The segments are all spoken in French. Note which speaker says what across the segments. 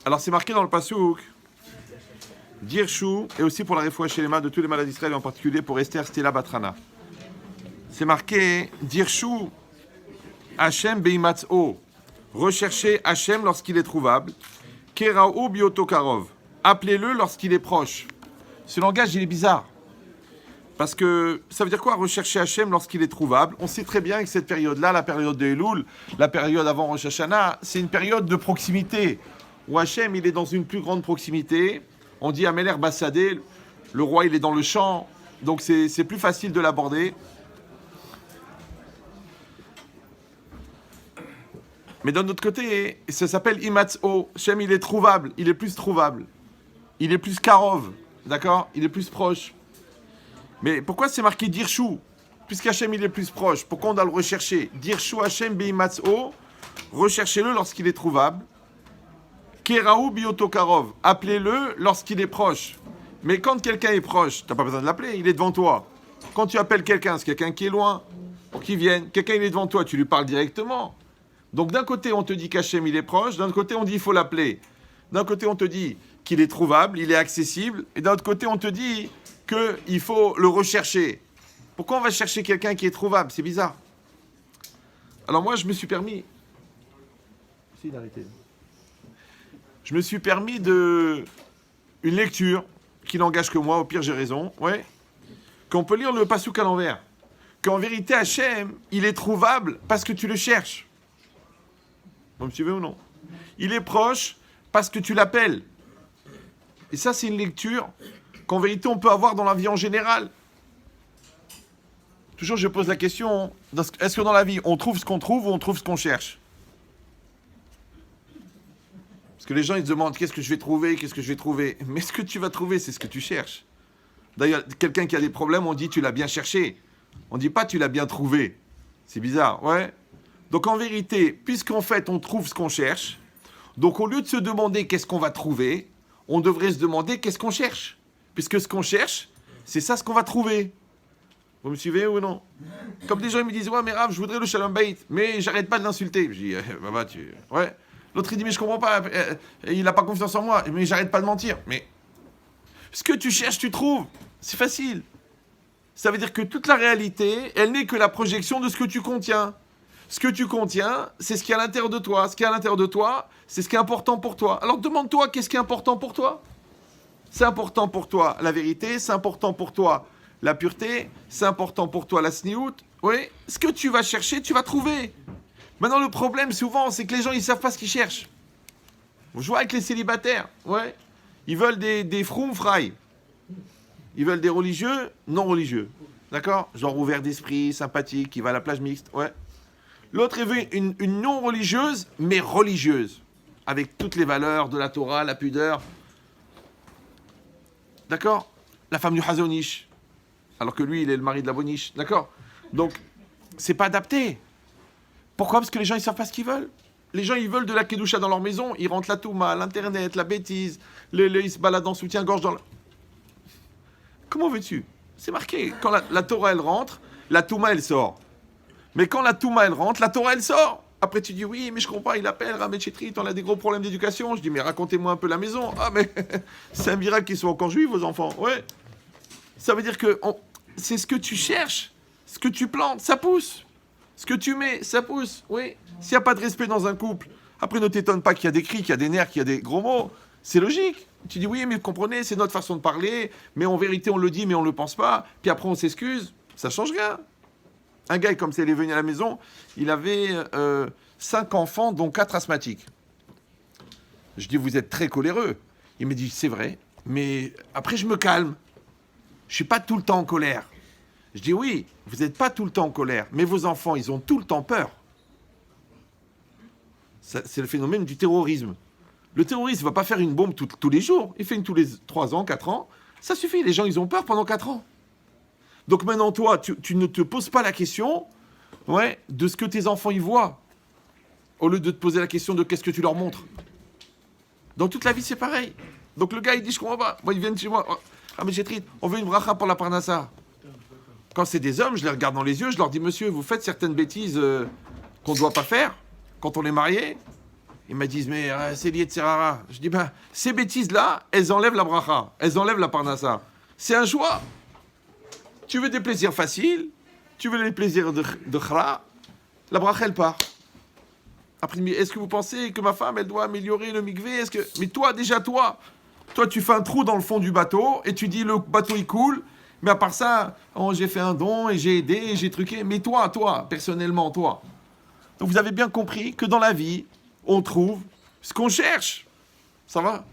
Speaker 1: Alors c'est marqué dans le Passouk, Dirshu, et aussi pour la réfoua chez les mains de tous les malades d'Israël, et en particulier pour Esther Stella Batrana. C'est marqué Dirshu Hachem Beimatzo, recherchez Hachem lorsqu'il est trouvable, Keraou Biotokarov, appelez-le lorsqu'il est proche. Ce langage, il est bizarre. Parce que ça veut dire quoi, rechercher Hachem lorsqu'il est trouvable? On sait très bien que cette période-là, la période de Elul, la période avant Rosh Hashanah, c'est une période de proximité, où Hachem, il est dans une plus grande proximité. On dit Ameler Bassadé, le roi, il est dans le champ, donc c'est plus facile de l'aborder. Mais d'un autre côté, ça s'appelle Imatzo. Hachem, il est trouvable, il est plus trouvable. Il est plus Karov, d'accord? Il est plus proche. Mais pourquoi c'est marqué Dirshu? Puisqu'Hachem il est plus proche, pourquoi on doit le rechercher? Dirshu Hachem Beimatzo, recherchez-le lorsqu'il est trouvable. Keraou Biotokarov, appelez-le lorsqu'il est proche. Mais quand quelqu'un est proche, tu n'as pas besoin de l'appeler, il est devant toi. Quand tu appelles quelqu'un, c'est quelqu'un qui est loin, pour qu'il vienne. Quelqu'un il est devant toi, tu lui parles directement. Donc d'un côté on te dit qu'Hachem il est proche, d'un côté on dit il faut l'appeler. D'un côté on te dit qu'il est trouvable, il est accessible, et d'un autre côté on te dit qu'il faut le rechercher. Pourquoi on va chercher quelqu'un qui est trouvable? C'est bizarre. Alors moi, je me suis permis... Je me suis permis une lecture qui n'engage que moi, au pire j'ai raison, ouais, qu'on peut lire le Passouk à l'envers. Qu'en vérité, Hachem, il est trouvable parce que tu le cherches. Vous me suivez ou non? Il est proche parce que tu l'appelles. Et ça, c'est une lecture qu'en vérité, on peut avoir dans la vie en général. Toujours, je pose la question, est-ce que dans la vie, on trouve ce qu'on trouve ou on trouve ce qu'on cherche? Parce que les gens, ils se demandent, qu'est-ce que je vais trouver, qu'est-ce que je vais trouver? Mais ce que tu vas trouver, c'est ce que tu cherches. D'ailleurs, quelqu'un qui a des problèmes, on dit, tu l'as bien cherché. On ne dit pas, tu l'as bien trouvé. C'est bizarre, ouais. Donc, en vérité, puisqu'en fait, on trouve ce qu'on cherche, donc au lieu de se demander qu'est-ce qu'on va trouver, on devrait se demander qu'est-ce qu'on cherche. Puisque ce qu'on cherche, c'est ça ce qu'on va trouver. Vous me suivez ou non? Comme des gens ils me disent, ouais, mais Rav, je voudrais le Shalom Bayit, mais j'arrête pas de l'insulter. Je dis, bah, ouais. L'autre, il dit, mais je comprends pas, il n'a pas confiance en moi, mais j'arrête pas de mentir. Mais ce que tu cherches, tu trouves. C'est facile. Ça veut dire que toute la réalité, elle n'est que la projection de ce que tu contiens. Ce que tu contiens, c'est ce qui est à l'intérieur de toi. Ce qui est à l'intérieur de toi, c'est ce qui est important pour toi. Alors demande-toi, qu'est-ce qui est important pour toi? C'est important pour toi la vérité, c'est important pour toi la pureté, c'est important pour toi la sniout. Oui, ce que tu vas chercher, tu vas trouver. Maintenant, le problème, souvent, c'est que les gens, ils ne savent pas ce qu'ils cherchent. Vous jouez avec les célibataires, ouais. Ils veulent des froum fry. Ils veulent des religieux, non religieux. D'accord? Genre ouvert d'esprit, sympathique, qui va à la plage mixte, ouais. L'autre, il veut une non religieuse, mais religieuse. Avec toutes les valeurs de la Torah, la pudeur. D'accord? La femme du Hazonish. Alors que lui, il est le mari de la Boniche. D'accord? Donc, c'est pas adapté. Pourquoi? Parce que les gens, ils savent pas ce qu'ils veulent. Les gens, ils veulent de la kedusha dans leur maison. Ils rentrent la touma, l'internet, la bêtise. Ils se baladent en soutien-gorge dans le... Comment veux-tu? C'est marqué. Quand la Torah, elle rentre, la touma, elle sort. Mais quand la touma, elle rentre, la Torah, elle sort. Après, tu dis, oui, mais je comprends pas, il appelle, Ramet Chetrit, on a des gros problèmes d'éducation. Je dis, mais racontez-moi un peu la maison. Ah, mais c'est un miracle qu'ils soient encore juifs, vos enfants. Ouais. Ça veut dire que c'est ce que tu cherches, ce que tu plantes, ça pousse. Ce que tu mets, ça pousse. Oui. S'il n'y a pas de respect dans un couple, après, ne t'étonne pas qu'il y a des cris, qu'il y a des nerfs, qu'il y a des gros mots. C'est logique. Tu dis, oui, mais vous comprenez, c'est notre façon de parler, mais en vérité, on le dit, mais on ne le pense pas. Puis après, on s'excuse. Ça change rien. Un gars, comme ça, il est venu à la maison, il avait 5 enfants, dont 4 asthmatiques. Je dis, vous êtes très coléreux. Il me dit, c'est vrai, mais après, je me calme. Je ne suis pas tout le temps en colère. Je dis, oui, vous n'êtes pas tout le temps en colère, mais vos enfants, ils ont tout le temps peur. Ça, c'est le phénomène du terrorisme. Le terroriste ne va pas faire une bombe tous les jours. Il fait une tous les 3 ans, 4 ans. Ça suffit, les gens, ils ont peur pendant 4 ans. Donc maintenant, toi, tu ne te poses pas la question, ouais, de ce que tes enfants y voient, au lieu de te poser la question de qu'est-ce que tu leur montres. Dans toute la vie, c'est pareil. Donc le gars, il dit, je comprends pas. Moi, ils viennent chez moi. Ah, mais j'ai triste. On veut une bracha pour la parnassa. Quand c'est des hommes, je les regarde dans les yeux, je leur dis, monsieur, vous faites certaines bêtises qu'on ne doit pas faire quand on est marié. Ils me disent, mais c'est lié de Serrara. Je dis, ben, ces bêtises-là, elles enlèvent la bracha, elles enlèvent la parnassa. C'est un choix. Tu veux des plaisirs faciles, tu veux les plaisirs de chra, la bracha, elle part. Après, est-ce que vous pensez que ma femme, elle doit améliorer le mikvé? Mais toi, déjà, toi, tu fais un trou dans le fond du bateau et tu dis, le bateau, il coule. Mais à part ça, oh, j'ai fait un don et j'ai aidé et j'ai truqué. Mais toi, personnellement, toi. Donc, vous avez bien compris que dans la vie, on trouve ce qu'on cherche. Ça va?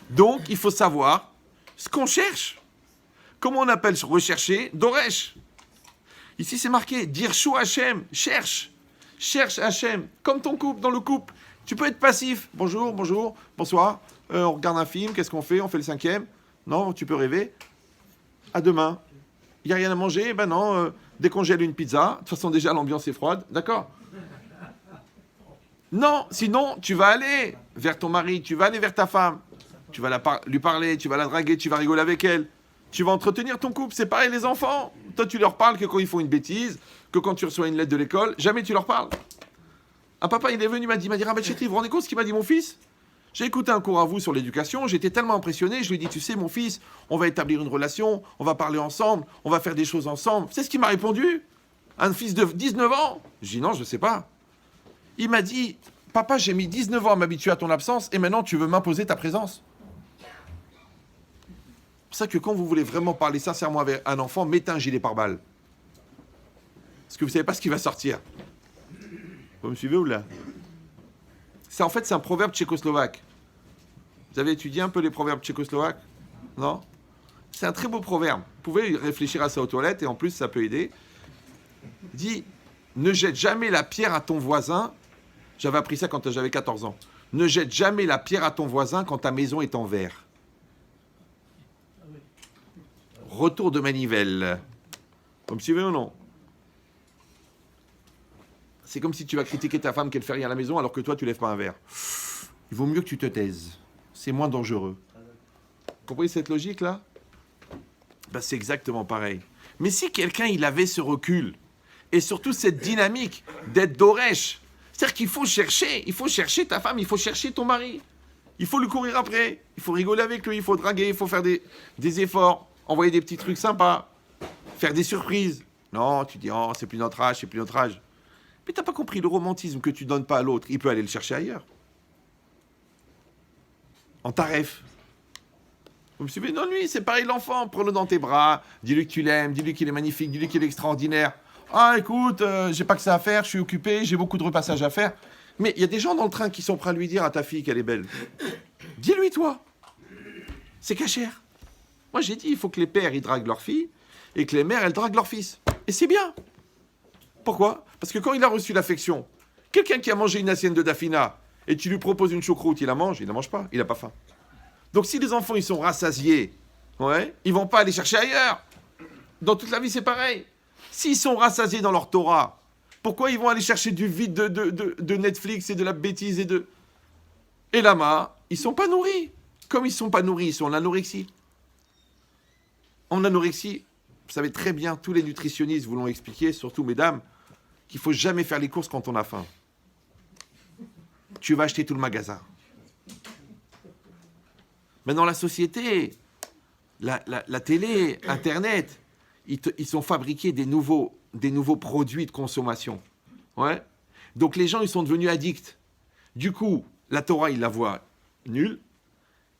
Speaker 1: Donc, il faut savoir ce qu'on cherche. Comment on appelle rechercher? Doresh. Ici, c'est marqué, Dirshu Hashem, cherche. Cherche Hashem, comme ton couple, dans le couple. Tu peux être passif. Bonjour, bonsoir. On regarde un film, qu'est-ce qu'on fait? On fait le 5e. Non, tu peux rêver. À demain. Il n'y a rien à manger? Ben non, décongèle une pizza. De toute façon, déjà, l'ambiance est froide. D'accord? Non, sinon, tu vas aller vers ton mari, tu vas aller vers ta femme. Tu vas lui parler, tu vas la draguer, tu vas rigoler avec elle. Tu vas entretenir ton couple. C'est pareil, les enfants. Toi, tu leur parles que quand ils font une bêtise, que quand tu reçois une lettre de l'école, jamais tu leur parles. Un papa, il est venu, il m'a dit, Rabbi Chetri, vous vous rendez compte ce qu'il m'a dit mon fils? J'ai écouté un cours à vous sur l'éducation, j'étais tellement impressionné, je lui ai dit, tu sais, mon fils, on va établir une relation, on va parler ensemble, on va faire des choses ensemble. C'est ce qu'il m'a répondu? Un fils de 19 ans? J'ai dit, non, je ne sais pas. Il m'a dit, papa, j'ai mis 19 ans à m'habituer à ton absence, et maintenant tu veux m'imposer ta présence. C'est pour ça que quand vous voulez vraiment parler sincèrement avec un enfant, mettez un gilet pare-balles. Parce que vous ne savez pas ce qui va sortir. Vous me suivez ou là? En fait, c'est un proverbe tchécoslovaque. Vous avez étudié un peu les proverbes tchécoslovaques? Non? C'est un très beau proverbe. Vous pouvez réfléchir à ça aux toilettes et en plus, ça peut aider. Il dit, ne jette jamais la pierre à ton voisin. J'avais appris ça quand j'avais 14 ans. Ne jette jamais la pierre à ton voisin quand ta maison est en verre. Retour de manivelle. Vous me suivez ou non? C'est comme si tu vas critiquer ta femme qu'elle fait rien à la maison alors que toi, tu lèves pas un verre. Il vaut mieux que tu te taises. C'est moins dangereux. Vous comprenez cette logique-là? Ben, c'est exactement pareil. Mais si quelqu'un, il avait ce recul, et surtout cette dynamique d'être Doresh, c'est-à-dire qu'il faut chercher ta femme, il faut chercher ton mari. Il faut lui courir après, il faut rigoler avec lui, il faut draguer, il faut faire des efforts, envoyer des petits trucs sympas, faire des surprises. Non, tu dis, oh, c'est plus notre âge. Mais t'as pas compris, le romantisme que tu donnes pas à l'autre, il peut aller le chercher ailleurs. En taref. Vous me suivez? Non, lui, c'est pareil, l'enfant. Prends-le dans tes bras, dis-lui que tu l'aimes, dis-lui qu'il est magnifique, dis-lui qu'il est extraordinaire. Ah, écoute, j'ai pas que ça à faire, je suis occupé, j'ai beaucoup de repassages à faire. Mais il y a des gens dans le train qui sont prêts à lui dire à ta fille qu'elle est belle. Dis-lui, toi. C'est cachère. Moi, j'ai dit, il faut que les pères, ils draguent leur fille, et que les mères, elles draguent leur fils. Et c'est bien. Pourquoi? Parce que quand il a reçu l'affection, quelqu'un qui a mangé une assiette de dafina, et tu lui proposes une choucroute, il la mange pas, il n'a pas faim. Donc si les enfants, ils sont rassasiés, ouais, ils vont pas aller chercher ailleurs. Dans toute la vie, c'est pareil. S'ils sont rassasiés dans leur Torah, pourquoi ils vont aller chercher du vide de Netflix et de la bêtise et là-bas, ils sont pas nourris. Comme ils sont pas nourris, ils sont en anorexie. En anorexie, vous savez très bien, tous les nutritionnistes vous l'ont expliqué, surtout mesdames, qu'il faut jamais faire les courses quand on a faim. Tu vas acheter tout le magasin. Mais dans la société, la télé, Internet, ils sont fabriqués des nouveaux produits de consommation. Ouais. Donc les gens, ils sont devenus addicts. Du coup, la Torah, ils la voient nulle.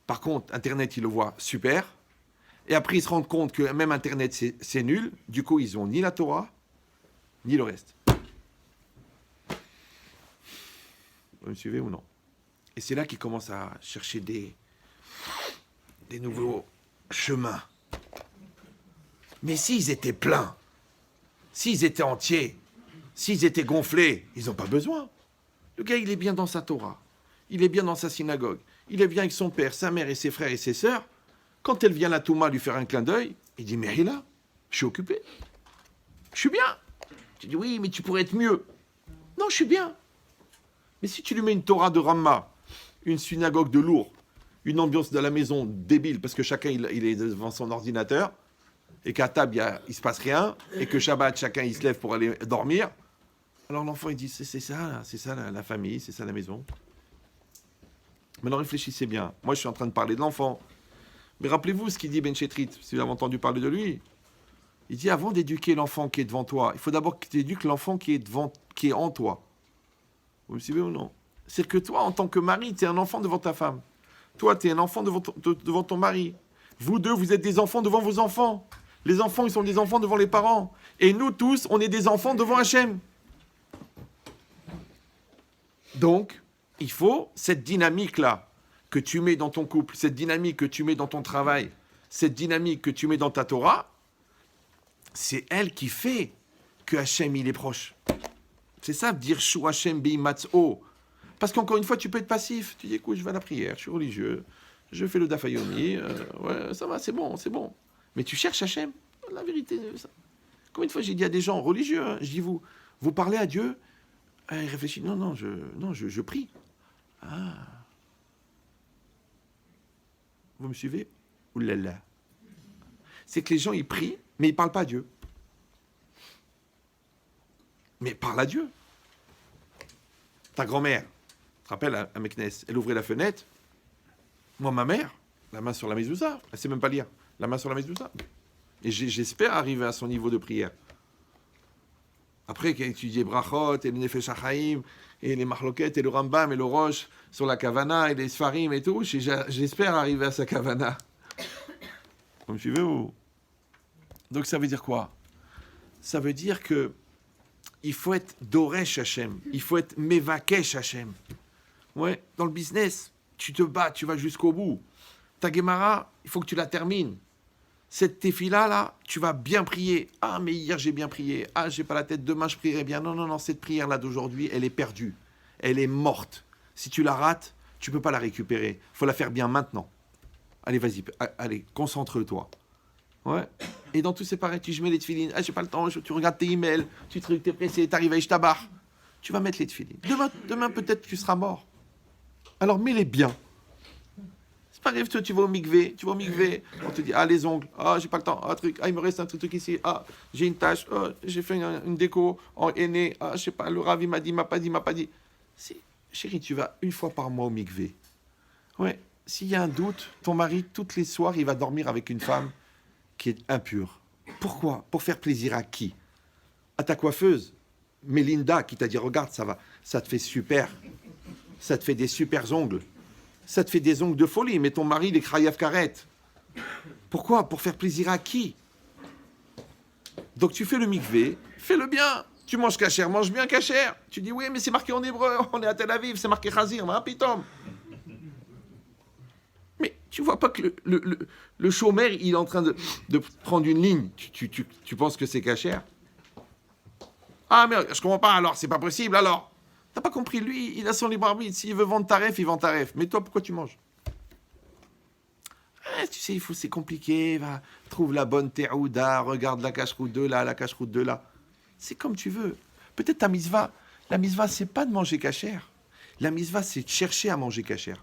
Speaker 1: Par contre, Internet, ils le voient super. Et après, ils se rendent compte que même Internet, c'est nul. Du coup, ils n'ont ni la Torah, ni le reste. Vous me suivez ou non? Et c'est là qu'ils commencent à chercher des nouveaux chemins. Mais s'ils étaient pleins, s'ils étaient entiers, s'ils étaient gonflés, ils n'ont pas besoin. Le gars, il est bien dans sa Torah. Il est bien dans sa synagogue. Il est bien avec son père, sa mère et ses frères et ses sœurs. Quand elle vient la Touma lui faire un clin d'œil, il dit, mais là, je suis occupé. Je suis bien. Tu dis, oui, mais tu pourrais être mieux. Non, je suis bien. Mais si tu lui mets une Torah de Ramma, une synagogue de lourd, une ambiance de la maison débile, parce que chacun il est devant son ordinateur, et qu'à table, il ne se passe rien, et que Shabbat, chacun il se lève pour aller dormir, alors l'enfant il dit, c'est ça la famille, c'est ça la maison. Maintenant, réfléchissez bien. Moi, je suis en train de parler de l'enfant. Mais rappelez-vous ce qu'il dit Ben Chetrit, si vous avez entendu parler de lui. Il dit, avant d'éduquer l'enfant qui est devant toi, il faut d'abord que tu éduques l'enfant qui est en toi. Vous me suivez ou non? C'est que toi, en tant que mari, tu es un enfant devant ta femme. Toi, tu es un enfant devant ton mari. Vous deux, vous êtes des enfants devant vos enfants. Les enfants, ils sont des enfants devant les parents. Et nous tous, on est des enfants devant Hachem. Donc, il faut cette dynamique-là que tu mets dans ton couple, cette dynamique que tu mets dans ton travail, cette dynamique que tu mets dans ta Torah, c'est elle qui fait que Hachem, il est proche. C'est ça, dire Shu Hachem Bimatzo. Parce qu'encore une fois, tu peux être passif. Tu dis, écoute, je vais à la prière, je suis religieux, je fais le Dafayomi, ouais, ça va, c'est bon, c'est bon. Mais tu cherches Hachem. La vérité, ça. Combien de fois j'ai dit à des gens religieux, hein, je dis, vous parlez à Dieu, ils réfléchissent, non, je prie. Ah. Vous me suivez? Oulala. C'est que les gens, ils prient, mais ils ne parlent pas à Dieu. Mais parle à Dieu. Ta grand-mère, tu te rappelles, à Meknes, elle ouvrait la fenêtre. Moi, ma mère, la main sur la mezouza, elle ne sait même pas lire. La main sur la mezouza. Et j'espère arriver à son niveau de prière. Après, qu'elle étudiait Brachot, et le Nefesh HaChaim, et les Mahloket, et le Rambam, et le Rosh, sur la Kavana, et les Sfarim, et tout, j'espère arriver à sa Kavana. Vous me suivez ou... Donc ça veut dire quoi? Ça veut dire que il faut être Doresh Hachem, il faut être Mevakesh Hachem. Ouais, dans le business, tu te bats, tu vas jusqu'au bout. Ta Gemara, il faut que tu la termines. Cette tefila là, tu vas bien prier. Ah, mais hier j'ai bien prié. Ah, j'ai pas la tête, demain je prierai bien. Non, cette prière là d'aujourd'hui, elle est perdue. Elle est morte. Si tu la rates, tu peux pas la récupérer. Faut la faire bien maintenant. Allez, vas-y, allez, concentre-toi. Ouais. Et dans tout c'est pareil, tu mets les tefilines. Ah, j'ai pas le temps, tu regardes tes emails, tu es pressé, t'arrives à Ishtabar. Tu vas mettre les tefilines. Demain peut-être tu seras mort. Alors mets-les bien. C'est pas grave, tu vas au mikvé, on te dit, ah, les ongles, ah, j'ai pas le temps, ah, truc, ah, il me reste un truc ici, ah, j'ai une tâche, ah, j'ai fait une déco en aîné, ah, je sais pas, le ravi m'a dit, il m'a pas dit. Chérie, tu vas une fois par mois au mikvé. Ouais, s'il y a un doute, ton mari, toutes les soirs, il va dormir avec une femme qui est impure. Pourquoi? Pour faire plaisir à qui? À ta coiffeuse, Mélinda, qui t'a dit, regarde, ça te fait super, ça te fait des super ongles. Ça te fait des ongles de folie, mais ton mari, il est krayav karet. Pourquoi? Pour faire plaisir à qui? Donc tu fais le mikvé, fais-le bien. Tu manges kasher, mange bien kasher. Tu dis, oui, mais c'est marqué en hébreu, on est à Tel Aviv, c'est marqué chazir, hein, pitom. Mais tu vois pas que le chômeur, il est en train de prendre une ligne. Tu penses que c'est kasher? Ah, mais je comprends pas, alors, c'est pas possible, alors. T'as pas compris, lui, il a son libre arbitre. S'il veut vendre taref, il vend taref. Mais toi, pourquoi tu manges? Tu sais, c'est compliqué. Va, trouve la bonne terouda, regarde la cache-route de là, la cache-route de là. C'est comme tu veux. Peut-être ta misva. La misva, c'est pas de manger cachère. La misva, c'est de chercher à manger cachère.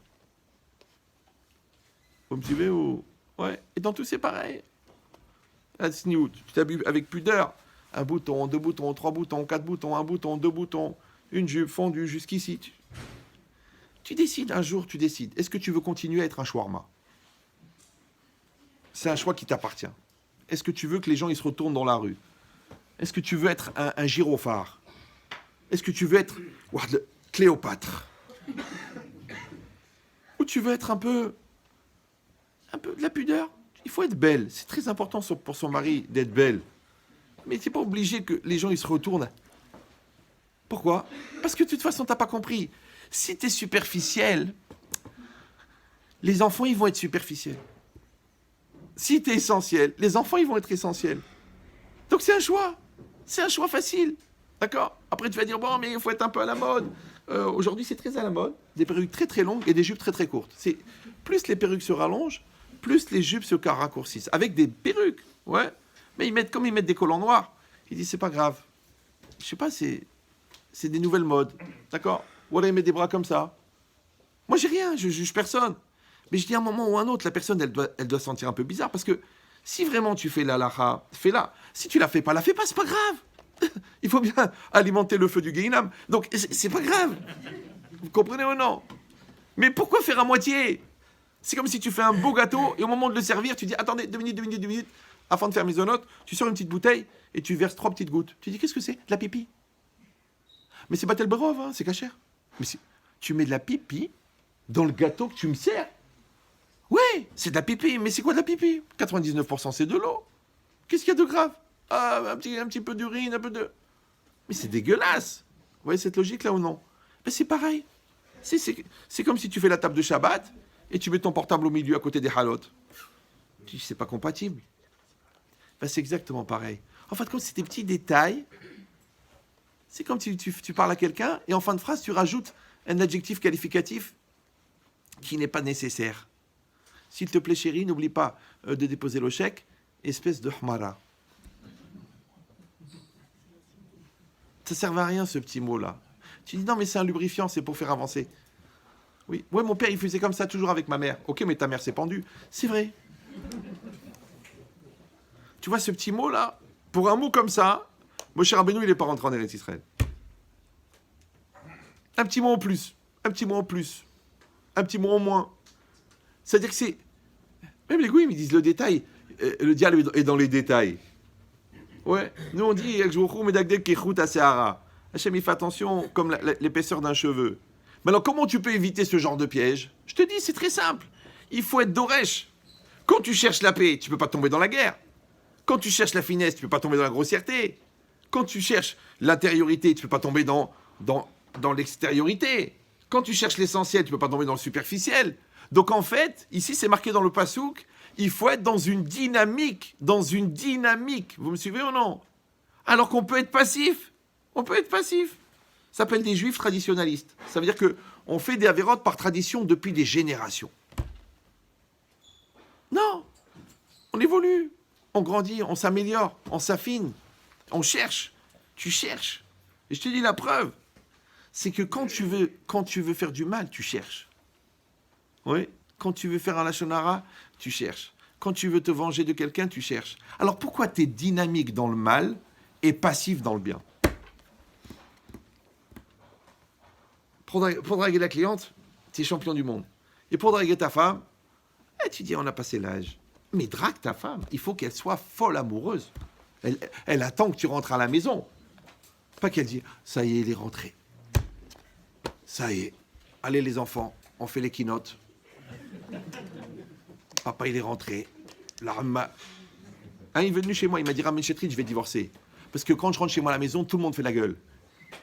Speaker 1: Vous me suivez ou... Ouais. Et dans tout, c'est pareil. La sniout, tu t'habilles avec pudeur. Un bouton, deux boutons, trois boutons, quatre boutons, un bouton, deux boutons. Une jupe fondue jusqu'ici. Tu décides, un jour tu décides. Est-ce que tu veux continuer à être un shawarma? C'est un choix qui t'appartient. Est-ce que tu veux que les gens ils se retournent dans la rue? Est-ce que tu veux être un gyrophare? Est-ce que tu veux être Cléopâtre? Ou tu veux être un peu de la pudeur? Il faut être belle. C'est très important pour son mari d'être belle. Mais c'est pas obligé que les gens ils se retournent. Pourquoi? Parce que de toute façon, tu n'as pas compris. Si tu es superficiel, les enfants, ils vont être superficiels. Si tu es essentiel, les enfants, ils vont être essentiels. Donc c'est un choix. C'est un choix facile. D'accord? Après, tu vas dire, bon, mais il faut être un peu à la mode. Aujourd'hui, c'est très à la mode. Des perruques très très longues et des jupes très très courtes. Plus les perruques se rallongent, plus les jupes se raccourcissent. Avec des perruques, ouais. Mais ils mettent des collants noirs. Ils disent, c'est pas grave. Je sais pas, c'est des nouvelles modes, d'accord? Ou alors il met des bras comme ça. Moi, j'ai rien, je juge personne. Mais je dis à un moment ou à un autre, la personne, elle doit se sentir un peu bizarre. Parce que si vraiment tu fais la lacha, fais-la. Si tu la fais pas, c'est pas grave. Il faut bien alimenter le feu du Guéhinam. Donc, c'est pas grave. Vous comprenez ou non? Mais pourquoi faire à moitié? C'est comme si tu fais un beau gâteau et au moment de le servir, tu dis attendez, 2 minutes. Afin de faire misonote, tu sors une petite bouteille et tu verses 3 petites gouttes. Tu dis qu'est-ce que c'est? De la pipi. Mais c'est pas tel berov, hein, c'est cachère. Mais tu mets de la pipi dans le gâteau que tu me sers. Oui, c'est de la pipi, mais c'est quoi de la pipi? 99% c'est de l'eau. Qu'est-ce qu'il y a de grave? Ah, un petit peu d'urine, un peu de... Mais c'est dégueulasse. Vous voyez cette logique là ou non? Ben, c'est pareil. C'est comme si tu fais la table de Shabbat et tu mets ton portable au milieu à côté des halotes. Tu dis, c'est pas compatible. Ben, c'est exactement pareil. En fin de compte, c'est des petits détails. C'est comme si tu parles à quelqu'un et en fin de phrase, tu rajoutes un adjectif qualificatif qui n'est pas nécessaire. S'il te plaît, chérie, n'oublie pas de déposer le chèque, espèce de hmara. Ça ne sert à rien, ce petit mot-là. Tu dis, non, mais c'est un lubrifiant, c'est pour faire avancer. Oui, ouais, mon père, il faisait comme ça toujours avec ma mère. Ok, mais ta mère s'est pendue. C'est vrai. Tu vois, ce petit mot-là, pour un mot comme ça, Moshe Rabbeinu, il n'est pas rentré en Eretz Israël. Un petit mot en plus, un petit mot en plus, un petit mot en moins. C'est-à-dire que c'est... Même les goïms, ils disent le détail. Le diable est dans les détails. Ouais, nous on dit Hachem, il fait attention comme l'épaisseur d'un cheveu. Mais alors, comment tu peux éviter ce genre de piège? Je te dis, c'est très simple. Il faut être doresh. Quand tu cherches la paix, tu ne peux pas tomber dans la guerre. Quand tu cherches la finesse, tu ne peux pas tomber dans la grossièreté. Quand tu cherches l'intériorité, tu ne peux pas tomber dans l'extériorité. Quand tu cherches l'essentiel, tu ne peux pas tomber dans le superficiel. Donc en fait, ici c'est marqué dans le pasouk, il faut être dans une dynamique. Vous me suivez ou non? Alors qu'on peut être passif. On peut être passif. Ça s'appelle des juifs traditionnalistes. Ça veut dire qu'on fait des avérotes par tradition depuis des générations. Non. On évolue. On grandit, on s'améliore, on s'affine. On cherche. Tu cherches. Et je te dis la preuve. C'est que quand tu veux faire du mal, tu cherches. Oui. Quand tu veux faire un lashon hara, tu cherches. Quand tu veux te venger de quelqu'un, tu cherches. Alors pourquoi tu es dynamique dans le mal et passif dans le bien? Pour draguer la cliente, tu es champion du monde. Et pour draguer ta femme, tu dis on a passé l'âge. Mais drague ta femme, il faut qu'elle soit folle amoureuse. Elle attend que tu rentres à la maison. Pas qu'elle dise ça y est, il est rentré. Ça y est. Allez les enfants, on fait les keynotes. Papa, il est rentré. La Ramma. Il est venu chez moi, il m'a dit Ramen Chetrit, je vais divorcer. Parce que quand je rentre chez moi à la maison, tout le monde fait la gueule.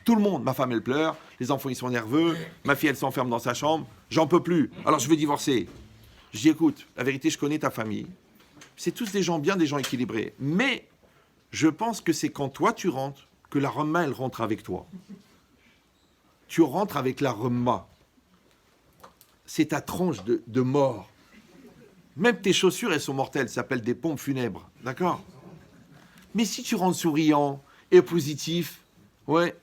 Speaker 1: Tout le monde. Ma femme, elle pleure. Les enfants, ils sont nerveux. Ma fille, elle s'enferme dans sa chambre. J'en peux plus. Alors, je vais divorcer. Je dis écoute, la vérité, je connais ta famille. C'est tous des gens bien, des gens équilibrés. Mais je pense que c'est quand toi, tu rentres, que la Ramma, elle rentre avec toi. Tu rentres avec la Ramma. C'est ta tranche de mort. Même tes chaussures, elles sont mortelles, ça s'appelle des pompes funèbres, d'accord? Mais si tu rentres souriant et positif, ouais,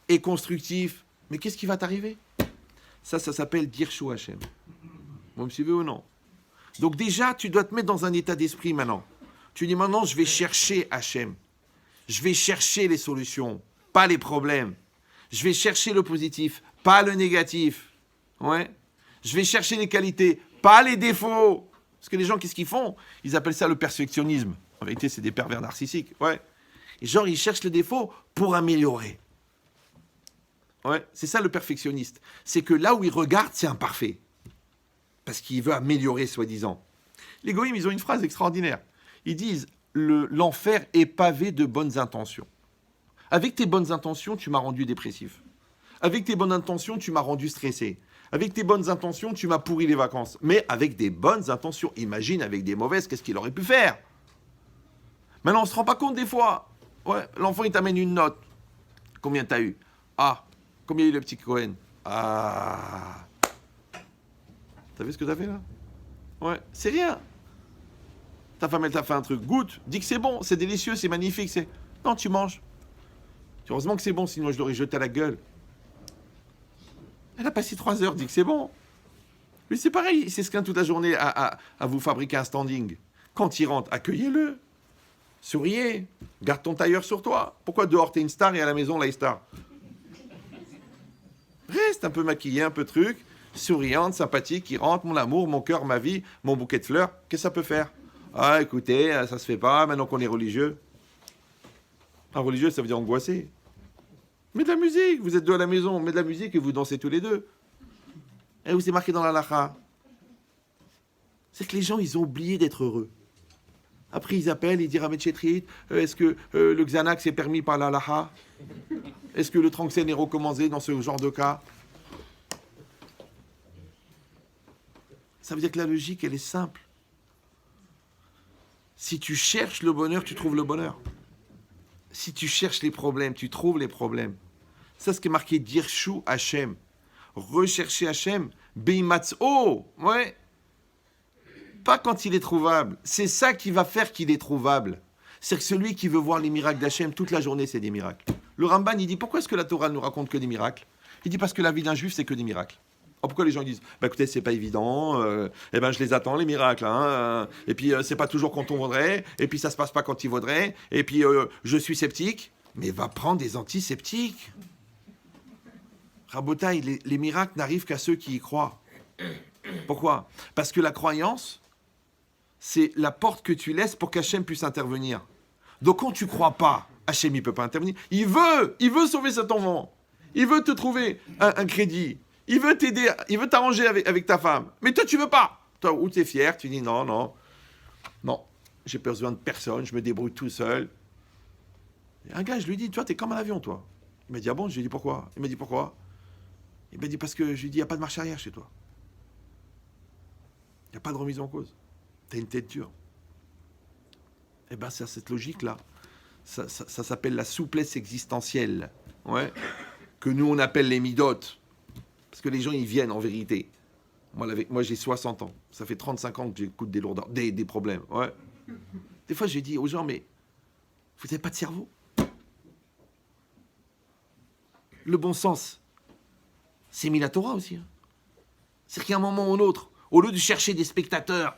Speaker 1: et constructif, mais qu'est-ce qui va t'arriver? Ça s'appelle Dirshu Hashem. Vous me suivez ou non? Donc déjà, tu dois te mettre dans un état d'esprit maintenant. Tu dis maintenant, je vais chercher Hashem. Je vais chercher les solutions, pas les problèmes. Je vais chercher le positif, pas le négatif. Ouais. Je vais chercher les qualités, pas les défauts. Parce que les gens, qu'est-ce qu'ils font? Ils appellent ça le perfectionnisme. En vérité, c'est des pervers narcissiques. Ouais. Et genre, ils cherchent les défauts pour améliorer. Ouais. C'est ça le perfectionniste. C'est que là où il regarde, c'est imparfait. Parce qu'il veut améliorer, soi-disant. Les goïms, ils ont une phrase extraordinaire. Ils disent, l'enfer est pavé de bonnes intentions. Avec tes bonnes intentions, tu m'as rendu dépressif. Avec tes bonnes intentions, tu m'as rendu stressé. Avec tes bonnes intentions, tu m'as pourri les vacances. Mais avec des bonnes intentions. Imagine, avec des mauvaises, qu'est-ce qu'il aurait pu faire? Maintenant, on ne se rend pas compte des fois. Ouais, l'enfant, il t'amène une note. Combien t'as eu? Ah, combien a eu le petit Cohen? Ah. T'as vu ce que t'as fait là? Ouais, c'est rien. Ta femme, elle t'a fait un truc. Goûte, dis que c'est bon, c'est délicieux, c'est magnifique. Non, tu manges. Heureusement que c'est bon, sinon je l'aurais jeté à la gueule. Elle a passé 3 heures, dit que c'est bon. Lui, c'est pareil, il s'esquinte toute la journée à vous fabriquer un standing. Quand il rentre, accueillez-le. Souriez. Garde ton tailleur sur toi. Pourquoi dehors, t'es une star et à la maison, là, est star? Reste un peu maquillé, un peu truc. souriante, sympathique, qui rentre, mon amour, mon cœur, ma vie, mon bouquet de fleurs. Qu'est-ce que ça peut faire? Ah, écoutez, ça se fait pas, maintenant qu'on est religieux. Un religieux, ça veut dire angoissé. Mais de la musique, vous êtes deux à la maison, mais de la musique et vous dansez tous les deux. Et vous c'est marqué dans la lacha. C'est que les gens, ils ont oublié d'être heureux. Après, ils appellent, ils disent Ramet Chetrit, est-ce que le Xanax est permis par la lacha? Est-ce que le Tranxène est recommandé dans ce genre de cas? Ça veut dire que la logique, elle est simple. Si tu cherches le bonheur, tu trouves le bonheur. Si tu cherches les problèmes, tu trouves les problèmes. Ça, c'est ce qui est marqué Dirshu Hashem. Rechercher Hashem. Beimatzo. Ouais. Pas quand il est trouvable. C'est ça qui va faire qu'il est trouvable. C'est que celui qui veut voir les miracles d'Hachem, toute la journée, c'est des miracles. Le Ramban, il dit, pourquoi est-ce que la Torah ne nous raconte que des miracles? Il dit, parce que la vie d'un juif, c'est que des miracles. Alors pourquoi les gens disent, bah écoutez, c'est pas évident, je les attends, les miracles, et puis c'est pas toujours quand on voudrait, et puis ça se passe pas quand il vaudrait, et puis je suis sceptique, mais va prendre des antiseptiques. Rabotaï, les miracles n'arrivent qu'à ceux qui y croient. Pourquoi? Parce que la croyance, c'est la porte que tu laisses pour qu'Hachem puisse intervenir. Donc quand tu crois pas, Hachem il peut pas intervenir. Il veut sauver cet enfant. Il veut te trouver un crédit. Il veut t'aider, il veut t'arranger avec ta femme. Mais toi tu veux pas. Toi, ou tu es fier, tu dis non, j'ai besoin de personne, je me débrouille tout seul. Et un gars, je lui dis, toi, t'es comme un avion, toi. Il m'a dit, ah bon? Je lui ai dit, pourquoi? Il m'a dit, pourquoi? Il m'a dit, parce que je lui ai dit, il n'y a pas de marche arrière chez toi. Il n'y a pas de remise en cause. T'as une tête dure. Eh bien, c'est cette logique-là. Ça s'appelle la souplesse existentielle. Ouais. Que nous, on appelle les midotes. Parce que les gens, ils viennent en vérité. Moi, j'ai 60 ans. Ça fait 35 ans que j'écoute des lourdeurs, des problèmes. Ouais. Des fois, j'ai dit aux gens, mais vous n'avez pas de cerveau. Le bon sens, c'est mis la Torah aussi. Hein. C'est qu'à un moment ou un autre, au lieu de chercher des spectateurs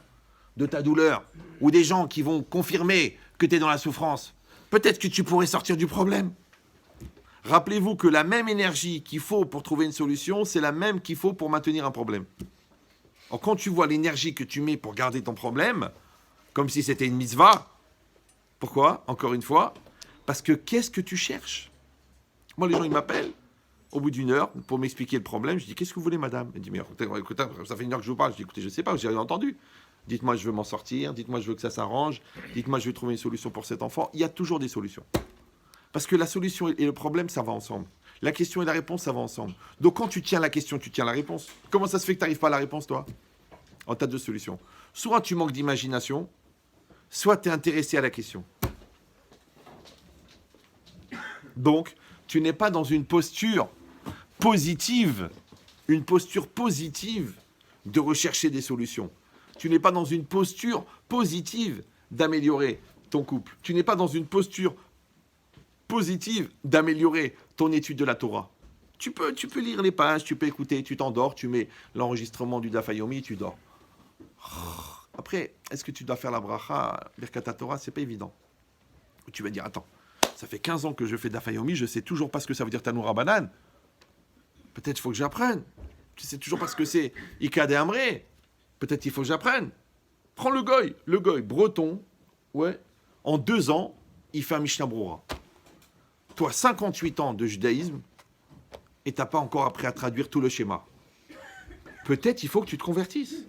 Speaker 1: de ta douleur, ou des gens qui vont confirmer que tu es dans la souffrance, peut-être que tu pourrais sortir du problème. Rappelez-vous que la même énergie qu'il faut pour trouver une solution, c'est la même qu'il faut pour maintenir un problème. Alors quand tu vois l'énergie que tu mets pour garder ton problème, comme si c'était une mitzvah, pourquoi? Encore une fois, parce que qu'est-ce que tu cherches? Moi, les gens, ils m'appellent au bout d'une heure pour m'expliquer le problème. Je dis, qu'est-ce que vous voulez, madame? Elle dit, mais écoutez, ça fait une heure que je vous parle. Je dis, écoutez, je ne sais pas, j'ai rien entendu. Dites-moi, je veux m'en sortir. Dites-moi, je veux que ça s'arrange. Dites-moi, je veux trouver une solution pour cet enfant. Il y a toujours des solutions. Parce que la solution et le problème, ça va ensemble. La question et la réponse, ça va ensemble. Donc, quand tu tiens la question, tu tiens la réponse. Comment ça se fait que tu n'arrives pas à la réponse, toi? En tas de deux solutions. Soit tu manques d'imagination, soit tu es intéressé à la question. Donc, tu n'es pas dans une posture positive de rechercher des solutions. Tu n'es pas dans une posture positive d'améliorer ton couple. Tu n'es pas dans une posture positive d'améliorer ton étude de la Torah. Tu peux lire les pages, tu peux écouter, tu t'endors, tu mets l'enregistrement du Daf Yomi, tu dors. Après, est-ce que tu dois faire la bracha, Birkat Torah? C'est pas évident. Tu vas dire, attends, ça fait 15 ans que je fais Daf Yomi, je sais toujours pas ce que ça veut dire Tanoura Banan. Peut-être il faut que j'apprenne. Tu sais toujours pas ce que c'est Ika de Amré. Peut-être il faut que j'apprenne. Prends le goy breton, ouais, en 2 ans, il fait un Mishnah Brura. Toi, 58 ans de judaïsme, et t'as pas encore appris à traduire tout le schéma. Peut-être il faut que tu te convertisses.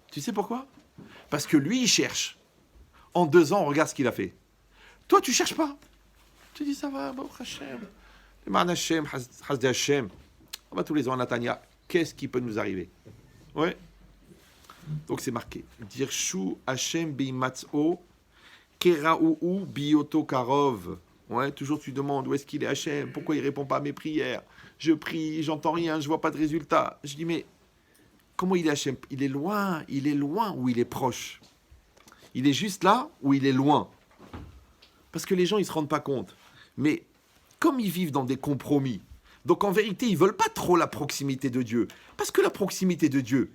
Speaker 1: Tu sais pourquoi? Parce que lui, il cherche. En 2 ans, regarde ce qu'il a fait. Toi, tu cherches pas. Tu dis, ça va, Baruch Hashem. Le Man Hashem, Hasde Hashem. On va tous les ans à Natania. Qu'est-ce qui peut nous arriver? Ouais. Donc c'est marqué. Dirshu Hashem Beimatzo Keraou Bioto Karov. Ouais, toujours tu demandes où est-ce qu'il est Hashem, pourquoi il répond pas à mes prières. Je prie, j'entends rien, je vois pas de résultat. Je dis mais comment il est Hashem? Il est loin ou il est proche? Il est juste là ou il est loin? Parce que les gens ils se rendent pas compte. Mais comme ils vivent dans des compromis, donc en vérité ils veulent pas trop la proximité de Dieu, parce que la proximité de Dieu,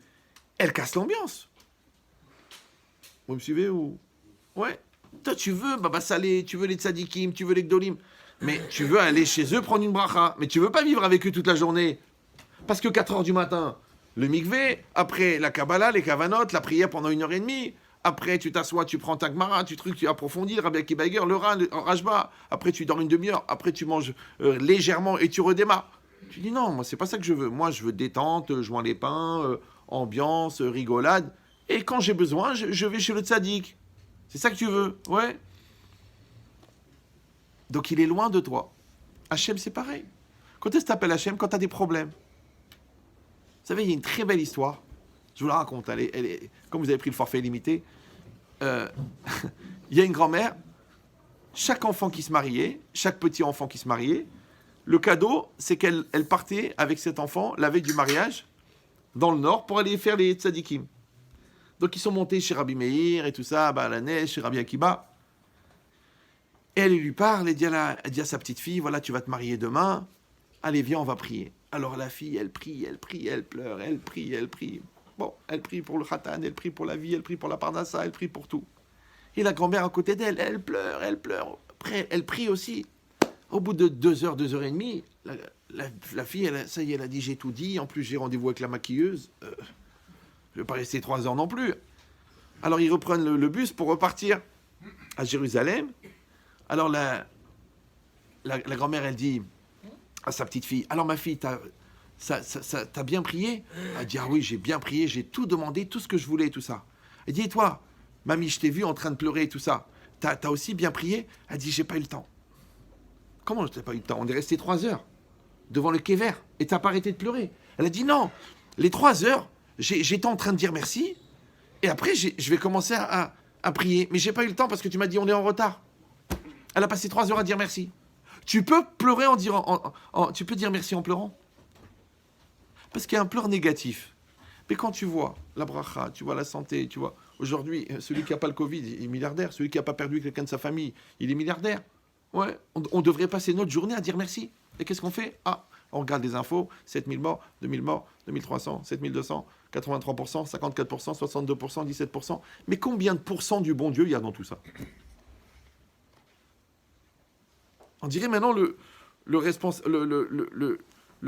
Speaker 1: elle casse l'ambiance. Vous me suivez ou? Ouais. Toi, tu veux Baba Salé, tu veux les tzadikim, tu veux les gdolim, mais tu veux aller chez eux prendre une bracha, mais tu veux pas vivre avec eux toute la journée. Parce que 4 heures du matin, le mikvé, après la Kabbalah, les Kavanot, la prière pendant 1h30, après tu t'assois, tu prends ta Gemara, tu approfondis, Rabbi Akiva Eiger, le Ran, le Rajba, après tu dors une demi-heure, après tu manges légèrement et tu redémarres. Tu dis non, moi c'est pas ça que je veux. Moi je veux détente, joint les pains, ambiance, rigolade. Et quand j'ai besoin, je vais chez le tzaddik. C'est ça que tu veux, ouais. Donc il est loin de toi. Hachem c'est pareil. Quand est-ce que tu appelles Hachem? Quand tu as des problèmes. Vous savez, il y a une très belle histoire. Je vous la raconte. Comme vous avez pris le forfait limité, il y a une grand-mère. Chaque enfant qui se mariait, chaque petit enfant qui se mariait, le cadeau, c'est qu'elle partait avec cet enfant la veille du mariage dans le nord pour aller faire les tzadikim. Donc ils sont montés chez Rabbi Meir et tout ça, à la neige, chez Rabbi Akiba. Et elle lui parle, elle dit à sa petite fille, voilà, tu vas te marier demain. Allez, viens, on va prier. Alors la fille, elle prie, elle pleure, elle prie. Bon, elle prie pour le khatan, elle prie pour la vie, elle prie pour la parnassa, elle prie pour tout. Et la grand-mère à côté d'elle, elle pleure. Après, elle prie aussi. Au bout de 2 heures, 2h30, la fille, ça y est, elle a dit, j'ai tout dit. En plus, j'ai rendez-vous avec la maquilleuse. Je ne vais pas rester 3 heures non plus. Alors, ils reprennent le bus pour repartir à Jérusalem. Alors, la grand-mère, elle dit à sa petite fille, alors ma fille, t'as bien prié? Elle dit, ah oui, j'ai bien prié, j'ai tout demandé, tout ce que je voulais, tout ça. Elle dit, et toi, mamie, je t'ai vu en train de pleurer et tout ça. T'as aussi bien prié? Elle dit, j'ai pas eu le temps. Comment je n'ai pas eu le temps? On est resté 3 heures devant le quai vert et t'as pas arrêté de pleurer. Elle a dit, non, les 3 heures, j'étais en train de dire merci et après, je vais commencer à prier. Mais j'ai pas eu le temps parce que tu m'as dit, on est en retard. Elle a passé 3 heures à dire merci. Tu peux pleurer tu peux dire merci en pleurant. Parce qu'il y a un pleur négatif. Mais quand tu vois la bracha, tu vois la santé, tu vois, aujourd'hui, celui qui n'a pas le Covid, il est milliardaire. Celui qui n'a pas perdu quelqu'un de sa famille, il est milliardaire. Ouais, on devrait passer notre journée à dire merci. Et qu'est-ce qu'on fait? Ah, on regarde les infos, 7000 morts, 2000 morts, 2300, 7200, 83%, 54%, 62%, 17%. Mais combien de pourcents du bon Dieu il y a dans tout ça? On dirait maintenant le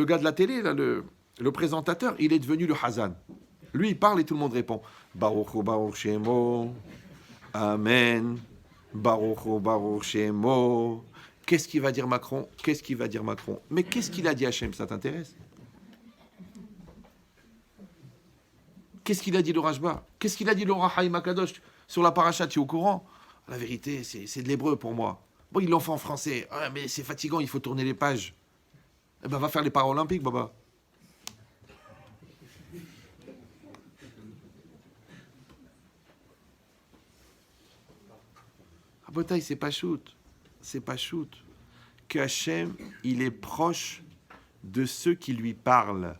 Speaker 1: gars de la télé, là, le présentateur, il est devenu le Hazan. Lui, il parle et tout le monde répond. Baruch hu Baruch Shemo. Amen. Baruch hu Baruch Shemo. Qu'est-ce qu'il va dire Macron? Qu'est-ce qu'il va dire Macron? Mais qu'est-ce qu'il a dit Hachem? Ça t'intéresse? Qu'est-ce qu'il a dit le Rajba? Qu'est-ce qu'il a dit le Rahaïm Akadosh sur la paracha? Tu es au courant? La vérité, c'est de l'hébreu pour moi. Bon, ils l'ont fait en français. Ah, mais c'est fatigant, il faut tourner les pages. Eh ben, va faire les Paralympiques, Baba. Ah, Botaï, c'est pas shoot. C'est pas shoot. Que Hachem, il est proche de ceux qui lui parlent.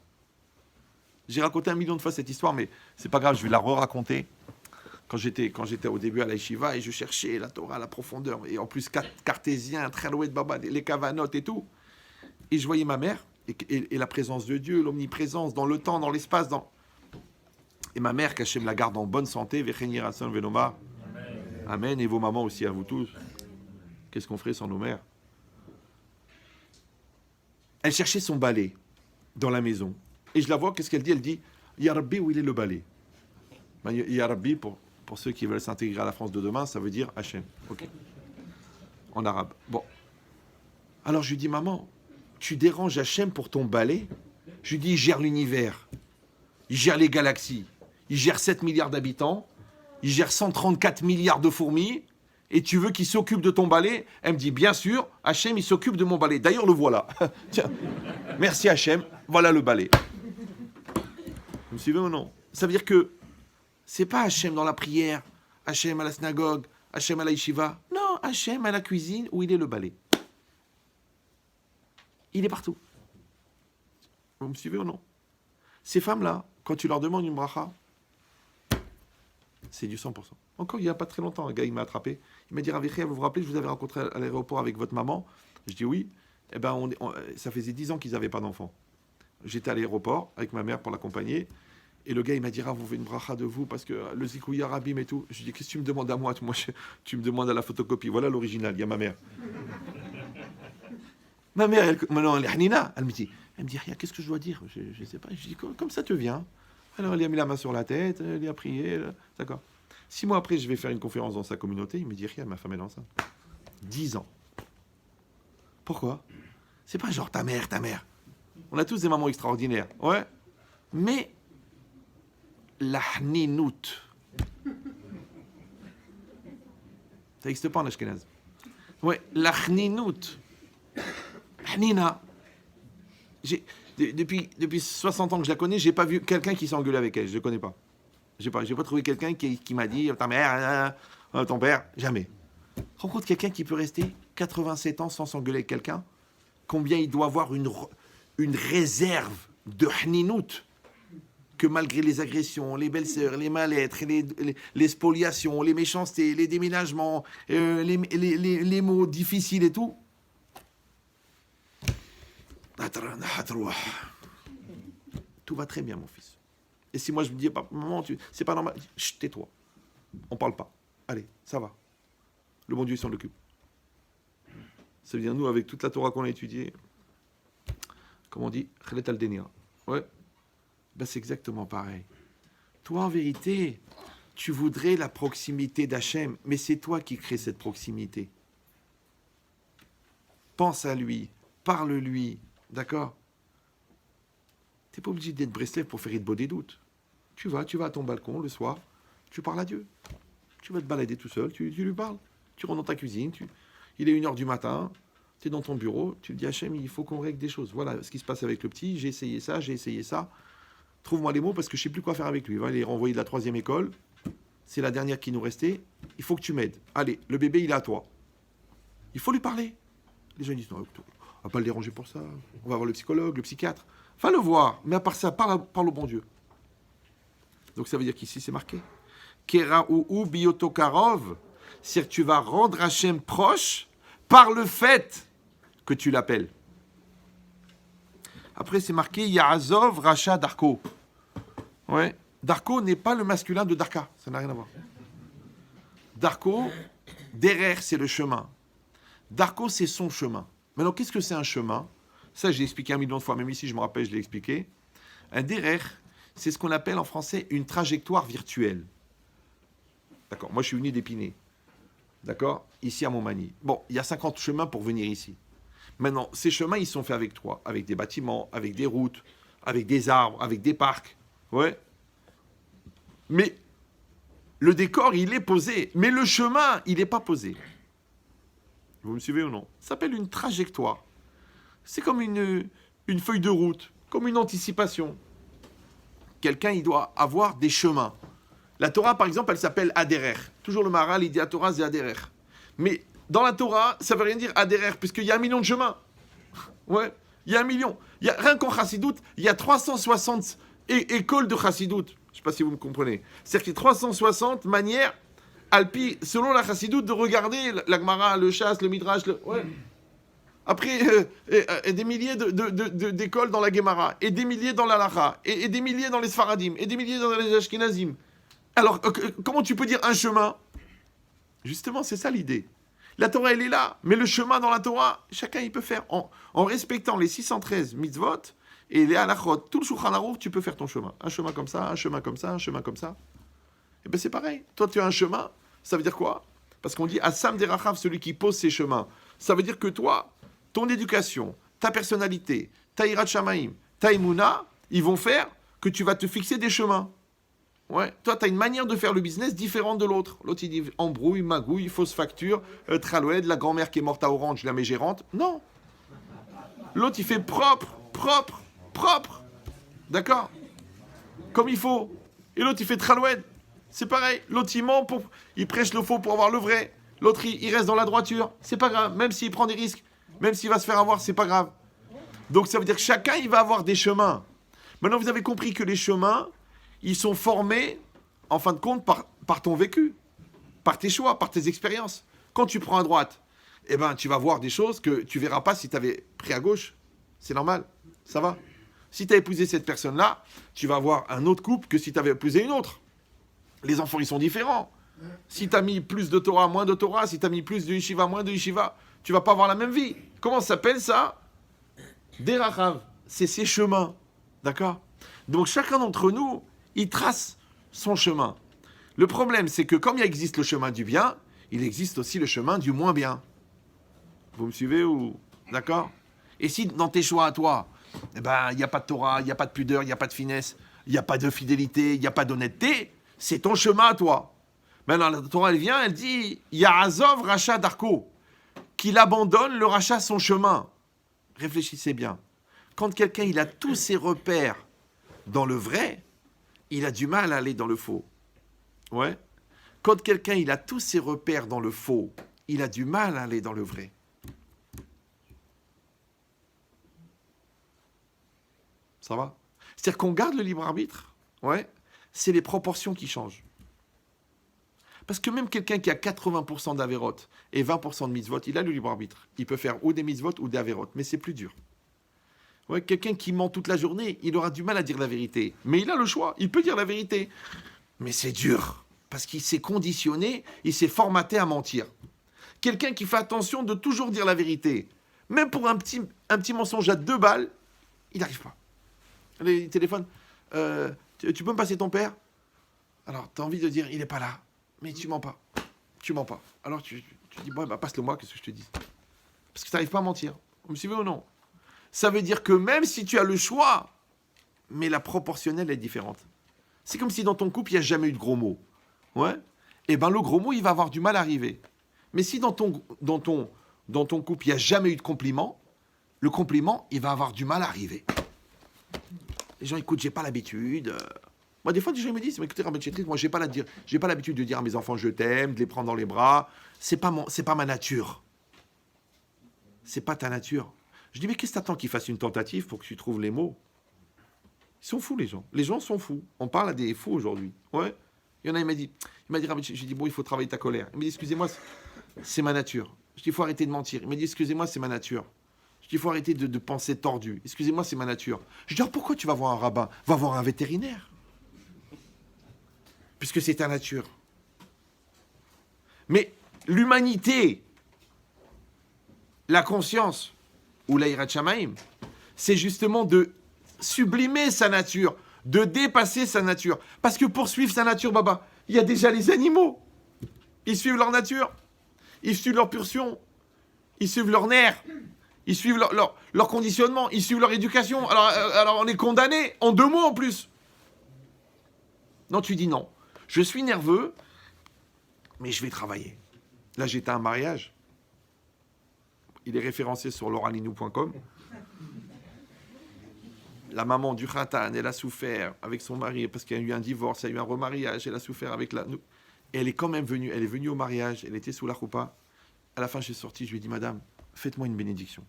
Speaker 1: J'ai raconté 1 million de fois cette histoire, mais c'est pas grave, je vais la re-raconter. Quand j'étais au début à la yeshiva et je cherchais la Torah, la profondeur, et en plus cartésien, très loin de Baba, les cavanotes et tout. Et je voyais ma mère, et la présence de Dieu, l'omniprésence, dans le temps, dans l'espace, Et ma mère, qu'Hachem la garde en bonne santé, Vecheni Ratson Venoma. Amen, et vos mamans aussi, à vous tous. Qu'est-ce qu'on ferait sans nos mères? Elle cherchait son balai dans la maison. Et je la vois, qu'est-ce qu'elle dit? Elle dit, Ya Rabbi, où il est le balai? Ya Rabbi, pour ceux qui veulent s'intégrer à la France de demain, ça veut dire Hachem. Ok. En arabe. Bon. Alors je lui dis, maman, tu déranges Hachem pour ton balai? Je lui dis, il gère l'univers. Il gère les galaxies. Il gère 7 milliards d'habitants. Il gère 134 milliards de fourmis. Et tu veux qu'il s'occupe de ton balai? Elle me dit, bien sûr, Hachem, il s'occupe de mon balai. D'ailleurs, le voilà. Tiens. Merci Hachem. Voilà le balai. Vous me suivez ou non? Ça veut dire que c'est pas Hachem dans la prière, Hachem à la synagogue, Hachem à la yeshiva. Non, Hachem à la cuisine où il est le balai. Il est partout. Vous me suivez ou non? Ces femmes-là, quand tu leur demandes une bracha, c'est du 100%. Encore il n'y a pas très longtemps, un gars il m'a attrapé. Il m'a dit, Ravichia, vous vous rappelez, je vous avais rencontré à l'aéroport avec votre maman? Je dis oui. Eh ben, ça faisait 10 ans qu'ils n'avaient pas d'enfants. J'étais à l'aéroport avec ma mère pour l'accompagner. Et le gars, il m'a dit, vous faites une bracha de vous parce que le zikouya rabim et tout. Je lui ai dit, qu'est-ce que tu me demandes à moi? Tu me demandes à la photocopie. Voilà l'original, il y a ma mère. Ma mère, elle me dit, Elle me dit, Ria, qu'est-ce que je dois dire? Je ne sais pas. Je dis, comme ça te vient. Alors, elle a mis la main sur la tête, elle a prié, d'accord. 6 mois après, je vais faire une conférence dans sa communauté. Il me dit, Ria, ma femme est enceinte. 10 ans. Pourquoi? C'est pas genre ta mère. On a tous des mamans extraordinaires. Ouais. Mais la hninout. Ça n'existe pas en ashkénaze. Ouais, la hninout. Hnina. Depuis 60 ans que je la connais, j'ai pas vu quelqu'un qui s'est engueulé avec elle. Je ne connais pas. J'ai pas trouvé quelqu'un qui m'a dit ta mère, ton père, jamais. Rencontre quelqu'un qui peut rester 87 ans sans s'engueuler avec quelqu'un. Combien il doit avoir une réserve de hninout que malgré les agressions, les belles-sœurs, les mal-être, les spoliations, les méchancetés, les déménagements, les mots difficiles et tout. Tout va très bien, mon fils. Et si moi je me dis, maman, c'est pas normal, chut, tais-toi. On parle pas. Allez, ça va. Le bon Dieu s'en occupe. Ça veut dire, nous, avec toute la Torah qu'on a étudiée, comme on dit, Khalet al-Denia. Ouais. Ben, c'est exactement pareil. Toi, en vérité, tu voudrais la proximité d'Hachem, mais c'est toi qui crée cette proximité. Pense à lui, parle-lui, d'accord? Tu n'es pas obligé d'être Breslev pour faire Idbo des doutes. Tu vas à ton balcon le soir, tu parles à Dieu. Tu vas te balader tout seul, tu lui parles. Tu rentres dans ta cuisine, il est 1h du matin, tu es dans ton bureau, tu lui dis Hachem, il faut qu'on règle des choses. Voilà ce qui se passe avec le petit, j'ai essayé ça. Trouve-moi les mots parce que je ne sais plus quoi faire avec lui. Il va aller renvoyer de la 3e école. C'est la dernière qui nous restait. Il faut que tu m'aides. Allez, le bébé, il est à toi. Il faut lui parler. Les gens disent non, on ne va pas le déranger pour ça. On va voir le psychologue, le psychiatre. Va le voir. Mais à part ça, parle au bon Dieu. Donc ça veut dire qu'ici, c'est marqué. Kera ou biotokarov. C'est-à-dire que tu vas rendre Hachem proche par le fait que tu l'appelles. Après, c'est marqué Yaazov Racha Darko. Ouais. Darko n'est pas le masculin de Darka. Ça n'a rien à voir. Darko, derrière, c'est le chemin. Darko, c'est son chemin. Maintenant, qu'est-ce que c'est un chemin? Ça, j'ai expliqué 1 million de fois. Même ici, je me rappelle, je l'ai expliqué. Un derrière, c'est ce qu'on appelle en français une trajectoire virtuelle. D'accord. Moi, je suis venu d'Épinay. D'accord? Ici à Montmagny. Bon, il y a 50 chemins pour venir ici. Maintenant, ces chemins, ils sont faits avec toi, avec des bâtiments, avec des routes, avec des arbres, avec des parcs. Ouais. Mais le décor, il est posé. Mais le chemin, il n'est pas posé. Vous me suivez ou non? Ça s'appelle une trajectoire. C'est comme une feuille de route, comme une anticipation. Quelqu'un, il doit avoir des chemins. La Torah, par exemple, elle s'appelle Aderer. Toujours le Maharal, il dit à Torah, c'est Aderer. Mais dans la Torah, ça ne veut rien dire Aderer, puisqu'il y a 1 million de chemins. Ouais, il y a 1 million. Rien qu'en Chassidoute, il y a 360 écoles de Chassidoute. Je ne sais pas si vous me comprenez. C'est-à-dire qu'il y a 360 manières, alpi, selon la Chassidoute, de regarder la Gemara, le Chasse, le Midrash. Ouais. Après, des milliers d'écoles dans la Gemara, et des milliers dans la Lacha, et des milliers dans les Sfaradim, et des milliers dans les Ashkenazim. Alors, comment tu peux dire un chemin? Justement, c'est ça l'idée. La Torah, elle est là, mais le chemin dans la Torah, chacun il peut faire en respectant les 613 mitzvot et les halachot. Tout le Shulchan Aruch, tu peux faire ton chemin. Un chemin comme ça, un chemin comme ça, un chemin comme ça. Et bien c'est pareil. Toi, tu as un chemin, ça veut dire quoi? Parce qu'on dit Assam Derachav, celui qui pose ses chemins. Ça veut dire que toi, ton éducation, ta personnalité, ta Hirat Shamaim, ta Emouna, ils vont faire que tu vas te fixer des chemins. Ouais, toi, tu as une manière de faire le business différente de l'autre. L'autre, il dit embrouille, magouille, fausse facture, traloued, la grand-mère qui est morte à Orange, je la mets gérante. Non. L'autre, il fait propre. D'accord? Comme il faut. Et l'autre, il fait traloued. C'est pareil. L'autre, il ment, il prêche le faux pour avoir le vrai. L'autre, il reste dans la droiture. C'est pas grave. Même s'il prend des risques, même s'il va se faire avoir, c'est pas grave. Donc, ça veut dire que chacun, il va avoir des chemins. Maintenant, vous avez compris que les chemins, ils sont formés, en fin de compte, par ton vécu, par tes choix, par tes expériences. Quand tu prends à droite, eh ben, tu vas voir des choses que tu ne verras pas si tu avais pris à gauche. C'est normal, ça va. Si tu as épousé cette personne-là, tu vas voir un autre couple que si tu avais épousé une autre. Les enfants, ils sont différents. Si tu as mis plus de Torah, moins de Torah, si tu as mis plus de Yeshiva, moins de Yeshiva, tu ne vas pas avoir la même vie. Comment ça s'appelle ça? Derachav. c'est ses chemins. D'accord? Donc chacun d'entre nous, il trace son chemin. Le problème, c'est que comme il existe le chemin du bien, il existe aussi le chemin du moins bien. Vous me suivez ou... D'accord? Et si dans tes choix à toi, eh ben, il n'y a pas de Torah, il n'y a pas de pudeur, il n'y a pas de finesse, il n'y a pas de fidélité, il n'y a pas d'honnêteté, c'est ton chemin à toi. Maintenant, la Torah, elle vient, elle dit, Ya'azov Racha Darko, qu'il abandonne le rachat son chemin. Réfléchissez bien. Quand quelqu'un, il a tous ses repères dans le vrai, il a du mal à aller dans le faux. Ouais. Quand quelqu'un, il a tous ses repères dans le faux, il a du mal à aller dans le vrai. Ça va? C'est-à-dire qu'on garde le libre arbitre, ouais, c'est les proportions qui changent. Parce que même quelqu'un qui a 80% d'avérotes et 20% de mitzvot, il a le libre arbitre. Il peut faire ou des mitzvot ou des avérotes, mais c'est plus dur. Ouais, quelqu'un qui ment toute la journée, il aura du mal à dire la vérité. Mais il a le choix, il peut dire la vérité. Mais c'est dur, parce qu'il s'est conditionné, il s'est formaté à mentir. Quelqu'un qui fait attention de toujours dire la vérité, même pour un petit mensonge à 2 balles, il n'arrive pas. Les téléphones, tu peux me passer ton père? Alors, tu as envie de dire, il n'est pas là. Mais tu mens pas. Tu mens pas. Alors, tu dis, bon, bah, passe-le moi, qu'est-ce que je te dis? Parce que tu n'arrives pas à mentir. Vous me suivez ou non? Ça veut dire que même si tu as le choix, mais la proportionnelle est différente. C'est comme si dans ton couple, il n'y a jamais eu de gros mots. Ouais? Et bien, le gros mot, il va avoir du mal à arriver. Mais si dans ton couple, il n'y a jamais eu de compliment, le compliment, il va avoir du mal à arriver. Les gens, écoute, j'ai pas l'habitude. Moi, des fois, des gens me disent, mais écoutez, Rabbi Chetrit, moi, j'ai pas l'habitude de dire à mes enfants, je t'aime, de les prendre dans les bras. C'est pas ma nature. C'est pas ta nature. Je dis, mais qu'est-ce que t'attends qu'ils fassent une tentative pour que tu trouves les mots? Ils sont fous, les gens. Les gens sont fous. On parle à des fous aujourd'hui. Ouais. Il y en a, il m'a dit, Rabbi Chetrit, j'ai dit, bon, il faut travailler ta colère. Il m'a dit, excusez-moi, c'est ma nature. Je dis, il faut arrêter de mentir. Il m'a dit, excusez-moi, c'est ma nature. Je dis, il faut arrêter de penser tordu. Excusez-moi, c'est ma nature. Je dis, alors pourquoi tu vas voir un rabbin? Va voir un vétérinaire. Puisque c'est ta nature. Mais l'humanité, la conscience, ou l'Aïrat Shamaïm, c'est justement de sublimer sa nature, de dépasser sa nature. Parce que pour suivre sa nature, Baba, il y a déjà les animaux. Ils suivent leur nature, ils suivent leur pulsion, ils suivent leurs nerfs, ils suivent leur conditionnement, ils suivent leur éducation. Alors on est condamné, en 2 mots en plus. Non, tu dis non. Je suis nerveux, mais je vais travailler. Là, j'étais à un mariage. Il est référencé sur lauralinou.com. La maman du Khatan, elle a souffert avec son mari parce qu'il y a eu un divorce, il y a eu un remariage, elle a souffert avec la... Et elle est quand même venue, elle est venue au mariage, elle était sous la choupa. À la fin, je suis sorti, je lui ai dit, madame, faites-moi une bénédiction.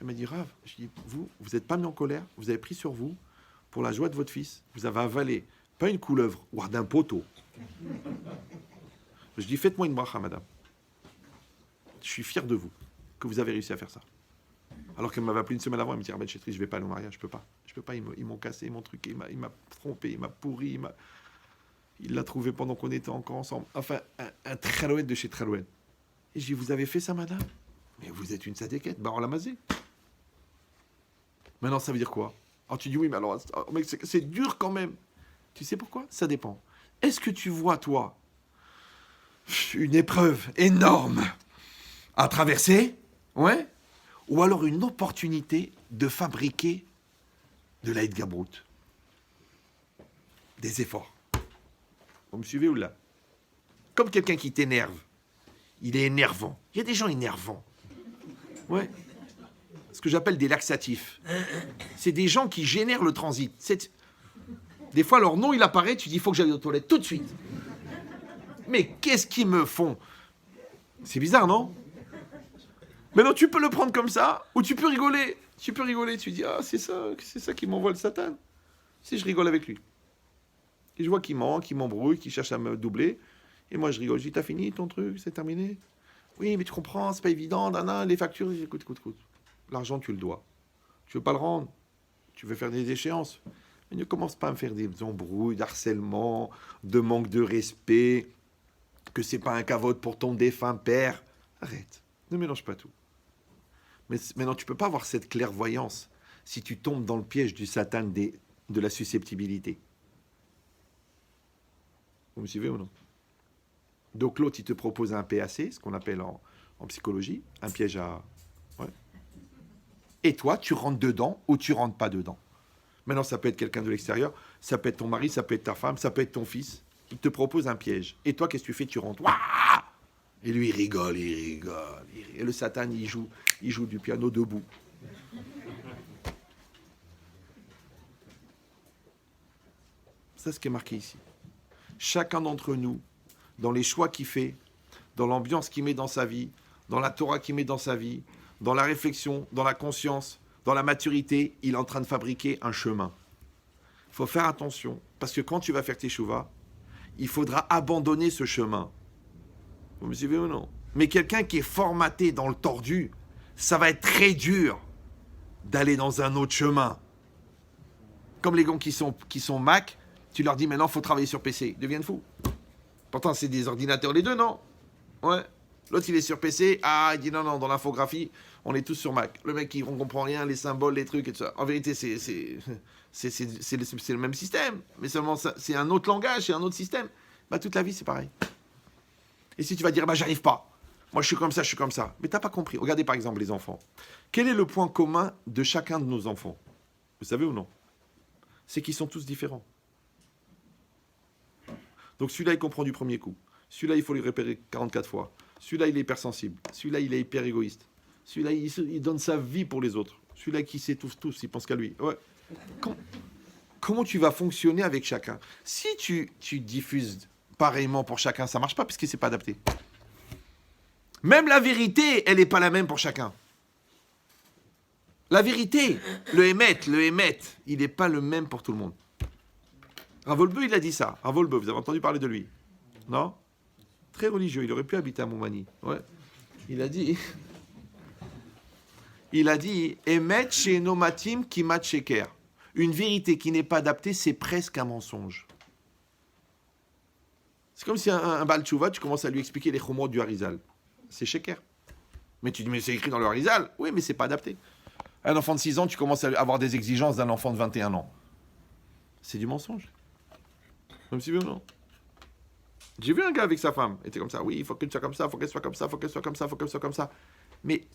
Speaker 1: Elle m'a dit, Rav, je dis, vous n'êtes pas mis en colère, vous avez pris sur vous, pour la joie de votre fils, vous avez avalé, pas une couleuvre, ou d'un poteau. Je dis, faites-moi une bracha, madame. Je suis fier de vous, que vous avez réussi à faire ça. Alors qu'elle m'avait appelé une semaine avant, elle me dit, Rabbi Chetri, je vais pas aller au mariage, je peux pas, ils m'ont cassé, ils m'ont truqué, il m'a trompé, il m'a pourri, il l'a trouvé pendant qu'on était encore ensemble. Enfin, un tralouette de chez tralouette. Et je dis, vous avez fait ça, madame? Mais vous êtes une sadéquette, bah on l'a masé. Maintenant, ça veut dire quoi? Alors tu dis, oui, mais alors, mec, c'est dur quand même. Tu sais pourquoi? Ça dépend. Est-ce que tu vois, toi, une épreuve énorme à traverser? Ouais? Ou alors une opportunité de fabriquer de l'aide gabroute? Des efforts. Vous me suivez ou là? Comme quelqu'un qui t'énerve. Il est énervant. Il y a des gens énervants. Ouais. Ce que j'appelle des laxatifs. C'est des gens qui génèrent le transit. Des fois, leur nom, il apparaît, tu dis, il faut que j'aille aux toilettes tout de suite. Mais qu'est-ce qu'ils me font? C'est bizarre, non? Mais non, tu peux le prendre comme ça, ou tu peux rigoler. Tu peux rigoler, tu dis, ah, c'est ça qui m'envoie le Satan. Si je rigole avec lui. Et je vois qu'il ment, qu'il m'embrouille, qu'il cherche à me doubler. Et moi, je rigole. Je dis, t'as fini ton truc, c'est terminé? Oui, mais tu comprends, c'est pas évident, les factures. Écoute. L'argent, tu le dois. Tu veux pas le rendre. Tu veux faire des échéances. Mais ne commence pas à me faire des embrouilles, d'harcèlement, de manque de respect, que c'est pas un cavote pour ton défunt père. Arrête. Ne mélange pas tout. Mais maintenant, tu peux pas avoir cette clairvoyance, si tu tombes dans le piège du Satan de la susceptibilité. Vous me suivez ou non? Donc l'autre, il te propose un PAC, ce qu'on appelle en psychologie, un piège à... Ouais. Et toi, tu rentres dedans ou tu rentres pas dedans. Maintenant, ça peut être quelqu'un de l'extérieur, ça peut être ton mari, ça peut être ta femme, ça peut être ton fils. Il te propose un piège. Et toi, qu'est-ce que tu fais? Tu rentres. Ouah! Et lui, il rigole. Et le Satan, il joue du piano debout. C'est ce qui est marqué ici. Chacun d'entre nous, dans les choix qu'il fait, dans l'ambiance qu'il met dans sa vie, dans la Torah qu'il met dans sa vie, dans la réflexion, dans la conscience, dans la maturité, il est en train de fabriquer un chemin. Il faut faire attention, parce que quand tu vas faire tes chouvas, il faudra abandonner ce chemin. Vous me suivez ou non? Mais quelqu'un qui est formaté dans le tordu, ça va être très dur d'aller dans un autre chemin. Comme les gars qui sont Mac, tu leur dis maintenant, il faut travailler sur PC. Ils deviennent fous. Pourtant, c'est des ordinateurs les deux, non? Ouais. L'autre, il est sur PC. Ah, il dit non, dans l'infographie, on est tous sur Mac. Le mec, on comprend rien, les symboles, les trucs et tout ça. En vérité, c'est le même système. Mais seulement, c'est un autre langage, c'est un autre système. Bah, toute la vie, c'est pareil. Et si tu vas dire, bah, j'arrive pas. Moi, je suis comme ça. Mais t'as pas compris. Regardez, par exemple, les enfants. Quel est le point commun de chacun de nos enfants? Vous savez ou non? C'est qu'ils sont tous différents. Donc celui-là, il comprend du premier coup. Celui-là, il faut lui répéter 44 fois. Celui-là, il est hypersensible. Celui-là, il est hyper égoïste. Celui-là, il donne sa vie pour les autres. Celui-là qui s'étouffe tous, il pense qu'à lui. Ouais. Comment tu vas fonctionner avec chacun? Si tu diffuses pareillement pour chacun, ça ne marche pas parce que ce n'est pas adapté. Même la vérité, elle n'est pas la même pour chacun. La vérité, le émet, il n'est pas le même pour tout le monde. Ravolbeu, il a dit ça. Ravolbeu, vous avez entendu parler de lui? Non? Très religieux, il aurait pu habiter à Montmagny. Ouais. Il a dit, Emet chez Nomatim Kimat Sheker. Une vérité qui n'est pas adaptée, c'est presque un mensonge. C'est comme si un Baal Tchouva, tu commences à lui expliquer les chomot du Harizal. C'est Sheker. Mais tu dis, mais c'est écrit dans le Harizal. Oui, mais c'est pas adapté. Un enfant de 6 ans, tu commences à avoir des exigences d'un enfant de 21 ans. C'est du mensonge. Même si, non. J'ai vu un gars avec sa femme, il était comme ça. Oui, il faut qu'elle soit comme ça, il faut qu'elle soit comme ça, il faut qu'elle soit comme ça, il faut qu'elle soit comme ça. Mais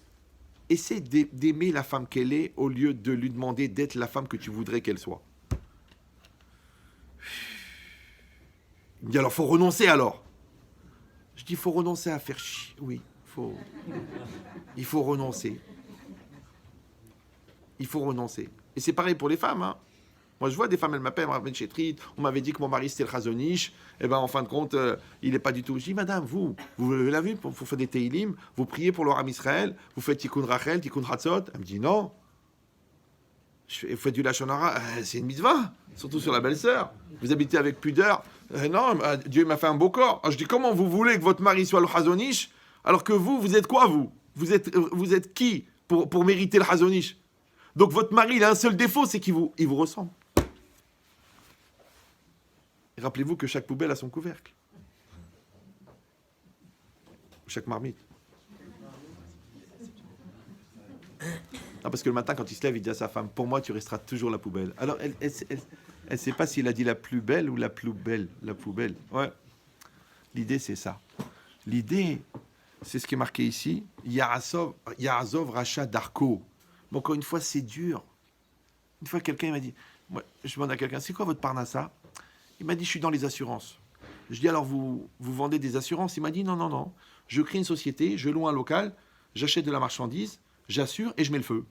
Speaker 1: essaie d'aimer la femme qu'elle est au lieu de lui demander d'être la femme que tu voudrais qu'elle soit. Il me dit alors, il faut renoncer alors. Je dis, il faut renoncer à faire chier. Oui, il faut renoncer. Il faut renoncer. Et c'est pareil pour les femmes, hein. Moi, je vois des femmes, elles m'appellent, Rav Chetrit, on m'avait dit que mon mari, c'était le Chazonish. Eh bien, en fin de compte, il n'est pas du tout. Je dis, madame, vous l'avez vu, vous faites des Teilim, vous priez pour le Ram Israël, vous faites Tikkun Rachel, Tikkun Hatzot. Elle me dit, non. Vous faites du Lachon Hara, c'est une mitzvah, surtout sur la belle-sœur. Vous habitez avec pudeur. Non, Dieu m'a fait un beau corps. Alors, je dis, comment vous voulez que votre mari soit le Chazonish, alors que vous êtes quoi, vous êtes qui pour mériter le Chazonish? Donc, votre mari, il a un seul défaut, c'est qu'il vous ressemble. Et rappelez-vous que chaque poubelle a son couvercle. Chaque marmite. Non, parce que le matin, quand il se lève, il dit à sa femme, pour moi, tu resteras toujours la poubelle. Alors, elle ne sait pas s'il a dit la plus belle ou la plus belle. La poubelle. Ouais. L'idée, c'est ça. L'idée, c'est ce qui est marqué ici. Yarazov Racha Darko. Mais encore une fois, c'est dur. Une fois, quelqu'un m'a dit, moi, je demande à quelqu'un, c'est quoi votre parnassa? Il m'a dit, je suis dans les assurances. Je dis, alors vous vendez des assurances? Il m'a dit, non. Je crée une société, je loue un local, j'achète de la marchandise, j'assure et je mets le feu.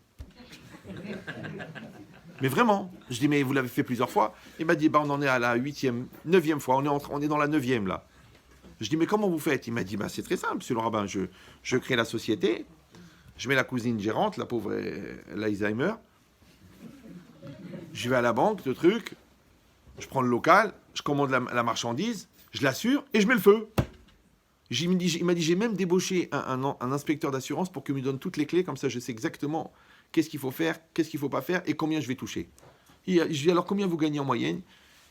Speaker 1: Mais vraiment. Je dis, mais vous l'avez fait plusieurs fois? Il m'a dit, on en est à la 8e, 9e fois. On est dans la 9e là. Je dis, mais comment vous faites? Il m'a dit, c'est très simple, monsieur le rabbin. Je crée la société, je mets la cousine gérante, la pauvre, l'Alzheimer. Je vais à la banque, le truc, je prends le local, je commande la marchandise, je l'assure et je mets le feu. Il m'a dit, j'ai même débauché un inspecteur d'assurance pour qu'il me donne toutes les clés, comme ça je sais exactement qu'est-ce qu'il faut faire, qu'est-ce qu'il ne faut pas faire et combien je vais toucher. Je lui ai dit, alors combien vous gagnez en moyenne?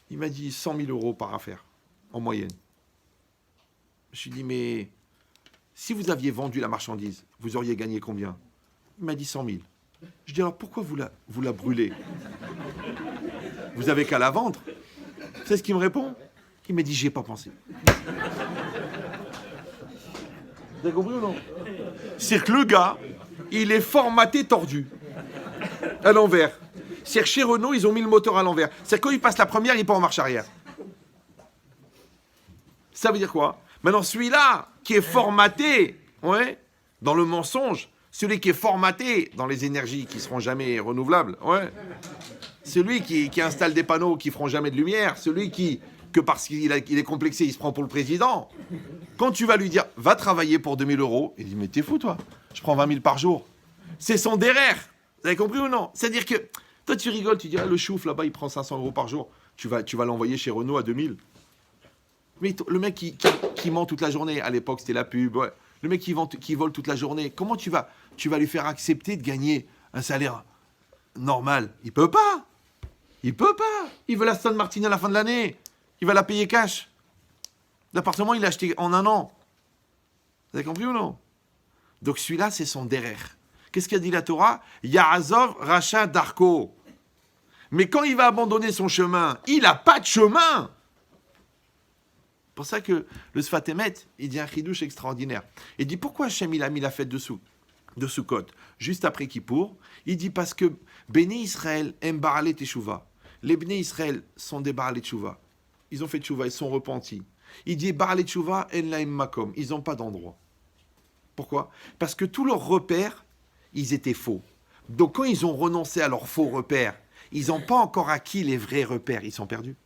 Speaker 1: Il m'a dit 100 000 euros par affaire, en moyenne. Je lui ai dit, mais si vous aviez vendu la marchandise, vous auriez gagné combien? Il m'a dit 100 000. Je dis alors pourquoi vous la brûlez? Vous avez qu'à la vendre. C'est ce qu'il me répond. Il me dit j'y ai pas pensé. Vous avez compris ou non? C'est que le gars, il est formaté tordu. À l'envers. C'est que chez Renault, ils ont mis le moteur à l'envers. C'est que quand il passe la première, il part en marche arrière. Ça veut dire quoi? Maintenant, celui-là, qui est formaté, ouais, dans le mensonge, celui qui est formaté dans les énergies qui ne seront jamais renouvelables, ouais, celui qui installe des panneaux qui ne feront jamais de lumière, celui que parce qu'il est complexé, il se prend pour le président. Quand tu vas lui dire, va travailler pour 2000 €, il dit, mais t'es fou, toi, je prends 20 000 par jour. C'est son derrière. Vous avez compris ou non? C'est-à-dire que, toi, tu rigoles, tu dis, ah, le chouf, là-bas, il prend 500 € par jour. Tu vas l'envoyer chez Renault à 2000. Mais le mec qui ment toute la journée, à l'époque, c'était la pub, ouais. Le mec qui vole toute la journée, comment tu vas lui faire accepter de gagner un salaire normal? Il peut pas. Il peut pas. Il veut la Aston Martin à la fin de l'année. Il va la payer cash. L'appartement, il l'a acheté en 1 an. Vous avez compris ou non? Donc celui-là, c'est son derrière. Qu'est-ce qu'a dit la Torah? Ya'azov Racha Darko. Mais quand il va abandonner son chemin, il n'a pas de chemin. C'est pour ça que le Sfat Emet, il dit un chidouche extraordinaire. Il dit pourquoi Hachem il a mis la fête de Sukkot juste après Kippour? Il dit parce que Béné Israël aime Baalé Teshuva. Les Béné Israël sont des Baalé Teshuva. Ils ont fait Teshuva, ils sont repentis. Il dit Baalé Teshuva en laim makom. Ils n'ont pas d'endroit. Pourquoi? Parce que tous leurs repères, ils étaient faux. Donc quand ils ont renoncé à leurs faux repères, ils n'ont pas encore acquis les vrais repères. Ils sont perdus.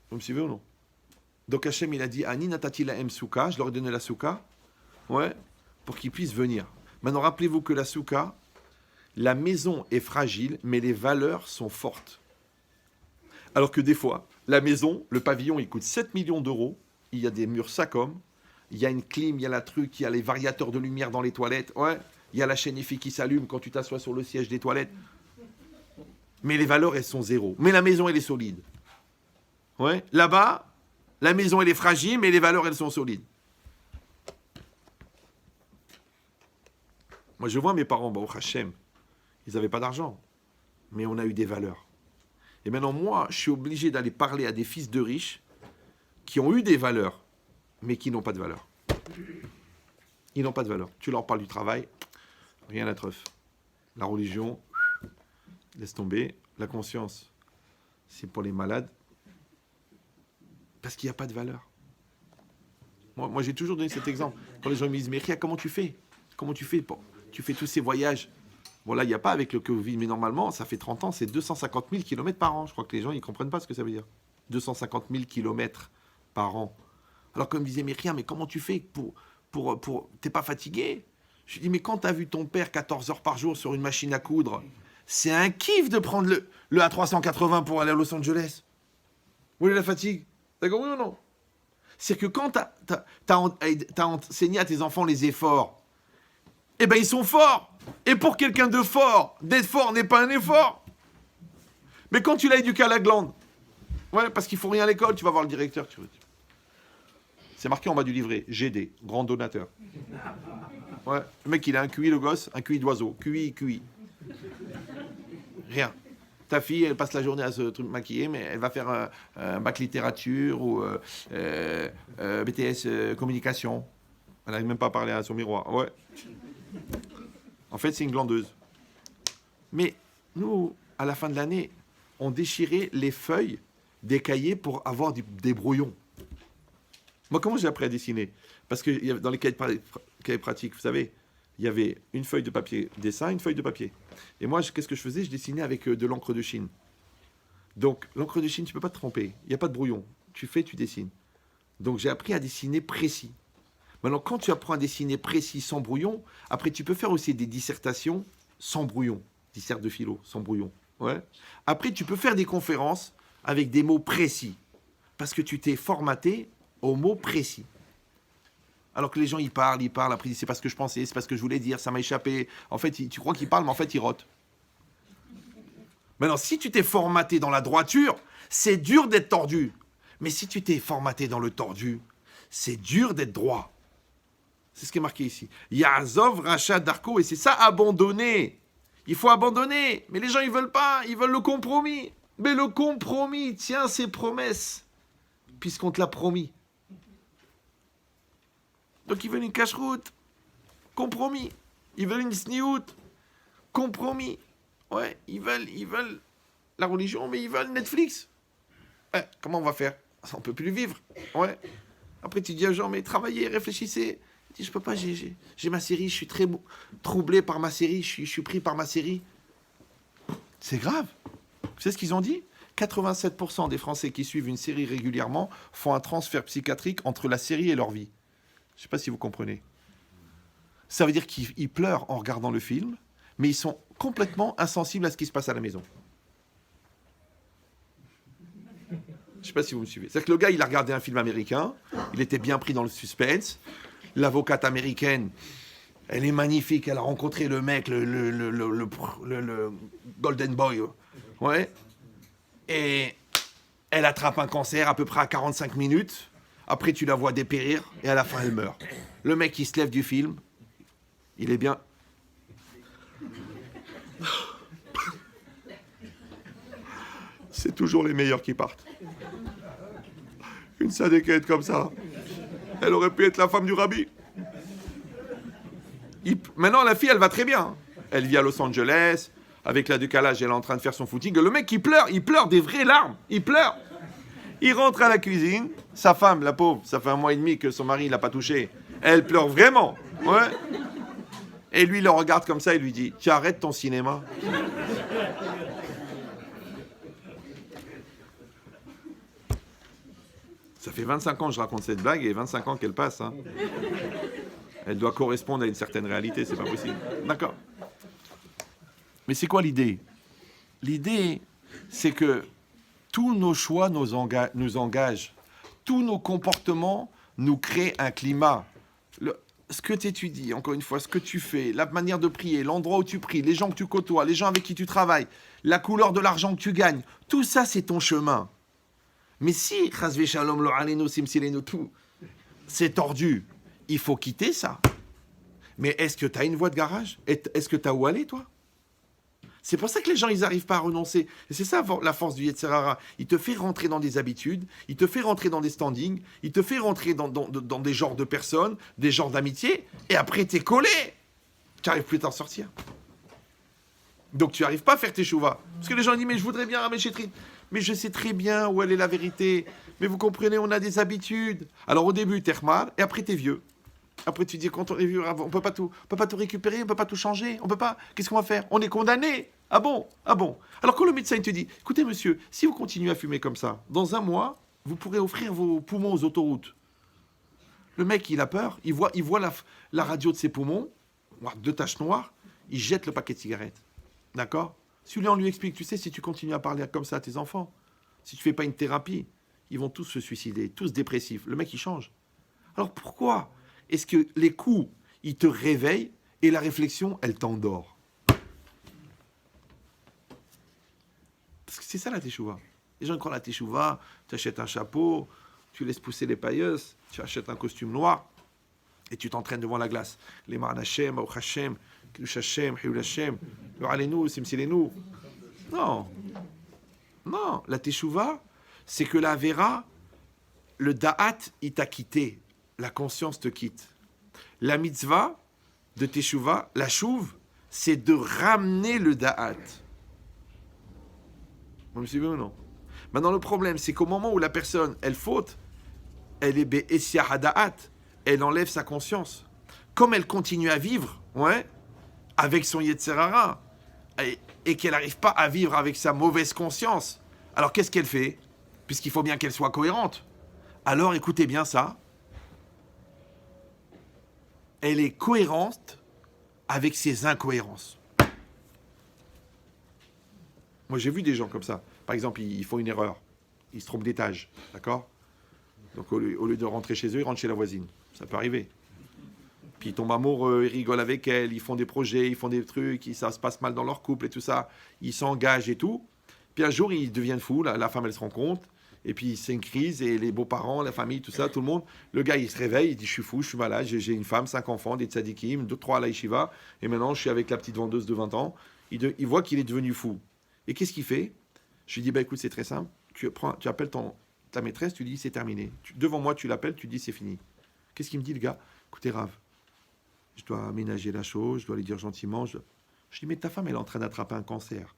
Speaker 1: Vous me suivez ou non? Donc Hachem, il a dit, Ani natati lahem souka, je leur ai donné la souka, ouais, pour qu'ils puissent venir. Maintenant, rappelez-vous que la souka, la maison est fragile, mais les valeurs sont fortes. Alors que des fois, la maison, le pavillon, il coûte 7 millions d'euros, il y a des murs SACOM, il y a une clim, il y a la truc, il y a les variateurs de lumière dans les toilettes, ouais, il y a la chaîne IFI qui s'allume quand tu t'assois sur le siège des toilettes. Mais les valeurs, elles sont zéro. Mais la maison, elle est solide. Ouais. Là-bas, la maison, elle est fragile, mais les valeurs, elles sont solides. Moi, je vois mes parents, au Hachem, ils n'avaient pas d'argent, mais on a eu des valeurs. Et maintenant, moi, je suis obligé d'aller parler à des fils de riches qui ont eu des valeurs, mais qui n'ont pas de valeur. Ils n'ont pas de valeur. Tu leur parles du travail, rien à treuf. La religion, laisse tomber. La conscience, c'est pour les malades. Parce qu'il n'y a pas de valeur. Moi, j'ai toujours donné cet exemple. Quand les gens me disent, mais Ria, comment tu fais? Comment tu fais? Bon, tu fais tous ces voyages. Bon, là, il n'y a pas avec le Covid, mais normalement, ça fait 30 ans, c'est 250 000 km par an. Je crois que les gens, ils ne comprennent pas ce que ça veut dire. 250 000 km par an. Alors, comme disait Myriam, mais comment tu fais pour t'es pas fatigué? Je lui dis, mais quand tu as vu ton père 14 heures par jour sur une machine à coudre, c'est un kiff de prendre le A380 pour aller à Los Angeles. Où est la fatigue? T'as compris ou non? C'est que quand t'as enseigné à tes enfants les efforts, eh ben ils sont forts. Et pour quelqu'un de fort, d'être fort n'est pas un effort. Mais quand tu l'as éduqué à la glande, ouais, parce qu'il faut rien à l'école, tu vas voir le directeur. C'est marqué en bas du livret, GD, grand donateur. Ouais, le mec il a un QI, le gosse, un QI d'oiseau. QI. Rien. Ta fille, elle passe la journée à se maquiller, mais elle va faire un bac littérature ou BTS communication. Elle n'arrive même pas à parler à son miroir. Ouais. En fait, c'est une glandeuse. Mais nous, à la fin de l'année, on déchirait les feuilles des cahiers pour avoir des brouillons. Moi, comment j'ai appris à dessiner? Parce que dans les cahiers pratiques, vous savez, il y avait une feuille de papier dessin, une feuille de papier. Et moi, qu'est-ce que je faisais? Je dessinais avec de l'encre de Chine. Donc, l'encre de Chine, tu ne peux pas te tromper. Il n'y a pas de brouillon. Tu fais, tu dessines. Donc, j'ai appris à dessiner précis. Maintenant, quand tu apprends à dessiner précis, sans brouillon, après, tu peux faire aussi des dissertations sans brouillon. Disserte de philo, sans brouillon. Ouais. Après, tu peux faire des conférences avec des mots précis. Parce que tu t'es formaté aux mots précis. Alors que les gens, ils parlent, après ils disent, c'est pas ce que je pensais, c'est pas ce que je voulais dire, ça m'a échappé. En fait, tu crois qu'ils parlent, mais en fait, ils rotent. Maintenant, si tu t'es formaté dans la droiture, c'est dur d'être tordu. Mais si tu t'es formaté dans le tordu, c'est dur d'être droit. C'est ce qui est marqué ici. Ya'azov Racha Darko, et c'est ça, abandonner. Il faut abandonner. Mais les gens, ils veulent pas. Ils veulent le compromis. Mais le compromis tient ses promesses, puisqu'on te l'a promis. Donc ils veulent une cache-route. Compromis. Ils veulent une sniout. Compromis. Ouais, ils veulent la religion, mais ils veulent Netflix. Ouais, comment on va faire? On peut plus vivre. Ouais. Après, tu dis aux gens, mais travaillez, réfléchissez. Tu dis, je peux pas, j'ai ma série, je suis très troublé par ma série, je suis pris par ma série. C'est grave. Vous savez ce qu'ils ont dit? 87% des Français qui suivent une série régulièrement font un transfert psychiatrique entre la série et leur vie. Je ne sais pas si vous comprenez. Ça veut dire qu'ils pleurent en regardant le film, mais ils sont complètement insensibles à ce qui se passe à la maison. Je ne sais pas si vous me suivez. C'est-à-dire que le gars, il a regardé un film américain, il était bien pris dans le suspense. L'avocate américaine, elle est magnifique, elle a rencontré le mec, le Golden Boy. Ouais. Et elle attrape un cancer à peu près à 45 minutes. Après, tu la vois dépérir et à la fin, elle meurt. Le mec, il se lève du film. Il est bien. C'est toujours les meilleurs qui partent. Une sadéquette comme ça, elle aurait pu être la femme du rabbi. Maintenant, la fille, elle va très bien. Elle vit à Los Angeles. Avec la décalage, elle est en train de faire son footing. Le mec, il pleure des vraies larmes. Il pleure. Il rentre à la cuisine. Sa femme, la pauvre, ça fait 1 mois et demi que son mari l'a pas touché. Elle pleure vraiment. Ouais. Et lui, il le regarde comme ça et lui dit, tu arrêtes ton cinéma. Ça fait 25 ans que je raconte cette blague et 25 ans qu'elle passe. Hein. Elle doit correspondre à une certaine réalité, c'est pas possible. D'accord. Mais c'est quoi l'idée? L'idée, c'est que tous nos choix nous engagent. Tous nos comportements nous créent un climat. Ce que tu étudies, encore une fois, ce que tu fais, la manière de prier, l'endroit où tu pries, les gens que tu côtoies, les gens avec qui tu travailles, la couleur de l'argent que tu gagnes, tout ça, c'est ton chemin. Mais si, chasvé shalom, lo aleno, simsileno, tout, c'est tordu, il faut quitter ça. Mais est-ce que tu as une voie de garage? Est-ce que tu as où aller, toi? C'est pour ça que les gens, ils n'arrivent pas à renoncer. Et c'est ça la force du Yetzer Hara. Il te fait rentrer dans des habitudes, il te fait rentrer dans des standings, il te fait rentrer dans des genres de personnes, des genres d'amitié, et après, t'es collé. Tu n'arrives plus à t'en sortir. Donc, tu n'arrives pas à faire tes chouvas. Parce que les gens disent, mais je voudrais bien ramener chez Trin. Mais je sais très bien où elle est la vérité. Mais vous comprenez, on a des habitudes. Alors, au début, t'es mal, et après, t'es vieux. Après, tu dis, quand on est vieux, on peut pas tout récupérer, on ne peut pas tout changer, on peut pas. Qu'est-ce qu'on va faire? On est condamné. Ah bon? Ah bon? Alors, quand le médecin te dit, écoutez, monsieur, si vous continuez à fumer comme ça, dans 1 mois, vous pourrez offrir vos poumons aux autoroutes. Le mec, il a peur, il voit la radio de ses poumons, 2 taches noires, il jette le paquet de cigarettes. D'accord? Celui-là, on lui explique, tu sais, si tu continues à parler comme ça à tes enfants, si tu fais pas une thérapie, ils vont tous se suicider, tous dépressifs. Le mec, il change. Alors, pourquoi est-ce que les coups, ils te réveillent et la réflexion, elle t'endort? Parce que c'est ça la teshuva. Les gens croient la teshuva, tu achètes un chapeau, tu laisses pousser les pailleuses, tu achètes un costume noir et tu t'entraînes devant la glace. Les Ma'an Hashem, Baruch Hashem, Kiddush Hashem, Hiyul Hashem, Lo Alenu, Simsilenu. Non. Non. La teshuva, c'est que la vera, le da'at, il t'a quitté. La conscience te quitte. La mitzvah de teshuva, la chouve, c'est de ramener le da'at. Vous me suivez ou non? Maintenant, le problème, c'est qu'au moment où la personne, elle faute, elle est be'esya hada'at, elle enlève sa conscience. Comme elle continue à vivre, ouais, avec son Yetzer Hara, et qu'elle n'arrive pas à vivre avec sa mauvaise conscience, alors qu'est-ce qu'elle fait? Puisqu'il faut bien qu'elle soit cohérente. Alors, écoutez bien ça. Elle est cohérente avec ses incohérences. Moi, j'ai vu des gens comme ça. Par exemple, ils font une erreur. Ils se trompent d'étage. D'accord? Donc, au lieu de rentrer chez eux, ils rentrent chez la voisine. Ça peut arriver. Puis, ils tombent amoureux, ils rigolent avec elle, ils font des projets, ils font des trucs, ça se passe mal dans leur couple et tout ça. Ils s'engagent et tout. Puis, un jour, ils deviennent fous. La femme, elle se rend compte. Et puis c'est une crise, et les beaux-parents, la famille, tout ça, tout le monde. Le gars, il se réveille, il dit, je suis fou, je suis malade, j'ai une femme, 5 enfants, des tzadikim, 2, 3 à la yeshiva, et maintenant je suis avec la petite vendeuse de 20 ans. Il voit qu'il est devenu fou. Et qu'est-ce qu'il fait? Je lui dis, écoute, c'est très simple, tu appelles ta maîtresse, tu dis, c'est terminé. Devant moi, tu l'appelles, tu dis, c'est fini. Qu'est-ce qu'il me dit, le gars? Écoutez, Rav, je dois aménager la chose, je dois lui dire gentiment. Je dis, mais ta femme, elle est en train d'attraper un cancer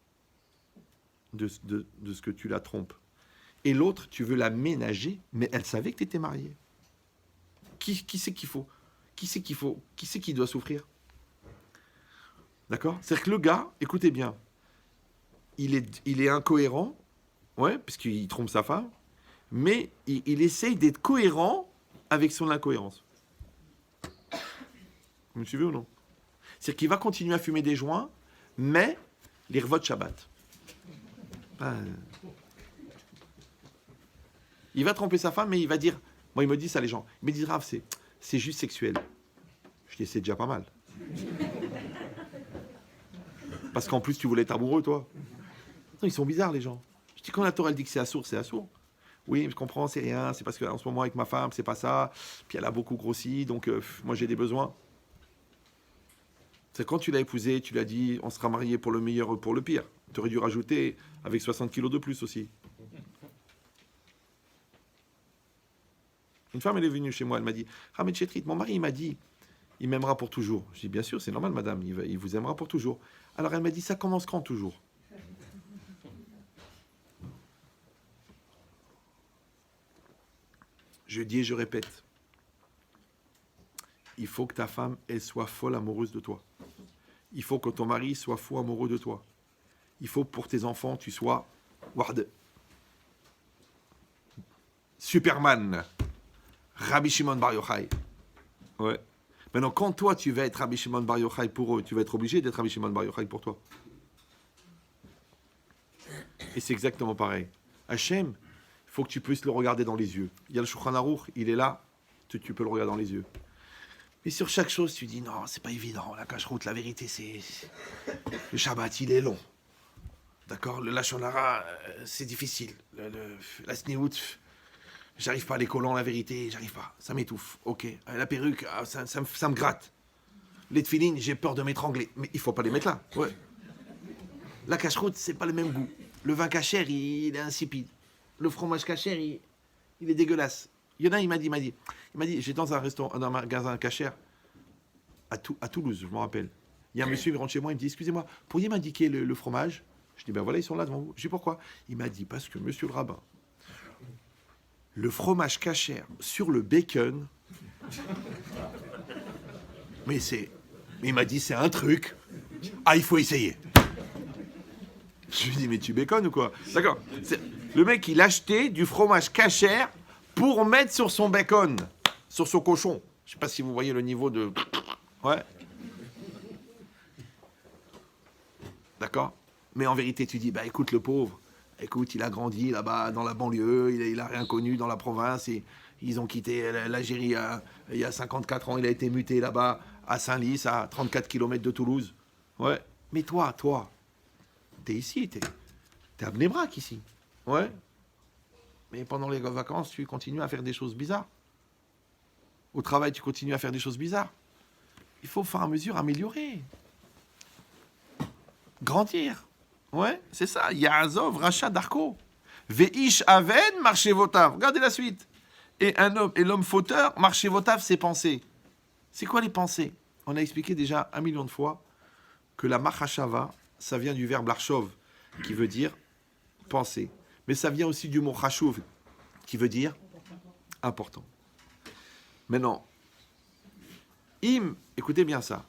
Speaker 1: de ce que tu la trompes. Et l'autre, tu veux la ménager, mais elle savait que tu étais marié. Qui c'est qu'il faut? Qui c'est qui doit souffrir? D'accord? C'est-à-dire que le gars, écoutez bien, il est incohérent, ouais, parce qu'il trompe sa femme, mais il essaye d'être cohérent avec son incohérence. Vous me suivez ou non? C'est-à-dire qu'il va continuer à fumer des joints, mais les revotes Shabbat. Il va tromper sa femme, mais il va dire... Moi, il me dit ça, les gens. Il me disent, Rav, c'est juste sexuel. Je dis, c'est déjà pas mal. Parce qu'en plus, tu voulais être amoureux, toi. Non, ils sont bizarres, les gens. Je dis, quand la Torah elle dit que c'est assourd, c'est assourd. Oui, je comprends, c'est rien. C'est parce qu'en ce moment, avec ma femme, c'est pas ça. Puis elle a beaucoup grossi, donc moi, j'ai des besoins. C'est quand tu l'as épousée, tu lui as dit, on sera mariés pour le meilleur ou pour le pire. Tu aurais dû rajouter avec 60 kilos de plus aussi. Une femme, elle est venue chez moi, elle m'a dit, Ramed Chetrit, mon mari, il m'a dit, il m'aimera pour toujours. Je dis, bien sûr, c'est normal, madame, il vous aimera pour toujours. Alors elle m'a dit, ça commence quand toujours? Je dis et je répète, il faut que ta femme, elle soit folle amoureuse de toi. Il faut que ton mari soit fou amoureux de toi. Il faut que pour tes enfants, tu sois Ward. Superman. Rabbi Shimon Bar Yochai. Ouais. Maintenant, quand toi, tu vas être Rabbi Shimon Bar Yochai pour eux, tu vas être obligé d'être Rabbi Shimon Bar Yochai pour toi. Et c'est exactement pareil. Hachem, il faut que tu puisses le regarder dans les yeux. Il y a le Shulchan Aruch, il est là, tu peux le regarder dans les yeux. Mais sur chaque chose, tu dis, non, c'est pas évident, la cache-route, la vérité, c'est... Le Shabbat, il est long. D'accord? Le Lashon Hara, c'est difficile. La Sniout, j'arrive pas, les collants, la vérité, j'arrive pas. Ça m'étouffe. Ok. La perruque, ça me gratte. Les tefilines, j'ai peur de m'étrangler. Mais il faut pas les mettre là. Ouais. La cache-route, c'est pas le même goût. Le vin cachère, il est insipide. Le fromage cachère, il est dégueulasse. Il y en a, il m'a dit, j'étais dans un restaurant, dans un magasin cachère à Toulouse, je me rappelle. Il y a un monsieur qui rentre chez moi, il me dit, excusez-moi, pourriez m'indiquer le fromage? Je dis, ben voilà, ils sont là devant vous. Je dis, pourquoi? Il m'a dit, parce que monsieur le rabbin, le fromage cachère sur le bacon, mais il m'a dit, c'est un truc. Ah, il faut essayer. Je lui dis, mais tu béconnes ou quoi? D'accord. Le mec, il achetait du fromage cachère pour mettre sur son bacon, sur son cochon. Je sais pas si vous voyez le niveau de... Ouais. D'accord? Mais en vérité, tu dis, bah écoute, le pauvre, écoute, il a grandi là-bas dans la banlieue, il a rien connu dans la province, et ils ont quitté l'Algérie il y a 54 ans, il a été muté là-bas à Saint-Lys, à 34 km de Toulouse. Ouais. Mais toi, t'es ici, t'es à Bnei Brak ici. Ouais. Mais pendant les vacances, tu continues à faire des choses bizarres. Au travail, tu continues à faire des choses bizarres. Il faut, au fur et à mesure, améliorer. Grandir. Ouais, c'est ça. Yaazov, Racha, Darko. Veish Aven, marchez votav. Regardez la suite. Et l'homme fauteur, marchez votav, ses pensées. C'est quoi les pensées? On a expliqué déjà 1 million de fois que la machashava, ça vient du verbe larchov, qui veut dire penser. Mais ça vient aussi du mot chashuv, qui veut dire important. Maintenant, écoutez bien ça.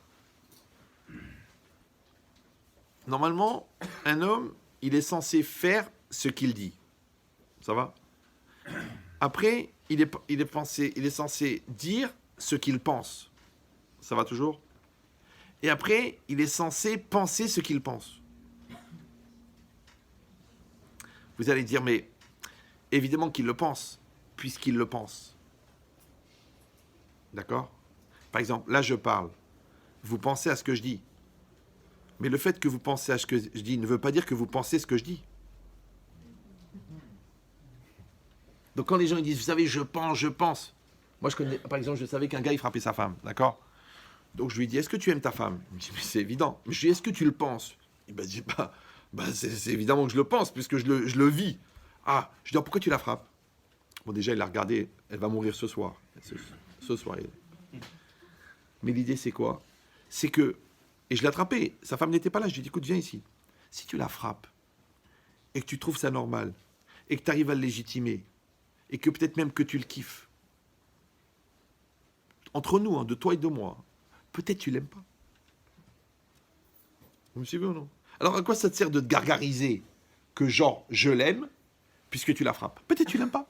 Speaker 1: Normalement, un homme, il est censé faire ce qu'il dit. Ça va? Après, il est censé dire ce qu'il pense. Ça va toujours? Et après, il est censé penser ce qu'il pense. Vous allez dire, mais évidemment qu'il le pense, puisqu'il le pense. D'accord? Par exemple, là je parle. Vous pensez à ce que je dis. Mais le fait que vous pensez à ce que je dis ne veut pas dire que vous pensez ce que je dis. Donc quand les gens ils disent, vous savez, je pense. Moi, je connais, par exemple, je savais qu'un gars, il frappait sa femme, d'accord? Donc je lui dis, est-ce que tu aimes ta femme? Il me dit, mais c'est évident. Mais je lui dis, est-ce que tu le penses? Il m'a dit, c'est évidemment que je le pense, puisque je le vis. Ah, je dis, pourquoi tu la frappes? Bon, déjà, il l'a regardé, elle va mourir ce soir. Ce soir. Mais l'idée, c'est quoi? C'est que, et je l'ai attrapé, sa femme n'était pas là, je lui ai dit, écoute, viens ici. Si tu la frappes, et que tu trouves ça normal, et que tu arrives à le légitimer, et que peut-être même que tu le kiffes, entre nous, hein, de toi et de moi, peut-être tu l'aimes pas. Vous me suivez ou non? Alors à quoi ça te sert de te gargariser que genre, je l'aime, puisque tu la frappes? Peut-être tu l'aimes pas.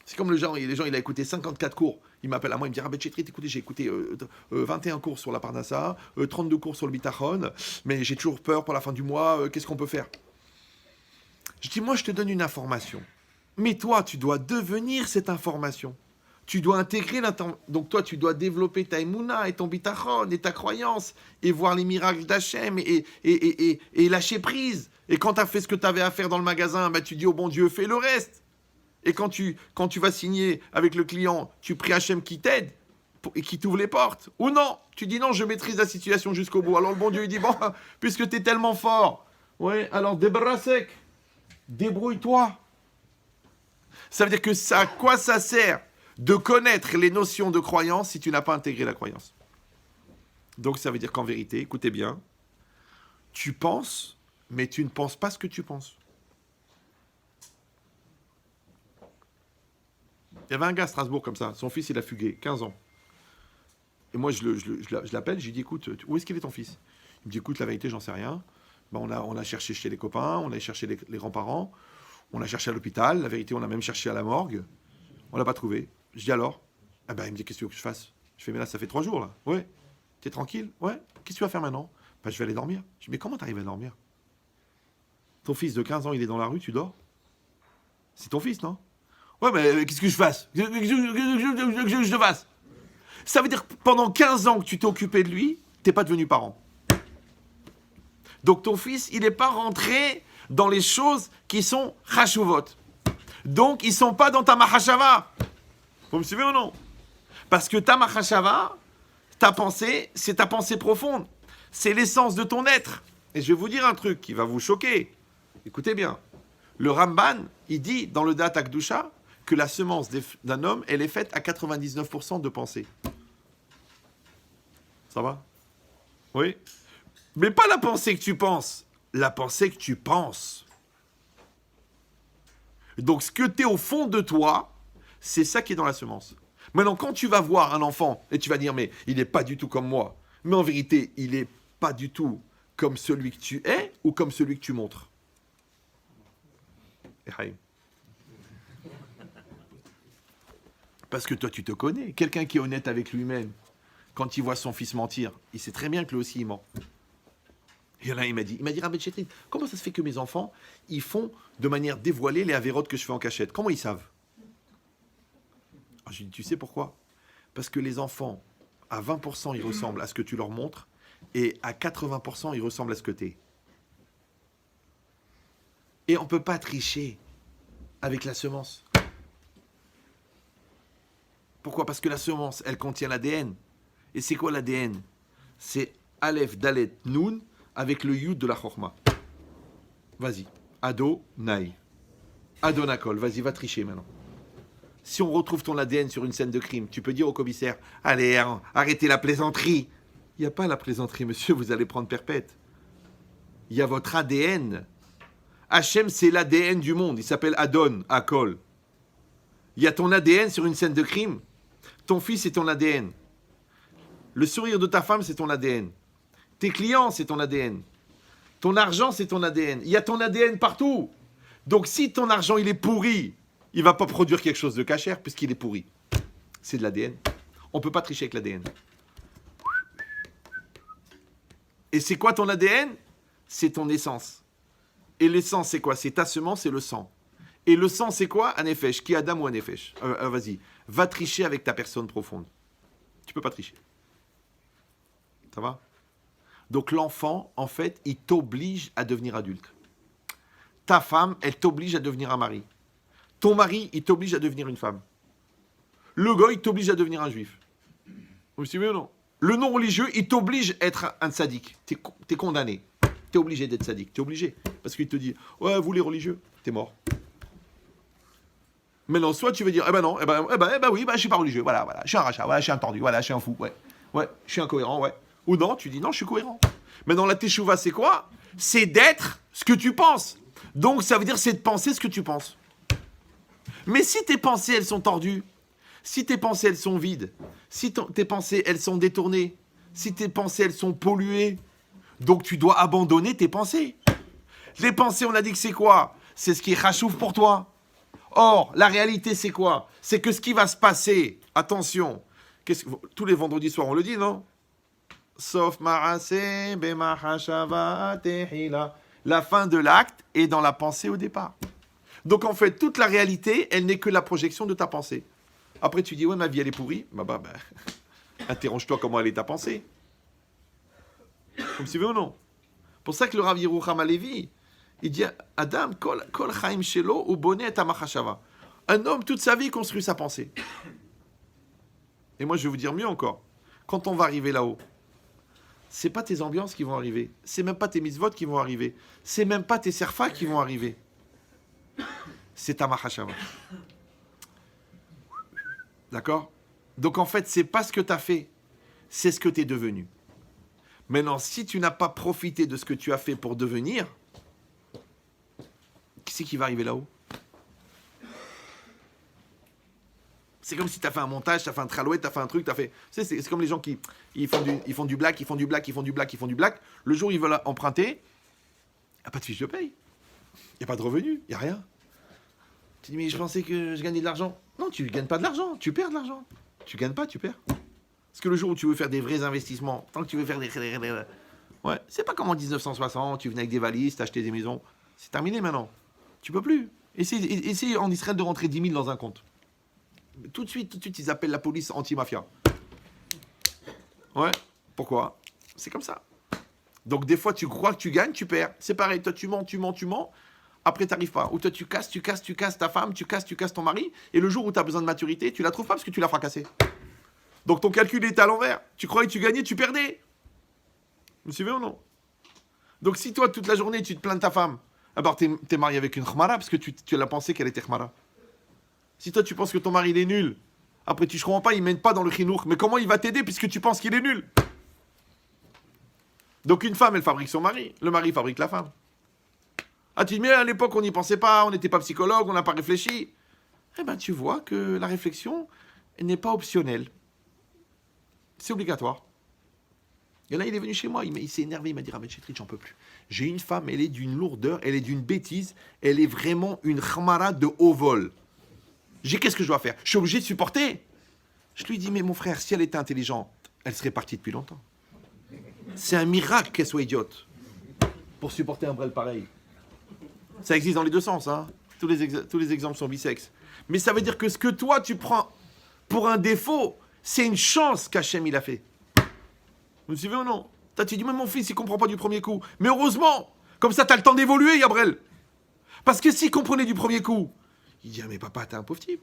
Speaker 1: C'est comme les gens, il a écouté 54 cours. Il m'appelle à moi, il me dit, Rabbi Chetrit, écoutez, j'ai écouté 21 cours sur la Parnassa, 32 cours sur le Bitachon, mais j'ai toujours peur pour la fin du mois, qu'est-ce qu'on peut faire? Je dis, moi, je te donne une information. Mais toi, tu dois devenir cette information. Tu dois intégrer donc toi, tu dois développer ta émouna et ton bitachon et ta croyance et voir les miracles d'Hachem et lâcher prise. Et quand tu as fait ce que tu avais à faire dans le magasin, bah, tu dis au bon Dieu, fais le reste. Et quand tu vas signer avec le client, tu pries Hachem qui t'aide et qui t'ouvre les portes. Ou non, tu dis non, je maîtrise la situation jusqu'au bout. Alors le bon Dieu, il dit, bon, puisque tu es tellement fort, ouais, alors débarrassek, débrouille-toi. Ça veut dire que ça, à quoi ça sert de connaître les notions de croyance si tu n'as pas intégré la croyance? Donc ça veut dire qu'en vérité, écoutez bien, tu penses, mais tu ne penses pas ce que tu penses. Il y avait un gars à Strasbourg comme ça, son fils il a fugué, 15 ans. Et moi je l'appelle, je lui dis, écoute, où est-ce qu'il est ton fils? Il me dit, écoute, la vérité, j'en sais rien. Ben, on a cherché chez les copains, on a cherché les grands-parents, on a cherché à l'hôpital, la vérité, on a même cherché à la morgue. On l'a pas trouvé. Je dis alors? Ah ben, il me dit, qu'est-ce que tu veux que je fasse? Je fais, mais là, ça fait 3 jours, là. Ouais. T'es tranquille? Ouais. Qu'est-ce que tu vas faire maintenant? Ben, je vais aller dormir. Je dis, mais comment t'arrives à dormir? Ton fils de 15 ans, il est dans la rue, tu dors? C'est ton fils, non? Ouais, mais qu'est-ce que je fasse? Qu'est-ce que je fasse? Ça veut dire que pendant 15 ans que tu t'es occupé de lui, t'es pas devenu parent. Donc ton fils, il n'est pas rentré dans les choses qui sont chashuvot. Donc, ils ne sont pas dans ta mahashava. Vous me suivez ou non? Parce que ta mahashava, ta pensée, c'est ta pensée profonde. C'est l'essence de ton être. Et je vais vous dire un truc qui va vous choquer. Écoutez bien. Le Ramban, il dit dans le Dat Akdusha que la semence d'un homme, elle est faite à 99% de pensée. Ça va? Oui. Mais pas la pensée que tu penses. La pensée que tu penses. Donc, ce que tu es au fond de toi, c'est ça qui est dans la semence. Maintenant, quand tu vas voir un enfant et tu vas dire, mais il n'est pas du tout comme moi, mais en vérité, il n'est pas du tout comme celui que tu es ou comme celui que tu montres. Parce que toi, tu te connais. Quelqu'un qui est honnête avec lui-même, quand il voit son fils mentir, il sait très bien que lui aussi, il ment. Et là, il m'a dit, Rabbi Chetrit, comment ça se fait que mes enfants, ils font de manière dévoilée les avérotes que je fais en cachette? Comment ils savent? Alors, je lui dis, tu sais pourquoi? Parce que les enfants, à 20%, ils ressemblent à ce que tu leur montres, et à 80%, ils ressemblent à ce que tu es. Et on ne peut pas tricher avec la semence. Pourquoi? Parce que la semence, elle contient l'ADN. Et c'est quoi l'ADN? C'est Aleph, Dalet, Nun, avec le Yud de la Chorma. Vas-y. Ado, Naï. Adonakol. Vas-y, va tricher maintenant. Si on retrouve ton ADN sur une scène de crime, tu peux dire au commissaire, allez, arrêtez la plaisanterie. Il n'y a pas la plaisanterie, monsieur, vous allez prendre perpète. Il y a votre ADN. Hachem, c'est l'ADN du monde. Il s'appelle Adon, Akol. Il y a ton ADN sur une scène de crime. Ton fils, c'est ton ADN. Le sourire de ta femme, c'est ton ADN. Tes clients, c'est ton ADN. Ton argent, c'est ton ADN. Il y a ton ADN partout. Donc, si ton argent, il est pourri, il ne va pas produire quelque chose de cachère puisqu'il est pourri. C'est de l'ADN. On ne peut pas tricher avec l'ADN. Et c'est quoi ton ADN? C'est ton essence. Et l'essence, c'est quoi? C'est ta semence, c'est le sang. Et le sang, c'est quoi? Un nefesh. Qui Adam ou un nefesh? Vas-y. Va tricher avec ta personne profonde. Tu ne peux pas tricher. Ça va? Donc l'enfant, en fait, il t'oblige à devenir adulte. Ta femme, elle t'oblige à devenir un mari. Ton mari, il t'oblige à devenir une femme. Le gars, il t'oblige à devenir un juif. Vous me suivez ou non? Le non-religieux, il t'oblige à être un sadique. T'es condamné. T'es obligé d'être sadique. T'es obligé. Parce qu'il te dit, ouais, vous les religieux, t'es mort. Maintenant, soit tu veux dire, oui, je suis pas religieux, voilà, je suis un rachat, voilà, je suis un tordu, voilà, je suis un fou, ouais, je suis incohérent, ouais. Ou non, tu dis, non, je suis cohérent. Maintenant, la teshuva, c'est quoi? C'est d'être ce que tu penses. Donc, ça veut dire, c'est de penser ce que tu penses. Mais si tes pensées, elles sont tordues, si tes pensées, elles sont vides, si tes pensées, elles sont détournées, si tes pensées, elles sont polluées, donc tu dois abandonner tes pensées. Les pensées, on a dit que c'est quoi? C'est ce qui est chachouf pour toi. Or, la réalité, c'est quoi? C'est que ce qui va se passer, attention, tous les vendredis soirs, on le dit, non? Sauf ma'aseh b'machashava tehila. La fin de l'acte est dans la pensée au départ. Donc, en fait, toute la réalité, elle n'est que la projection de ta pensée. Après, tu dis, ouais, ma vie, elle est pourrie. Interroge-toi comment elle est ta pensée. Vous me suivez ou non? Pour ça que le Rav Yerucham Halevi, il dit, Adam, kol chaim shelo ou bonnet ta machashava. Un homme, toute sa vie, construit sa pensée. Et moi, je vais vous dire mieux encore. Quand on va arriver là-haut, c'est pas tes ambiances qui vont arriver. C'est même pas tes mitzvot qui vont arriver. C'est même pas tes serfas qui vont arriver. C'est ta machashava. D'accord? Donc, en fait, c'est pas ce que tu as fait. C'est ce que tu es devenu. Maintenant, si tu n'as pas profité de ce que tu as fait pour devenir, qui c'est qui va arriver là-haut? C'est comme si tu as fait un montage, tu as fait un tralouet, tu as fait un truc, tu as fait... C'est comme les gens qui font du black, ils font du black, ils font du black, ils font du black. Le jour où ils veulent emprunter, il n'y a pas de fiche de paye. Il n'y a pas de revenu, il n'y a rien. Tu dis, mais je pensais que je gagnais de l'argent. Non, tu ne gagnes pas de l'argent, tu perds de l'argent. Tu ne gagnes pas, tu perds. Parce que le jour où tu veux faire des vrais investissements, tant que tu veux faire des... Ouais, c'est pas comme en 1960, tu venais avec des valises, t'achetais des maisons. C'est terminé maintenant. Tu peux plus. Essaye en Israël de rentrer 10 000 dans un compte. Tout de suite, ils appellent la police anti-mafia. Ouais, pourquoi? C'est comme ça. Donc des fois, tu crois que tu gagnes, tu perds. C'est pareil, toi tu mens. Après, tu n'arrives pas. Ou toi, tu casses ta femme, tu casses ton mari. Et le jour où tu as besoin de maturité, tu la trouves pas parce que tu l'as fracassé. Donc ton calcul est à l'envers. Tu croyais que tu gagnais, tu perdais. Vous me suivez ou non? Donc si toi, toute la journée, tu te plains de ta femme, alors t'es marié avec une khmara parce que tu l'as pensé qu'elle était khmara. Si toi, tu penses que ton mari il est nul, après tu ne comprends pas, il ne mène pas dans le chinour. Mais comment il va t'aider puisque tu penses qu'il est nul? Donc une femme, elle fabrique son mari. Le mari fabrique la femme. Ah, tu dis, mais à l'époque, on n'y pensait pas, on n'était pas psychologue, on n'a pas réfléchi. Eh bien, tu vois que la réflexion n'est pas optionnelle. C'est obligatoire. Et là, il est venu chez moi, il s'est énervé, il m'a dit, Rav Chetrit, j'en peux plus. J'ai une femme, elle est d'une lourdeur, elle est d'une bêtise, elle est vraiment une khmara de haut vol. Qu'est-ce que je dois faire? Je suis obligé de supporter. Je lui dis, mais mon frère, si elle était intelligente, elle serait partie depuis longtemps. C'est un miracle qu'elle soit idiote pour supporter un brel pareil. Ça existe dans les deux sens, hein. Tous les exemples sont bisexes. Mais ça veut dire que ce que toi, tu prends pour un défaut, c'est une chance qu'Hachem, il a fait. Vous me suivez ou non? Tu dis, mais mon fils, il comprend pas du premier coup. Mais heureusement, comme ça, tu as le temps d'évoluer, Gabriel. Parce que s'il comprenait du premier coup, il dit, ah, mais papa, t'es un pauvre type.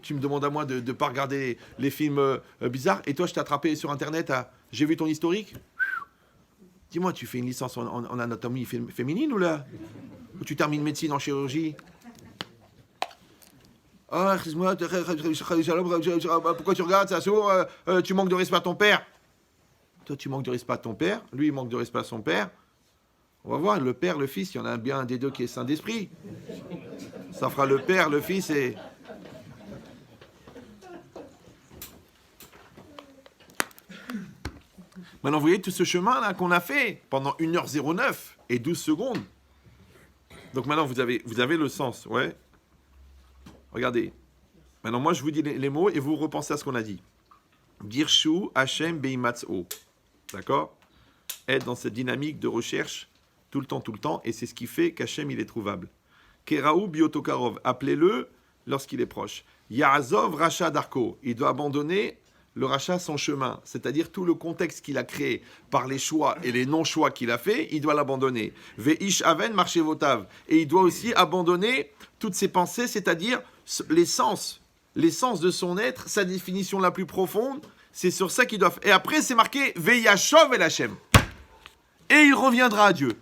Speaker 1: Tu me demandes à moi de ne pas regarder les films bizarres, et toi, je t'ai attrapé sur Internet à j'ai vu ton historique. Dis-moi, tu fais une licence en anatomie féminine ou là? Ou tu termines médecine en chirurgie? Ah, excuse-moi, pourquoi tu regardes, ça sourd, tu manques de respect à ton père. Toi, tu manques de respect à ton père, lui, il manque de respect à son père. On va voir, le père, le fils, il y en a bien un des deux qui est saint d'esprit. Ça fera le père, le fils et... Maintenant, vous voyez tout ce chemin-là qu'on a fait pendant 1h09 et 12 secondes. Donc maintenant, vous avez le sens, ouais. Regardez. Maintenant, moi, je vous dis les mots et vous repensez à ce qu'on a dit. Girshu Hashem Beimatso. D'accord? Être dans cette dynamique de recherche tout le temps. Et c'est ce qui fait qu'Hachem, il est trouvable. Keraou Biotokarov. Appelez-le lorsqu'il est proche. Yaazov Racha Darko. Il doit abandonner le rachat son chemin, c'est-à-dire tout le contexte qu'il a créé par les choix et les non-choix qu'il a fait, il doit l'abandonner. Veish aven marché votav. Et il doit aussi abandonner toutes ses pensées, c'est-à-dire l'essence de son être, sa définition la plus profonde, c'est sur ça qu'il doit faire. Et après, c'est marqué Veyashov el Hashem. Et il reviendra à Dieu.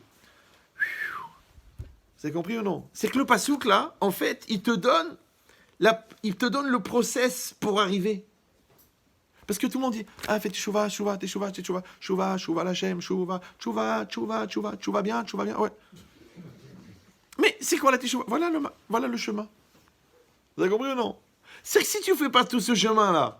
Speaker 1: Vous avez compris ou non? C'est que le pasouk là, en fait, il te donne le process pour arriver. Parce que tout le monde dit, ah, fais teshuvah, teshuvah, l'Hashem, teshuvah bien, ouais. Mais c'est quoi la teshuvah? Voilà le chemin. Vous avez compris ou non? C'est que si tu ne fais pas tout ce chemin-là,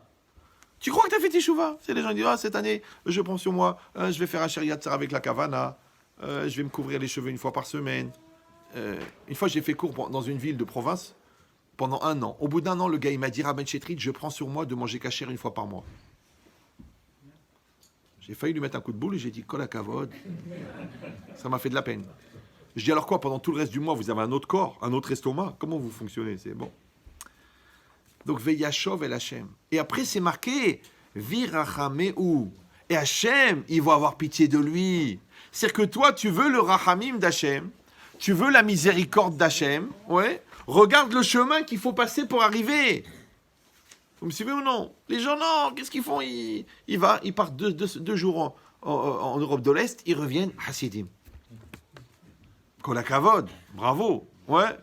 Speaker 1: tu crois que tu as fait teshuvah? C'est les gens qui disent, ah, cette année, je prends sur moi, je vais faire un shariat avec la kavana, je vais me couvrir les cheveux une fois par semaine. Une fois, j'ai fait cours dans une ville de province, pendant 1 an. Au bout d'1 an, le gars, il m'a dit, Rabben Chetrit, je prends sur moi de manger kasher une fois par mois. J'ai failli lui mettre un coup de boule et j'ai dit, kol hakavod. Ça m'a fait de la peine. Je dis, alors quoi, pendant tout le reste du mois, vous avez un autre corps, un autre estomac? Comment vous fonctionnez? C'est bon. Donc, Veyashov el Hashem. Et après, c'est marqué, Virachameu. Et Hashem, il va avoir pitié de lui. C'est-à-dire que toi, tu veux le rachamim d'Hashem, tu veux la miséricorde d'Hachem, ouais. Regarde le chemin qu'il faut passer pour arriver. Vous me suivez ou non? Les gens, non, qu'est-ce qu'ils font? Ils partent deux jours en Europe de l'Est, ils reviennent Hasidim. Kol hakavod, bravo, ouais.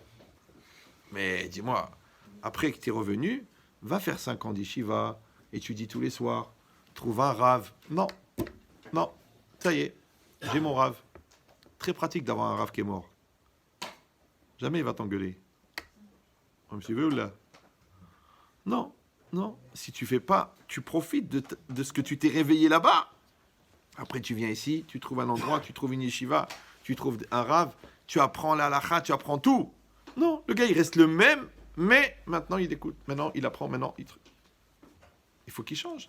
Speaker 1: Mais dis-moi, après que tu es revenu, va faire 5 ans d'Yeshiva, étudie tous les soirs, trouve un rave. Non, ça y est, j'ai mon rave. Très pratique d'avoir un rave qui est mort. Jamais il va t'engueuler. Vous me suivez ou là? Non. Si tu fais pas, tu profites de ce que tu t'es réveillé là-bas. Après, tu viens ici, tu trouves un endroit, tu trouves une yeshiva, tu trouves un rave, tu apprends la halakha, tu apprends tout. Non, le gars, il reste le même, mais maintenant, il écoute. Maintenant, il apprend. Il faut qu'il change.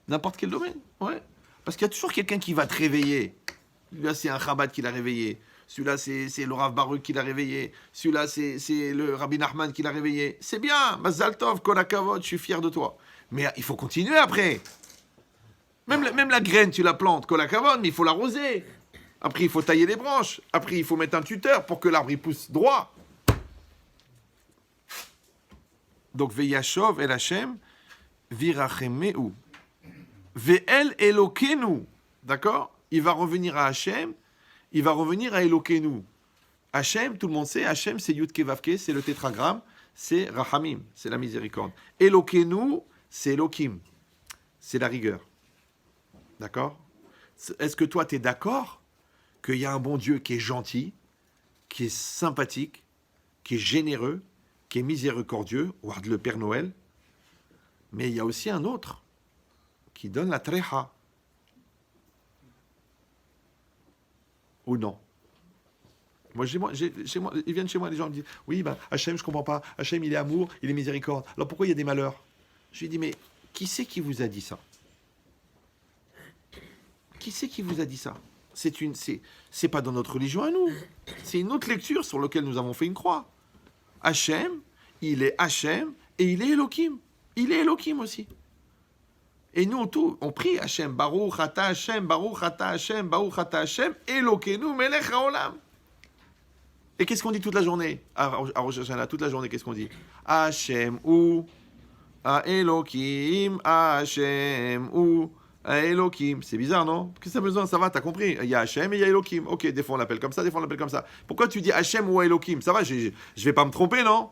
Speaker 1: N'importe quel domaine, ouais. Parce qu'il y a toujours quelqu'un qui va te réveiller. Là, c'est un Chabad qui l'a réveillé. Celui-là, c'est le Rav Baruch qui l'a réveillé. Celui-là, c'est le Rabbi Nachman qui l'a réveillé. C'est bien, Mazal Tov, Kol hakavod, je suis fier de toi. Mais il faut continuer après. Même la graine, tu la plantes, Kol hakavod, mais il faut l'arroser. Après, il faut tailler les branches. Après, il faut mettre un tuteur pour que l'arbre il pousse droit. Donc, Veyashov el Hashem, Virachemeu. Ve'el Elokenu. D'accord? Il va revenir à Hashem. Il va revenir à Elokenu. Hachem, tout le monde sait, Hachem, c'est Yud Kevavke, c'est le tétragramme, c'est Rahamim, c'est la miséricorde. Elokenu, c'est Elokim, c'est la rigueur. D'accord? Est-ce que toi, tu es d'accord qu'il y a un bon Dieu qui est gentil, qui est sympathique, qui est généreux, qui est miséricordieux, ou le Père Noël, mais il y a aussi un autre qui donne la treha. Ou non? Moi, ils viennent chez moi, les gens me disent, oui, Hachem, je comprends pas. Hachem, il est amour, il est miséricorde. Alors pourquoi il y a des malheurs? Je lui dis, mais qui c'est qui vous a dit ça? Qui c'est qui vous a dit ça? C'est pas dans notre religion à nous. C'est une autre lecture sur laquelle nous avons fait une croix. Hachem, il est Hachem et il est Elohim. Il est Elohim aussi. Et nous, on prie Hachem, Baruch Ata Hachem, Baruch Ata Hachem, Baruch Ata Hachem, Elokenu Melech HaOlam. Et qu'est-ce qu'on dit toute la journée à Rosh Hashanah, toute la journée, qu'est-ce qu'on dit? Hachem ou Elohim, Hachem ou Elohim. C'est bizarre, non? Qu'est-ce que ça a besoin? Ça va, t'as compris? Il y a Hachem et il y a Elohim. Ok, des fois on l'appelle comme ça, des fois on l'appelle comme ça. Pourquoi tu dis Hachem ou Elohim? Ça va, je vais pas me tromper, non?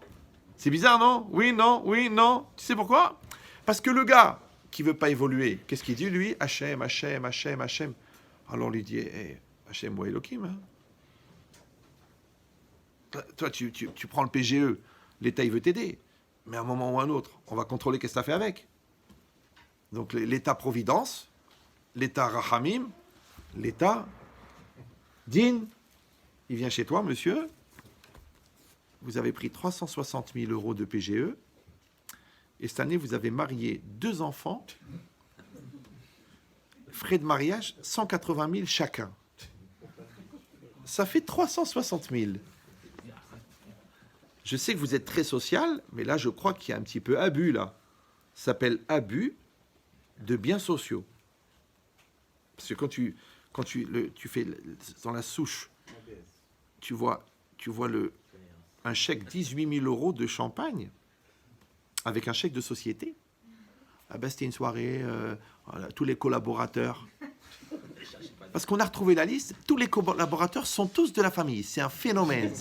Speaker 1: C'est bizarre, non? Oui, non. Tu sais pourquoi? Parce que le gars qui veut pas évoluer, qu'est-ce qu'il dit, lui? Hachem. Alors on lui dit, Hachem ou Elohim, hein? Toi, tu prends le PGE, l'État, il veut t'aider. Mais à un moment ou à un autre, on va contrôler qu'est-ce que tu as fait avec. Donc l'État-providence, l'État-rahamim, l'État, din, il vient chez toi, monsieur, vous avez pris 360 000 euros de PGE, et cette année, vous avez marié 2 enfants, frais de mariage, 180 000 chacun. Ça fait 360 000. Je sais que vous êtes très social, mais là, je crois qu'il y a un petit peu abus, là. Ça s'appelle abus de biens sociaux. Parce que quand tu fais dans la souche, tu vois un chèque 18 000 euros de champagne avec un chèque de société. Ah ben, c'était une soirée, voilà, tous les collaborateurs. Parce qu'on a retrouvé la liste, tous les collaborateurs sont tous de la famille. C'est un phénomène.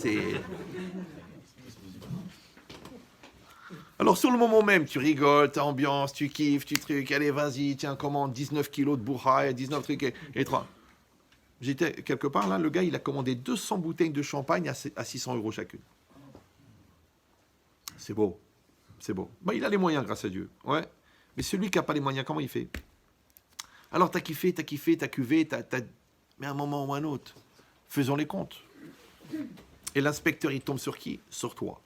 Speaker 1: Alors, sur le moment même, tu rigoles, t'as ambiance, tu kiffes, tu trucs, allez, vas-y, tiens, commande 19 kilos de bourraille, 19 trucs et 3. J'étais quelque part, là, le gars, il a commandé 200 bouteilles de champagne à 600 euros chacune. C'est beau. C'est beau. Ben, il a les moyens, grâce à Dieu. Ouais. Mais celui qui n'a pas les moyens, comment il fait? Alors, t'as kiffé, t'as cuvé, mais à un moment ou à un autre, faisons les comptes. Et l'inspecteur, il tombe sur qui? Sur toi.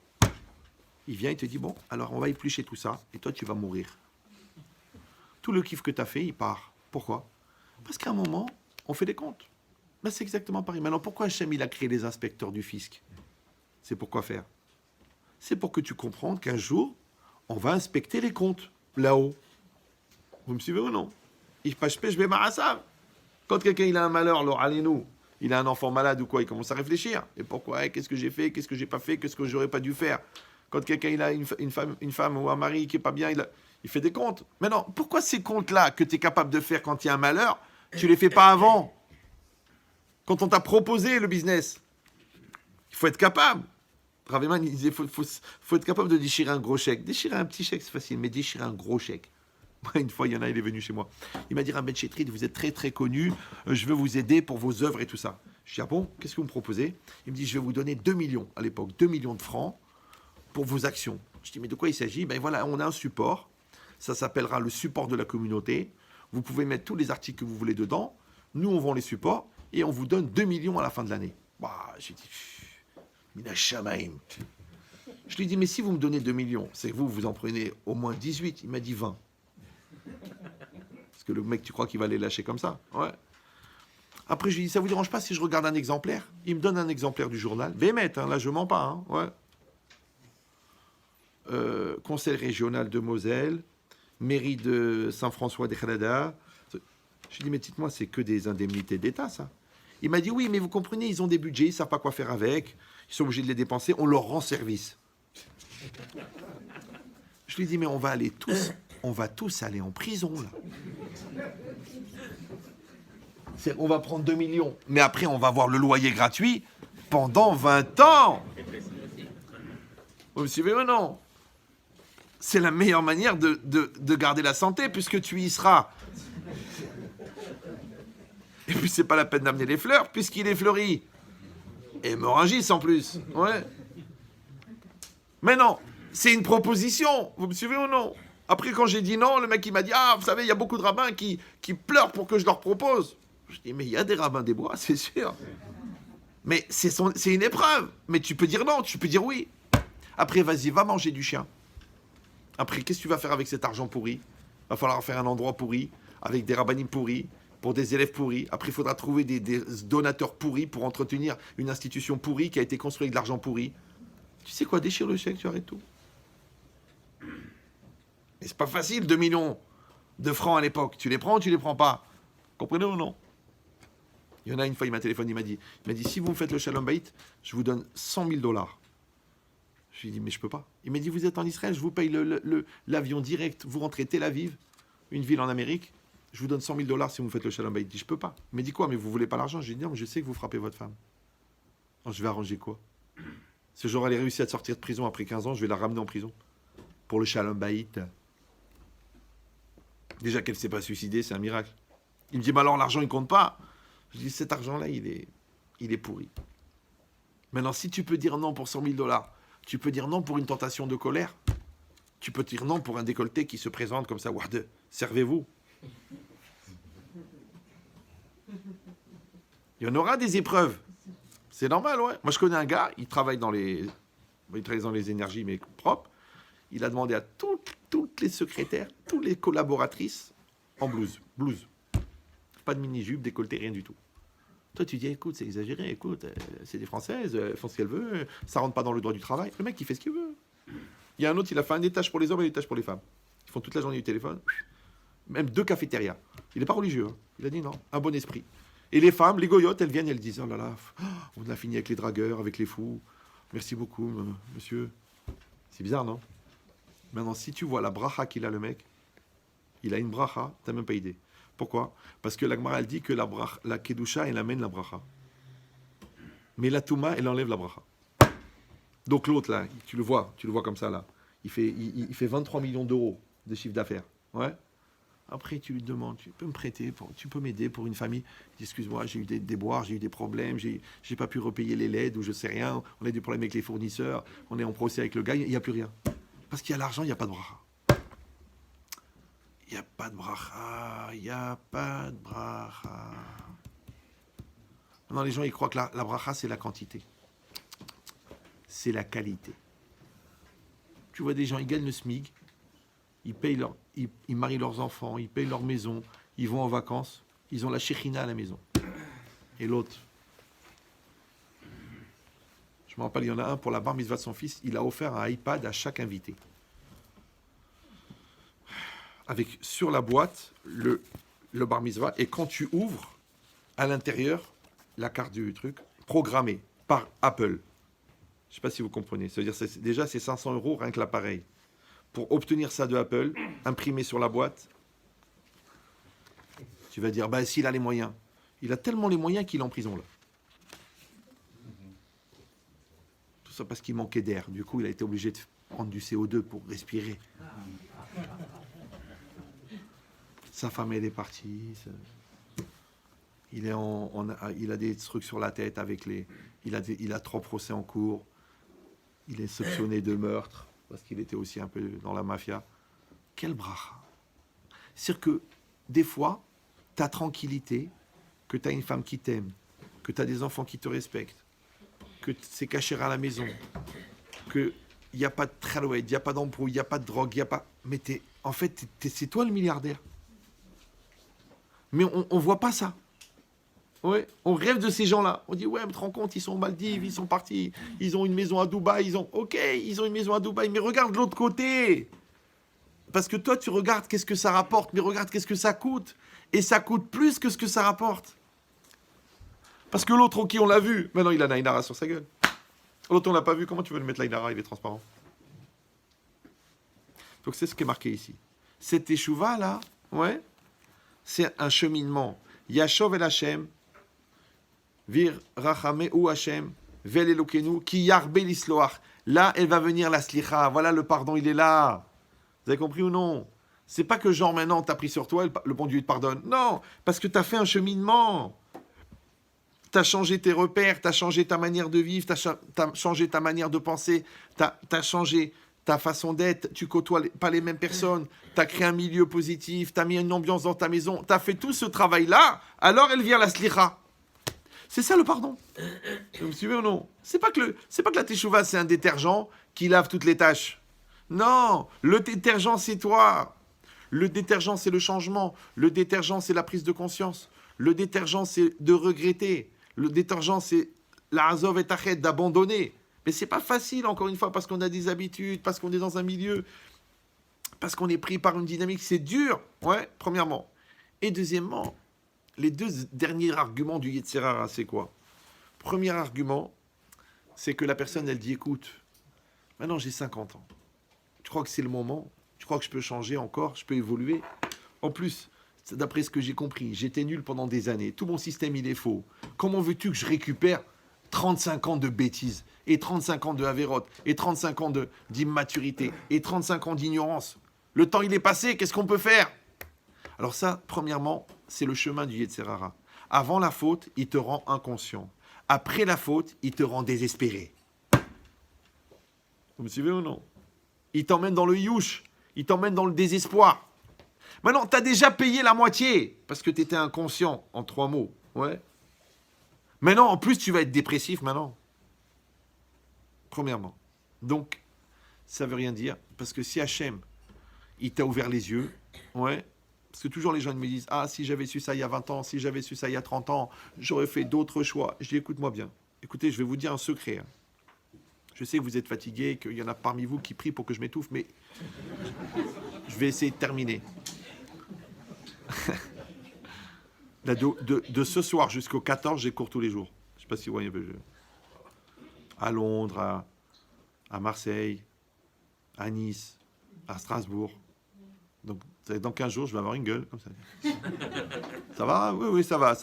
Speaker 1: Il vient, il te dit, bon, alors on va éplucher tout ça, et toi, tu vas mourir. Tout le kiff que tu as fait, il part. Pourquoi? Parce qu'à un moment, on fait des comptes. Ben, c'est exactement pareil. Maintenant, pourquoi Hachem, il a créé les inspecteurs du fisc? C'est pour quoi faire? C'est pour que tu comprennes qu'un jour, on va inspecter les comptes, là-haut. Vous me suivez ou non? Quand quelqu'un il a un malheur, alors allez-nous, il a un enfant malade ou quoi, il commence à réfléchir. Et pourquoi? Qu'est-ce que j'ai fait? Qu'est-ce que j'ai pas fait? Qu'est-ce que j'aurais pas dû faire? Quand quelqu'un il a une femme ou un mari qui est pas bien, il fait des comptes. Mais non, pourquoi ces comptes-là que tu es capable de faire quand il y a un malheur, tu les fais pas avant? Quand on t'a proposé le business, il faut être capable. Raveman, il disait, faut être capable de déchirer un gros chèque. Déchirer un petit chèque, c'est facile, mais déchirer un gros chèque. Une fois, il y en a, il est venu chez moi. Il m'a dit, Rabbi Chetrit, vous êtes très très connu, je veux vous aider pour vos œuvres et tout ça. Je dis, ah bon, qu'est-ce que vous me proposez? Il me dit, je vais vous donner 2 millions, à l'époque, 2 millions de francs pour vos actions. Je dis, mais de quoi il s'agit? Ben voilà, on a un support, ça s'appellera le support de la communauté. Vous pouvez mettre tous les articles que vous voulez dedans, nous on vend les supports, et on vous donne 2 millions à la fin de l'année. Bah, j'ai dit, Mina Shamaim. Je lui ai dit, mais si vous me donnez 2 millions, c'est que vous en prenez au moins 18. Il m'a dit 20. Parce que le mec, tu crois qu'il va les lâcher comme ça? Ouais. Après, je lui ai dit, ça vous dérange pas si je regarde un exemplaire? Il me donne un exemplaire du journal. Bémet, hein, là, je mens pas. Hein, ouais. Conseil régional de Moselle, mairie de Saint-François des Khalada. Je lui ai dit, mais dites-moi, c'est que des indemnités d'État, ça? Il m'a dit, oui, mais vous comprenez, ils ont des budgets, ils ne savent pas quoi faire avec, ils sont obligés de les dépenser, on leur rend service. Je lui ai dit, mais on va tous aller en prison, là. On va prendre 2 millions, mais après, on va avoir le loyer gratuit pendant 20 ans. Vous me suivez ou non? C'est la meilleure manière de garder la santé, puisque tu y seras. Et puis, c'est pas la peine d'amener les fleurs, puisqu'il est fleuri. Et hémorragie, en plus. Ouais. Mais non, c'est une proposition. Vous me suivez ou non? Après, quand j'ai dit non, le mec, il m'a dit, ah, vous savez, il y a beaucoup de rabbins qui pleurent pour que je leur propose. Je dis, mais il y a des rabbins des bois, c'est sûr. Mais c'est une épreuve. Mais tu peux dire non, tu peux dire oui. Après, vas-y, va manger du chien. Après, qu'est-ce que tu vas faire avec cet argent pourri? Va falloir faire un endroit pourri, avec des rabbinim pourris, pour des élèves pourris. Après, il faudra trouver des donateurs pourris pour entretenir une institution pourrie qui a été construite avec de l'argent pourri. Tu sais quoi, déchire le chèque, tu arrêtes tout. Mais c'est pas facile, 2 millions de francs à l'époque. Tu les prends ou tu les prends pas? Comprenez ou non? Il y en a une fois, il m'a téléphoné, il m'a dit, si vous me faites le Shalom Bayit, je vous donne 100 000 $. Je lui ai dit, mais je peux pas. Il m'a dit, vous êtes en Israël, je vous paye l'avion direct, vous rentrez Tel Aviv, une ville en Amérique, je vous donne 100 000 $ si vous me faites le Shalom Bayit. Je dis, je peux pas. Il m'a dit quoi, mais vous voulez pas l'argent? Je lui ai dit, non, mais je sais que vous frappez votre femme. Alors, je vais arranger quoi? Ce jour, elle est réussi à sortir de prison après 15 ans, je vais la ramener en prison. Pour le Shalom Bayit. Déjà qu'elle ne s'est pas suicidée, c'est un miracle. Il me dit, mais alors l'argent, il compte pas. Je dis, cet argent-là, il est pourri. Maintenant, si tu peux dire non pour 100 000 $, tu peux dire non pour une tentation de colère. Tu peux dire non pour un décolleté qui se présente comme ça. Ward, servez-vous. Il y en aura des épreuves. C'est normal, ouais. Moi, je connais un gars, il travaille dans les énergies, mais propres. Il a demandé à toutes les secrétaires, toutes les collaboratrices en blouse. Pas de mini-jupe, décolleté, rien du tout. Toi, tu dis, écoute, c'est exagéré, écoute, c'est des Françaises, elles font ce qu'elles veulent, ça rentre pas dans le droit du travail. Le mec, il fait ce qu'il veut. Il y a un autre, il a fait un étage pour les hommes et un étage pour les femmes. Ils font toute la journée du téléphone. même 2 cafétérias. Il n'est pas religieux. Hein. Il a dit non, un bon esprit. Et les femmes, les goyotes, elles viennent, elles disent, oh là là, on a fini avec les dragueurs, avec les fous. Merci beaucoup, monsieur. C'est bizarre, non? Maintenant, si tu vois la bracha qu'il a, le mec, il a une bracha, t'as même pas idée. Pourquoi? Parce que la Gemara, elle dit que la kedusha, elle amène la bracha. Mais la touma, elle enlève la bracha. Donc l'autre, là, tu le vois comme ça, là. Il fait 23 millions d'euros de chiffre d'affaires. Ouais. Après, tu lui demandes, tu peux me prêter, tu peux m'aider pour une famille. Il dit, excuse-moi, j'ai eu des déboires, j'ai eu des problèmes, j'ai pas pu repayer les LED ou je sais rien. On a des problèmes avec les fournisseurs, on est en procès avec le gars, il n'y a plus rien. Parce qu'il y a l'argent, il n'y a pas de bracha. Il n'y a pas de bracha, il n'y a pas de bracha. Non, les gens, ils croient que la bracha, c'est la quantité. C'est la qualité. Tu vois des gens, ils gagnent le SMIC, ils marient leurs enfants, ils payent leur maison, ils vont en vacances, ils ont la shechina à la maison. Et l'autre, je me rappelle, il y en a un pour la bar mitzvah de son fils, il a offert un iPad à chaque invité. Avec sur la boîte le bar mitzvah, et quand tu ouvres, à l'intérieur, la carte du truc, programmée par Apple. Je ne sais pas si vous comprenez. Ça veut dire déjà c'est 500 € rien que l'appareil. Pour obtenir ça de Apple, imprimé sur la boîte, tu vas dire, bah s'il a les moyens. Il a tellement les moyens qu'il est en prison là. Tout ça parce qu'il manquait d'air. Du coup, il a été obligé de prendre du CO2 pour respirer. Sa femme, elle est partie. Il a des trucs sur la tête avec il a 3 procès en cours. Il est soupçonné de meurtre parce qu'il était aussi un peu dans la mafia. Quel bracha! C'est-à-dire que des fois, ta tranquillité, que tu as une femme qui t'aime, que tu as des enfants qui te respectent, que c'est caché à la maison, qu'il n'y a pas de tralouette, il n'y a pas d'embrouille, il n'y a pas de drogue, il n'y a pas... Mais en fait, c'est toi le milliardaire. Mais on ne voit pas ça. Ouais, on rêve de ces gens-là. On dit, ouais, mais te rends compte, ils sont aux Maldives, ils sont partis, ils ont une maison à Dubaï, Ok, ils ont une maison à Dubaï, mais regarde de l'autre côté. Parce que toi, tu regardes qu'est-ce que ça rapporte, mais regarde qu'est-ce que ça coûte. Et ça coûte plus que ce que ça rapporte. Parce que l'autre, ok, on l'a vu, maintenant il a Nainara sur sa gueule. L'autre, on l'a pas vu, comment tu veux le mettre Nainara, il est transparent. Donc c'est ce qui est marqué ici. Cette échouva là, ouais, c'est un cheminement. Yashov el Hashem, Vir Rachame ou Hashem, Vel Elokenu, Ki Yarbe l'Isloach. Là, elle va venir la Slicha. Voilà, le pardon, il est là. Vous avez compris ou non? C'est pas que genre maintenant, t'as pris sur toi, le bon Dieu te pardonne. Non, parce que t'as fait un cheminement. T'as changé tes repères, t'as changé ta manière de vivre, t'as changé ta manière de penser, t'as changé ta façon d'être, tu côtoies pas les mêmes personnes, t'as créé un milieu positif, t'as mis une ambiance dans ta maison, t'as fait tout ce travail-là, alors elle vient la Slicha. C'est ça le pardon. Vous me suivez ou non? C'est pas que la teshuva c'est un détergent qui lave toutes les tâches. Non, le détergent c'est toi. Le détergent c'est le changement. Le détergent c'est la prise de conscience. Le détergent c'est de regretter. Le détergent c'est la azov et tachet, d'abandonner. Mais c'est pas facile encore une fois parce qu'on a des habitudes, parce qu'on est dans un milieu, parce qu'on est pris par une dynamique, c'est dur. Ouais, premièrement. Et deuxièmement, les 2 derniers arguments du Yetzer Hara, c'est quoi? Premier argument, c'est que la personne, elle dit, écoute, maintenant j'ai 50 ans. Tu crois que c'est le moment? Tu crois que je peux changer encore? Je peux évoluer? En plus, d'après ce que j'ai compris, j'étais nul pendant des années. Tout mon système, il est faux. Comment veux-tu que je récupère 35 ans de bêtises, et 35 ans de avérote, et 35 ans d'immaturité, et 35 ans d'ignorance? Le temps, il est passé, qu'est-ce qu'on peut faire? Alors ça, premièrement, c'est le chemin du Yetzer Hara. Avant la faute, il te rend inconscient. Après la faute, il te rend désespéré. Vous me suivez ou non? Il t'emmène dans le youch, il t'emmène dans le désespoir. Maintenant, tu as déjà payé la moitié, parce que tu étais inconscient, en 3 mots. Ouais. Maintenant, en plus, tu vas être dépressif maintenant. Premièrement. Donc, ça veut rien dire, parce que si Hachem, il t'a ouvert les yeux, ouais, parce que toujours les gens me disent, ah, si j'avais su ça il y a 20 ans, si j'avais su ça il y a 30 ans, j'aurais fait d'autres choix. Je dis, écoute-moi bien. Écoutez, je vais vous dire un secret. Je sais que vous êtes fatigués, qu'il y en a parmi vous qui prient pour que je m'étouffe, mais je vais essayer de terminer. Là, de ce soir jusqu'au 14, j'ai cours tous les jours. Je ne sais pas si vous voyez un peu. À Londres, à Marseille, à Nice, à Strasbourg. Donc, dans 15 jours, je vais avoir une gueule comme ça. Ça va? Oui, oui, ça va.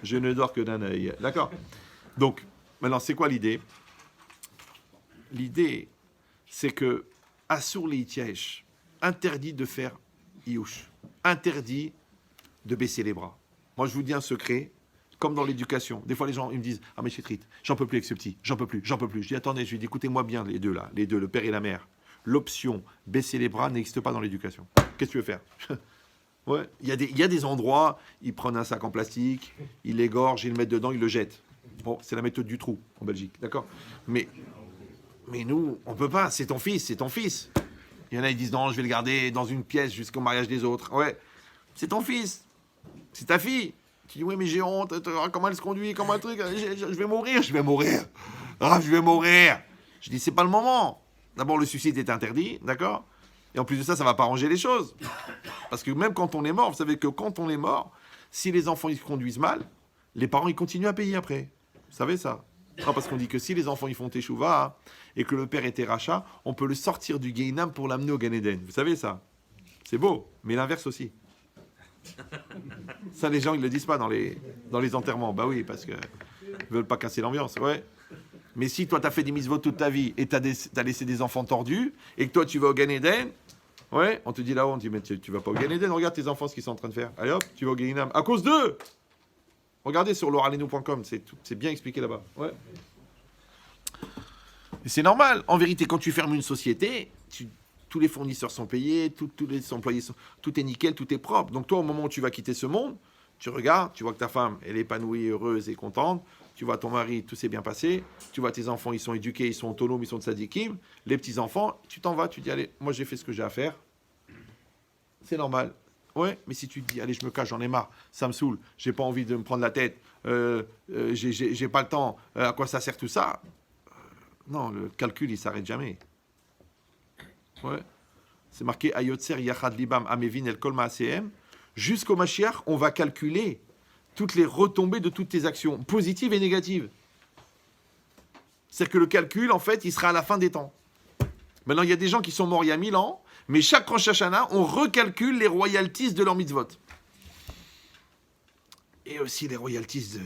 Speaker 1: Je ne dors que d'un œil. D'accord? Donc, maintenant, c'est quoi l'idée? L'idée, c'est que Assour li Ityaesh, interdit de faire Iouch, interdit de baisser les bras. Moi, je vous dis un secret, comme dans l'éducation. Des fois, les gens ils me disent « Ah, mais Chétrit, j'en peux plus avec ce petit, j'en peux plus. » Je dis « Attendez, je lui dis écoutez-moi bien, les deux, le père et la mère. L'option baisser les bras n'existe pas dans l'éducation. Qu'est-ce que tu veux faire ?» Ouais, il y a des endroits, ils prennent un sac en plastique, ils l'égorgent, ils le mettent dedans, ils le jettent. Bon, c'est la méthode du trou en Belgique, d'accord? Mais nous, on peut pas, c'est ton fils, c'est ton fils. Il y en a, ils disent non, je vais le garder dans une pièce jusqu'au mariage des autres. Ouais, c'est ton fils, c'est ta fille. Tu dis oui, mais j'ai honte, comment elle se conduit, comment le truc, je vais mourir. Ah, je vais mourir. Je dis c'est pas le moment. D'abord, le suicide est interdit, d'accord? Et en plus de ça, ça va pas arranger les choses. Parce que même quand on est mort, vous savez que quand on est mort, si les enfants ils se conduisent mal, les parents ils continuent à payer après. Vous savez ça? Non, parce qu'on dit que si les enfants ils font teshuva et que le père était rachat, on peut le sortir du Gehinam pour l'amener au Gan Eden. Vous savez ça? C'est beau, mais l'inverse aussi. Ça, les gens ils le disent pas dans les enterrements. Bah oui, parce que ils veulent pas casser l'ambiance. Ouais. Mais si toi t'as fait des mitzvot toute ta vie et t'as laissé des enfants tordus et que toi tu vas au Gan Eden, ouais, on te dit là-haut, on te dit mais tu vas pas au Gan Eden, regarde tes enfants ce qu'ils sont en train de faire. Allez hop, tu vas au Gehinam à cause d'eux. Regardez sur loralenu.com, c'est bien expliqué là-bas. Ouais. Et c'est normal. En vérité, quand tu fermes une société, tous les fournisseurs sont payés, tous les employés tout est nickel, tout est propre. Donc toi, au moment où tu vas quitter ce monde, tu regardes, tu vois que ta femme, elle est épanouie, heureuse et contente. Tu vois ton mari, tout s'est bien passé. Tu vois tes enfants, ils sont éduqués, ils sont autonomes, ils sont de tzadikim. Les petits-enfants, tu t'en vas, tu dis, allez, moi j'ai fait ce que j'ai à faire. C'est normal. Ouais, mais si tu te dis, allez, je me cache, j'en ai marre, ça me saoule, j'ai pas envie de me prendre la tête, j'ai pas le temps, à quoi ça sert tout ça? Non, le calcul, il s'arrête jamais. Ouais. C'est marqué Ayotzer Yachad Libam Amevin El Kol Ma'asehem. Jusqu'au Mashiach, on va calculer toutes les retombées de toutes tes actions, positives et négatives. C'est-à-dire que le calcul, en fait, il sera à la fin des temps. Maintenant, il y a des gens qui sont morts il y a 1000 ans, mais chaque Rosh Hashanah, on recalcule les royalties de leur mitzvot. Et aussi les royalties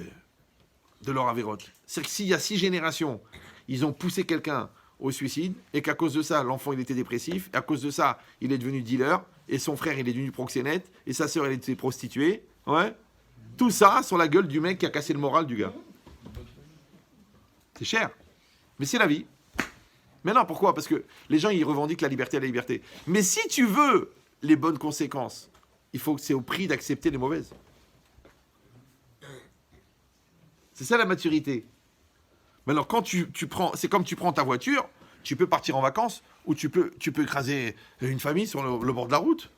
Speaker 1: de leur avérote. C'est-à-dire que s'il y a 6 générations, ils ont poussé quelqu'un au suicide, et qu'à cause de ça, l'enfant, il était dépressif, et à cause de ça, il est devenu dealer, et son frère, il est devenu proxénète, et sa sœur, elle était prostituée, ouais. Tout ça sur la gueule du mec qui a cassé le moral du gars. C'est cher. Mais c'est la vie. Mais non, pourquoi? Parce que les gens, ils revendiquent la liberté. Mais si tu veux les bonnes conséquences, il faut que c'est au prix d'accepter les mauvaises. C'est ça la maturité. Maintenant, quand tu prends, c'est comme tu prends ta voiture, tu peux partir en vacances ou tu peux écraser une famille sur le bord de la route.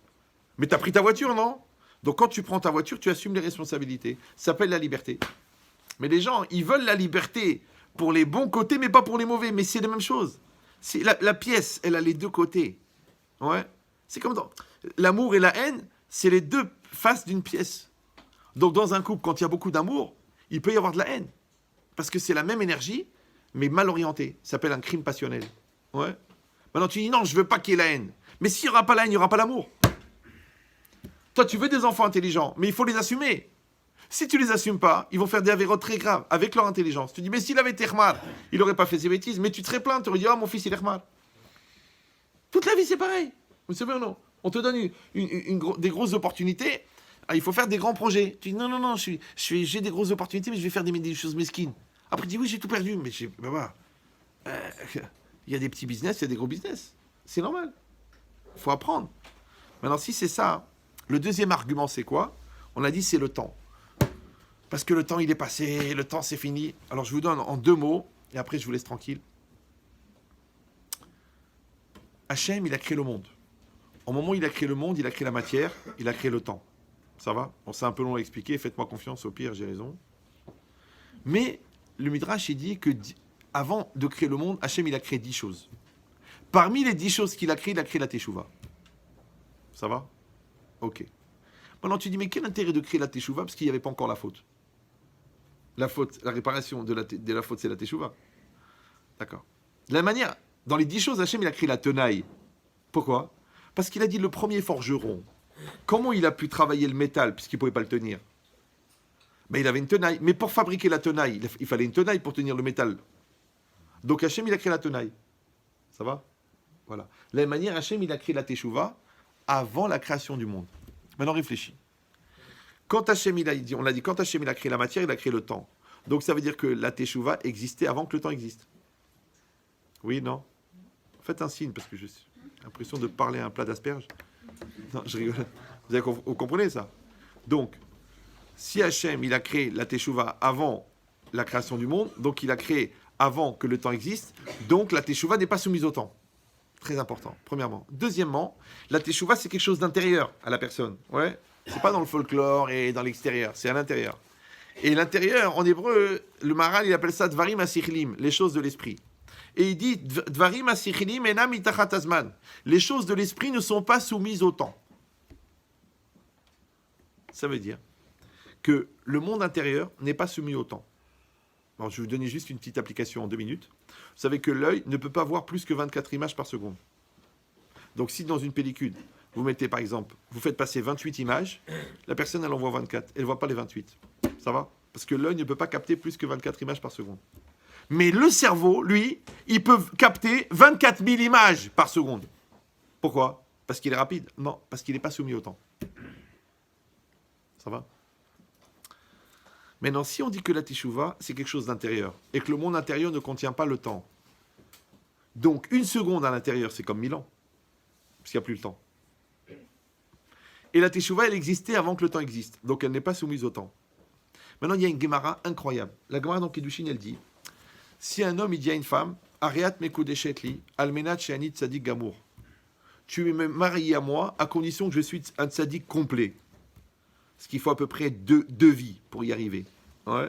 Speaker 1: Mais tu as pris ta voiture, non? Donc quand tu prends ta voiture, tu assumes les responsabilités. Ça s'appelle la liberté. Mais les gens, ils veulent la liberté pour les bons côtés, mais pas pour les mauvais. Mais c'est la même chose. C'est la pièce, elle a les deux côtés. Ouais. C'est comme dans l'amour et la haine, c'est les deux faces d'une pièce. Donc dans un couple, quand il y a beaucoup d'amour, il peut y avoir de la haine. Parce que c'est la même énergie, mais mal orientée. Ça s'appelle un crime passionnel. Ouais. Maintenant, tu dis non, je veux pas qu'il y ait la haine. Mais s'il n'y aura pas la haine, il n'y aura pas l'amour. Toi, tu veux des enfants intelligents, mais il faut les assumer. Si tu les assumes pas, ils vont faire des avérotes très graves avec leur intelligence. Tu dis, mais s'il avait été Khmar, il n'aurait pas fait ces bêtises. Mais tu te serais plaint, tu aurais dit, ah, mon fils, il est Khmar. Toute la vie, c'est pareil. Vous savez ou non? On te donne des grosses opportunités. Ah, il faut faire des grands projets. Tu dis, non, j'ai des grosses opportunités, mais je vais faire des choses mesquines. Après, tu dis, oui, j'ai tout perdu. Mais il y a des petits business, il y a des gros business. C'est normal. Il faut apprendre. Maintenant, si c'est ça, le deuxième argument, c'est quoi? On a dit, c'est le temps. Parce que le temps, il est passé, le temps, c'est fini. Alors, je vous donne en 2 mots, et après, je vous laisse tranquille. Hachem, il a créé le monde. Au moment où il a créé le monde, il a créé la matière, il a créé le temps. Ça va? Bon, c'est un peu long à expliquer, faites-moi confiance, au pire, j'ai raison. Mais le Midrash, il dit que avant de créer le monde, Hachem, il a créé 10 choses. Parmi les 10 choses qu'il a créées, il a créé la Teshuvah. Ça va? Ok. Maintenant, tu dis, mais quel intérêt de créer la Teshuvah parce qu'il n'y avait pas encore la faute. La faute, la réparation de la faute, c'est la Teshuvah. D'accord. De la même manière, dans les 10 choses, Hachem, il a créé la tenaille. Pourquoi? Parce qu'il a dit, le premier forgeron, comment il a pu travailler le métal puisqu'il ne pouvait pas le tenir? Ben, il avait une tenaille. Mais pour fabriquer la tenaille, il fallait une tenaille pour tenir le métal. Donc Hachem, il a créé la tenaille. Ça va? Voilà. De la même manière, Hachem, il a créé la Teshuvah avant la création du monde. Maintenant, réfléchis. Quand Hachem, on l'a dit, quand Hachem, il a créé la matière, il a créé le temps. Donc ça veut dire que la Teshuvah existait avant que le temps existe. Oui, non? Faites un signe, parce que j'ai l'impression de parler à un plat d'asperges. Non, je rigole. Vous comprenez ça? Donc, si Hachem, il a créé la Teshuvah avant la création du monde, donc il a créé avant que le temps existe, donc la Teshuvah n'est pas soumise au temps. Très important, premièrement. Deuxièmement, la Teshuvah, c'est quelque chose d'intérieur à la personne. Ouais, c'est pas dans le folklore et dans l'extérieur, c'est à l'intérieur. Et l'intérieur, en hébreu, le Maharal, il appelle ça Dvarim Asichlim, les choses de l'esprit. Et il dit Dvarim Asichlim enam mitachat hazman. Les choses de l'esprit ne sont pas soumises au temps. Ça veut dire que le monde intérieur n'est pas soumis au temps. Alors, je vais vous donner juste une petite application en 2 minutes. Vous savez que l'œil ne peut pas voir plus que 24 images par seconde. Donc, si dans une pellicule, vous mettez par exemple, vous faites passer 28 images, la personne, elle en voit 24. Elle ne voit pas les 28. Ça va? Parce que l'œil ne peut pas capter plus que 24 images par seconde. Mais le cerveau, lui, il peut capter 24 000 images par seconde. Pourquoi? Parce qu'il est rapide? Non, parce qu'il n'est pas soumis au temps. Ça va? Maintenant, si on dit que la Teshuvah, c'est quelque chose d'intérieur, et que le monde intérieur ne contient pas le temps, donc 1 seconde à l'intérieur, c'est comme 1000 ans, parce qu'il n'y a plus le temps. Et la Teshuvah, elle existait avant que le temps existe, donc elle n'est pas soumise au temps. Maintenant, il y a une Gemara incroyable. La Gemara dans Kiddushin, elle dit, si un homme, il dit à une femme, Ariat mekudeshetli, almenat she'ani tzadik gamour, tu es marié à moi à condition que je suis un tzadik complet. Ce qu'il faut à peu près 2 vies pour y arriver. Ouais.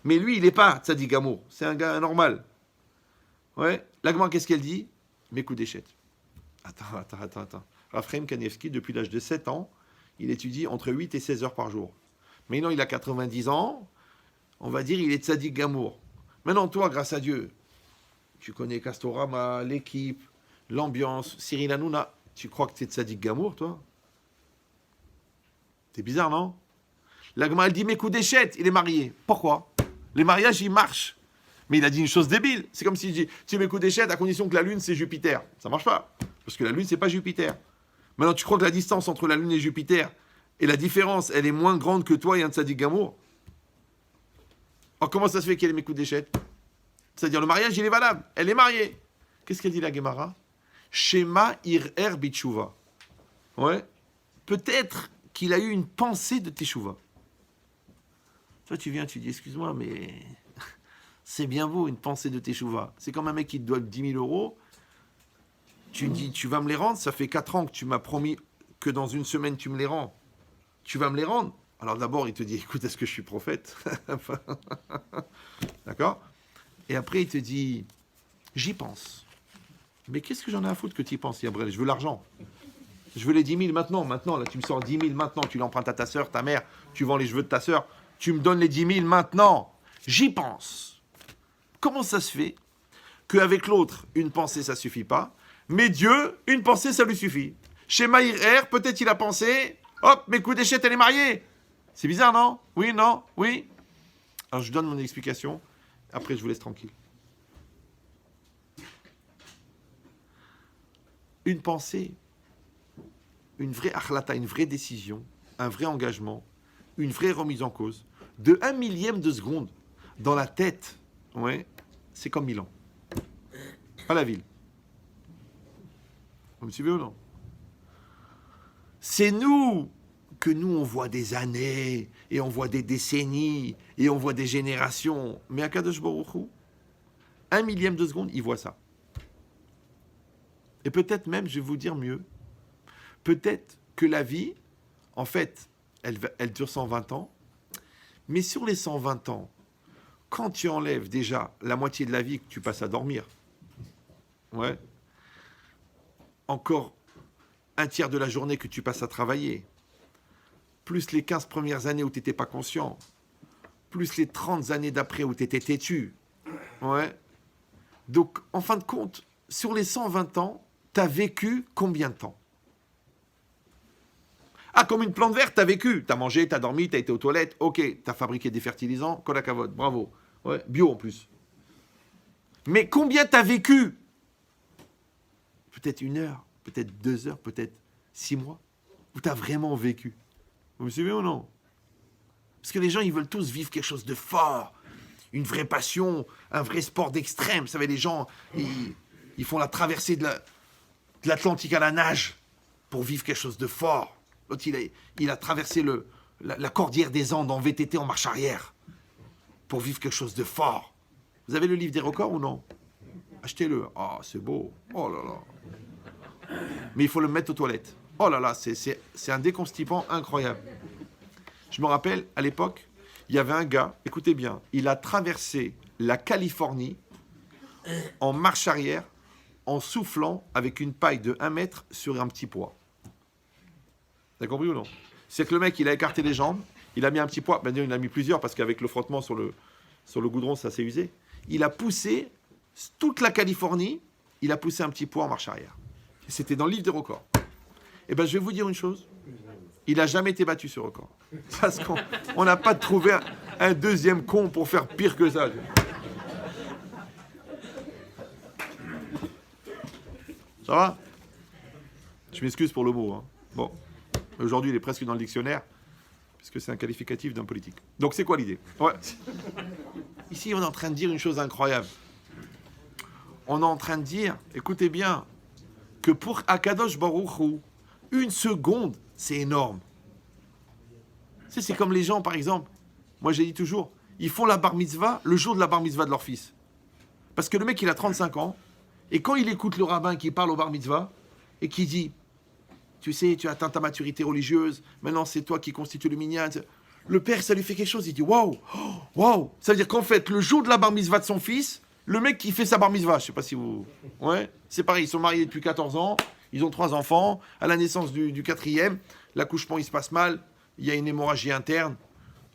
Speaker 1: Mais lui, il n'est pas tzadik gamour. C'est un gars normal. Ouais. La Gemara, qu'est-ce qu'elle dit? Mekudeshet. Attends. Raphaël Kanievski, depuis l'âge de 7 ans, il étudie entre 8 et 16 heures par jour. Maintenant, il a 90 ans. On va dire il est tzadik gamour. Maintenant, toi, grâce à Dieu, tu connais Castorama, l'équipe, l'ambiance, Cyril Hanouna. Tu crois que tu es tzadik gamour, toi? C'est bizarre, non? La Gemara, elle dit, mais Koudéchet, il est marié. Pourquoi? Les mariages, ils marchent. Mais il a dit une chose débile. C'est comme s'il dit, tu mets Koudéchet à condition que la Lune, c'est Jupiter. Ça marche pas. Parce que la Lune, c'est pas Jupiter. Maintenant, tu crois que la distance entre la Lune et Jupiter, et la différence, elle est moins grande que toi et un tzadik gamour? Alors, comment ça se fait qu'elle est Koudéchet? C'est-à-dire, le mariage, il est valable. Elle est mariée. Qu'est-ce qu'elle dit, la Gemara? Shema ir bitshuva. Ouais. Peut-être qu'il a eu une pensée de Teshuvah. Toi, tu viens, tu dis, excuse-moi, mais c'est bien beau, une pensée de Teshuvah. C'est comme un mec qui te doit 10 000 euros. Tu dis, tu vas me les rendre. Ça fait 4 ans que tu m'as promis que dans 1 semaine, tu me les rends. Tu vas me les rendre. Alors d'abord, il te dit, écoute, est-ce que je suis prophète? D'accord? Et après, il te dit, j'y pense. Mais qu'est-ce que j'en ai à foutre que tu y penses, Yabrel? Je veux l'argent. Je veux les 10 000 maintenant, là tu me sors 10 000 maintenant, tu l'empruntes à ta sœur, ta mère, tu vends les cheveux de ta sœur, tu me donnes les 10 000 maintenant. J'y pense. Comment ça se fait qu'avec l'autre, une pensée ça suffit pas, mais Dieu, une pensée ça lui suffit? Chez Maïr, peut-être il a pensé, hop, mais Koudéchet, elle est mariée. C'est bizarre, non? Oui, non? Oui? Alors je donne mon explication, après je vous laisse tranquille. Une pensée, une vraie akhlata, une vraie décision, un vrai engagement, une vraie remise en cause, de 1 millième de seconde dans la tête, ouais, c'est comme 1000 ans. Pas la ville. Vous me suivez ou non? C'est nous que nous, on voit des années, et on voit des décennies, et on voit des générations. Mais à Kadosh Baruch Hu, 1 millième de seconde, il voit ça. Et peut-être même, je vais vous dire mieux, peut-être que la vie, en fait, elle dure 120 ans, mais sur les 120 ans, quand tu enlèves déjà la moitié de la vie que tu passes à dormir, ouais, encore 1/3 de la journée que tu passes à travailler, plus les 15 premières années où tu n'étais pas conscient, plus les 30 années d'après où tu étais têtu. Ouais. Donc, en fin de compte, sur les 120 ans, tu as vécu combien de temps? Ah, comme une plante verte, tu as vécu. Tu as mangé, tu as dormi, tu as été aux toilettes. Ok, tu as fabriqué des fertilisants. Kolakavod, bravo. Ouais, bio en plus. Mais combien tu as vécu? Peut-être 1 heure, peut-être 2 heures, peut-être 6 mois. Où tu as vraiment vécu. Vous me suivez ou non? Parce que les gens, ils veulent tous vivre quelque chose de fort. Une vraie passion, un vrai sport d'extrême. Vous savez, les gens, ils font la traversée de l'Atlantique à la nage pour vivre quelque chose de fort. L'autre, il a traversé la cordillère des Andes en VTT en marche arrière pour vivre quelque chose de fort. Vous avez le livre des records ou non? Achetez-le. Ah, c'est beau. Oh là là. Mais il faut le mettre aux toilettes. Oh là là, c'est un déconstipant incroyable. Je me rappelle, à l'époque, il y avait un gars, écoutez bien, il a traversé la Californie en marche arrière, en soufflant avec une paille de 1 mètre sur un petit poids. T'as compris ou non? C'est que le mec, il a écarté les jambes, il a mis un petit poids, ben, il en a mis plusieurs parce qu'avec le frottement sur le goudron, ça s'est usé. Il a poussé toute la Californie, il a poussé un petit poids en marche arrière. C'était dans le livre des records. Eh bien, je vais vous dire une chose. Il n'a jamais été battu ce record. Parce qu'on n'a pas trouvé un deuxième con pour faire pire que ça. Ça va? Je m'excuse pour le mot. Hein. Bon. Aujourd'hui, il est presque dans le dictionnaire, puisque c'est un qualificatif d'un politique. Donc, c'est quoi l'idée? Ouais. Ici, on est en train de dire une chose incroyable. On est en train de dire, écoutez bien, que pour Akadosh Baruch Hu, 1 seconde, c'est énorme. Tu sais, c'est comme les gens, par exemple, moi j'ai dit toujours, ils font la bar mitzvah le jour de la bar mitzvah de leur fils. Parce que le mec, il a 35 ans, et quand il écoute le rabbin qui parle au bar mitzvah, et qui dit, tu sais, tu as atteint ta maturité religieuse, maintenant c'est toi qui constitue le minyan, le père, ça lui fait quelque chose, il dit, waouh, waouh. Ça veut dire qu'en fait, le jour de la bar mitzvah de son fils, le mec qui fait sa bar mitzvah, je sais pas si vous... Ouais, c'est pareil, ils sont mariés depuis 14 ans, ils ont 3 enfants, à la naissance du 4e, l'accouchement il se passe mal, il y a une hémorragie interne,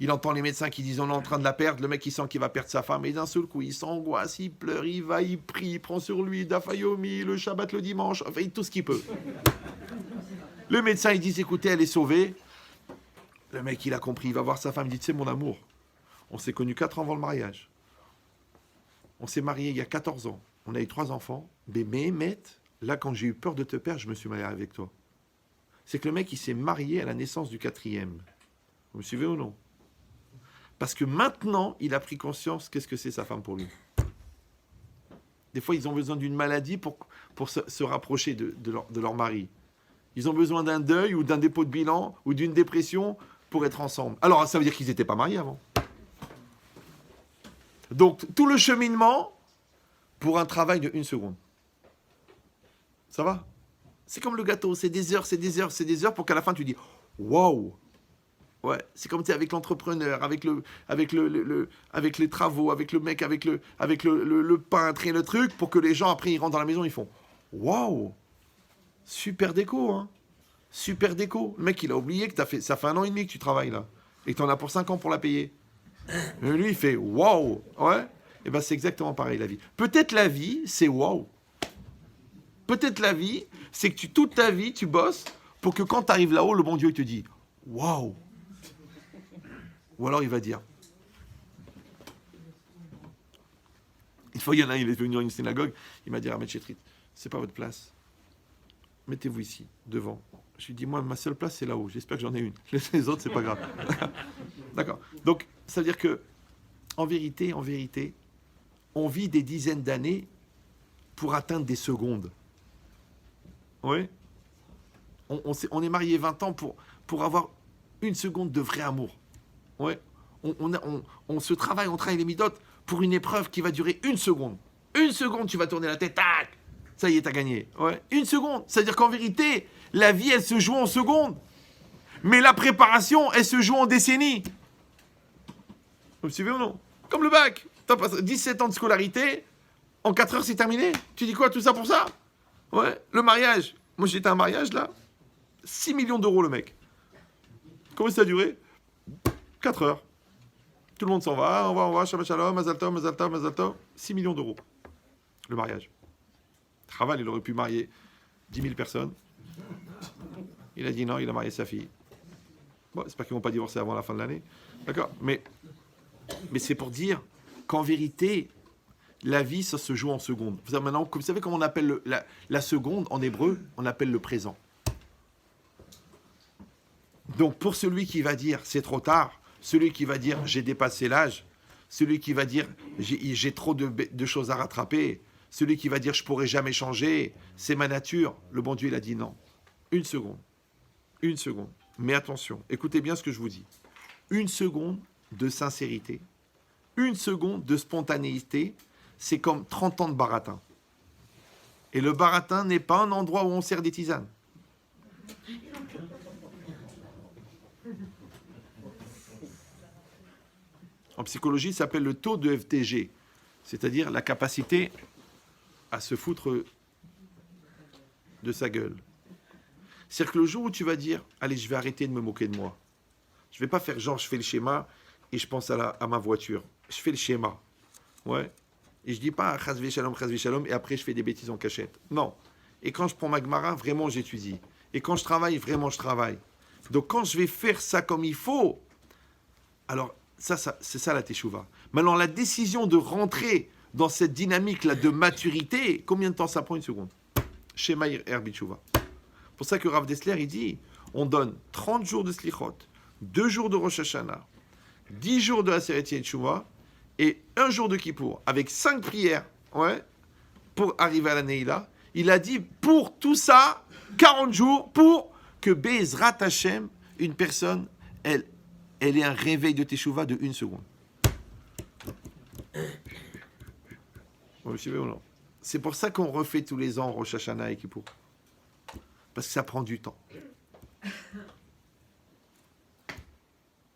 Speaker 1: il entend les médecins qui disent on est en train de la perdre, le mec il sent qu'il va perdre sa femme, et d'un seul coup il s'angoisse, il pleure, il va, il prie, il prend sur lui Dafayomi, le Shabbat le dimanche, enfin tout ce qu'il peut. Le médecin il dit écoutez elle est sauvée, le mec il a compris, il va voir sa femme, il dit tu sais mon amour, on s'est connus 4 ans avant le mariage, on s'est mariés il y a 14 ans, on a eu 3 enfants, mais là quand j'ai eu peur de te perdre, je me suis marié avec toi. C'est que le mec il s'est marié à la naissance du 4e. Vous me suivez ou non? Parce que maintenant, il a pris conscience qu'est-ce que c'est sa femme pour lui. Des fois, ils ont besoin d'une maladie pour se rapprocher de leur mari. Ils ont besoin d'un deuil ou d'un dépôt de bilan ou d'une dépression pour être ensemble. Alors, ça veut dire qu'ils n'étaient pas mariés avant. Donc, tout le cheminement pour un travail de 1 seconde. Ça va? C'est comme le gâteau, c'est des heures, c'est des heures, c'est des heures pour qu'à la fin, tu dis « Waouh !» Ouais, c'est comme tu es avec l'entrepreneur, avec les travaux, avec le mec, avec le peintre et le truc, pour que les gens, après, ils rentrent dans la maison, ils font « Waouh ! Super déco, hein ! Super déco !» Le mec, il a oublié que ça fait 1 an et demi que tu travailles, là. Et que tu en as pour 5 ans pour la payer. Et lui, il fait « Waouh !» Ouais. Et bien, c'est exactement pareil, la vie. Peut-être la vie, c'est « Waouh !» Peut-être la vie, c'est que toute ta vie, tu bosses pour que quand tu arrives là-haut, le bon Dieu, il te dit « Waouh !» Ou alors il va dire. Une fois, il y en a un, il est venu dans une synagogue, il m'a dit, Ahmed Chetrit, c'est pas votre place. Mettez-vous ici, devant. Je lui ai dit, moi, ma seule place, c'est là-haut. J'espère que j'en ai une. Les autres, c'est pas grave. D'accord. Donc, ça veut dire que, en vérité, on vit des dizaines d'années pour atteindre des secondes. Oui. On est marié 20 ans pour avoir 1 seconde de vrai amour. Ouais. On se travaille, on travaille les midotes pour une épreuve qui va durer 1 seconde. 1 seconde, tu vas tourner la tête, tac, ça y est, t'as gagné. Ouais. 1 seconde. C'est-à-dire qu'en vérité, la vie, elle se joue en secondes. Mais la préparation, elle se joue en décennies. Vous me suivez ou non? Comme le bac. T'as passé 17 ans de scolarité, en 4 heures, c'est terminé. Tu dis quoi, tout ça pour ça? Ouais. Le mariage. Moi, j'étais à un mariage, là. 6 millions d'euros, le mec. Combien ça a duré? 4 heures. Tout le monde s'en va, au revoir, Shabbat Shalom, Mazal Tov, Mazal Tov, Mazal Tov. 6 millions d'euros, le mariage. Raval, il aurait pu marier 10 000 personnes. Il a dit non, il a marié sa fille. Bon, j'espère qu'ils ne vont pas divorcer avant la fin de l'année. D'accord, mais c'est pour dire qu'en vérité, la vie, ça se joue en secondes. Vous savez comment on appelle la seconde en hébreu? On appelle le présent. Donc pour celui qui va dire c'est trop tard, celui qui va dire j'ai dépassé l'âge, celui qui va dire j'ai trop de choses à rattraper, celui qui va dire je pourrai jamais changer, c'est ma nature, le bon Dieu il a dit non. Une seconde. Mais attention, écoutez bien ce que je vous dis. Une seconde de sincérité, une seconde de spontanéité, c'est comme 30 ans de baratin. Et le baratin n'est pas un endroit où on sert des tisanes. En psychologie, ça s'appelle le taux de FTG, c'est-à-dire la capacité à se foutre de sa gueule. C'est-à-dire que le jour où tu vas dire « Allez, je vais arrêter de me moquer de moi. Je ne vais pas faire genre, je fais le schéma et je pense à ma voiture. Je fais le schéma. Ouais. Et je ne dis pas « Chazvé shalom » et après je fais des bêtises en cachette. Non. Et quand je prends ma Gemara, vraiment j'étudie. Et quand je travaille, vraiment je travaille. Donc quand je vais faire ça comme il faut, alors ça c'est ça la teshuva. Maintenant, la décision de rentrer dans cette dynamique-là de maturité, combien de temps ça prend? Une seconde. Shema Herbit Teshuva. C'est pour ça que Rav Dessler, il dit, on donne 30 jours de Slichot, 2 jours de Rosh Hashanah, 10 jours de Aseret Teshuva et 1 jour de Kippour, avec 5 prières, ouais, pour arriver à la Neila. Il a dit, pour tout ça, 40 jours, pour que Be'ezrat Hashem, une personne, elle ait un réveil de Teshuva de 1 seconde. Vous suivez ou non? C'est pour ça qu'on refait tous les ans Rosh Hashanah et Kippour. Parce que ça prend du temps.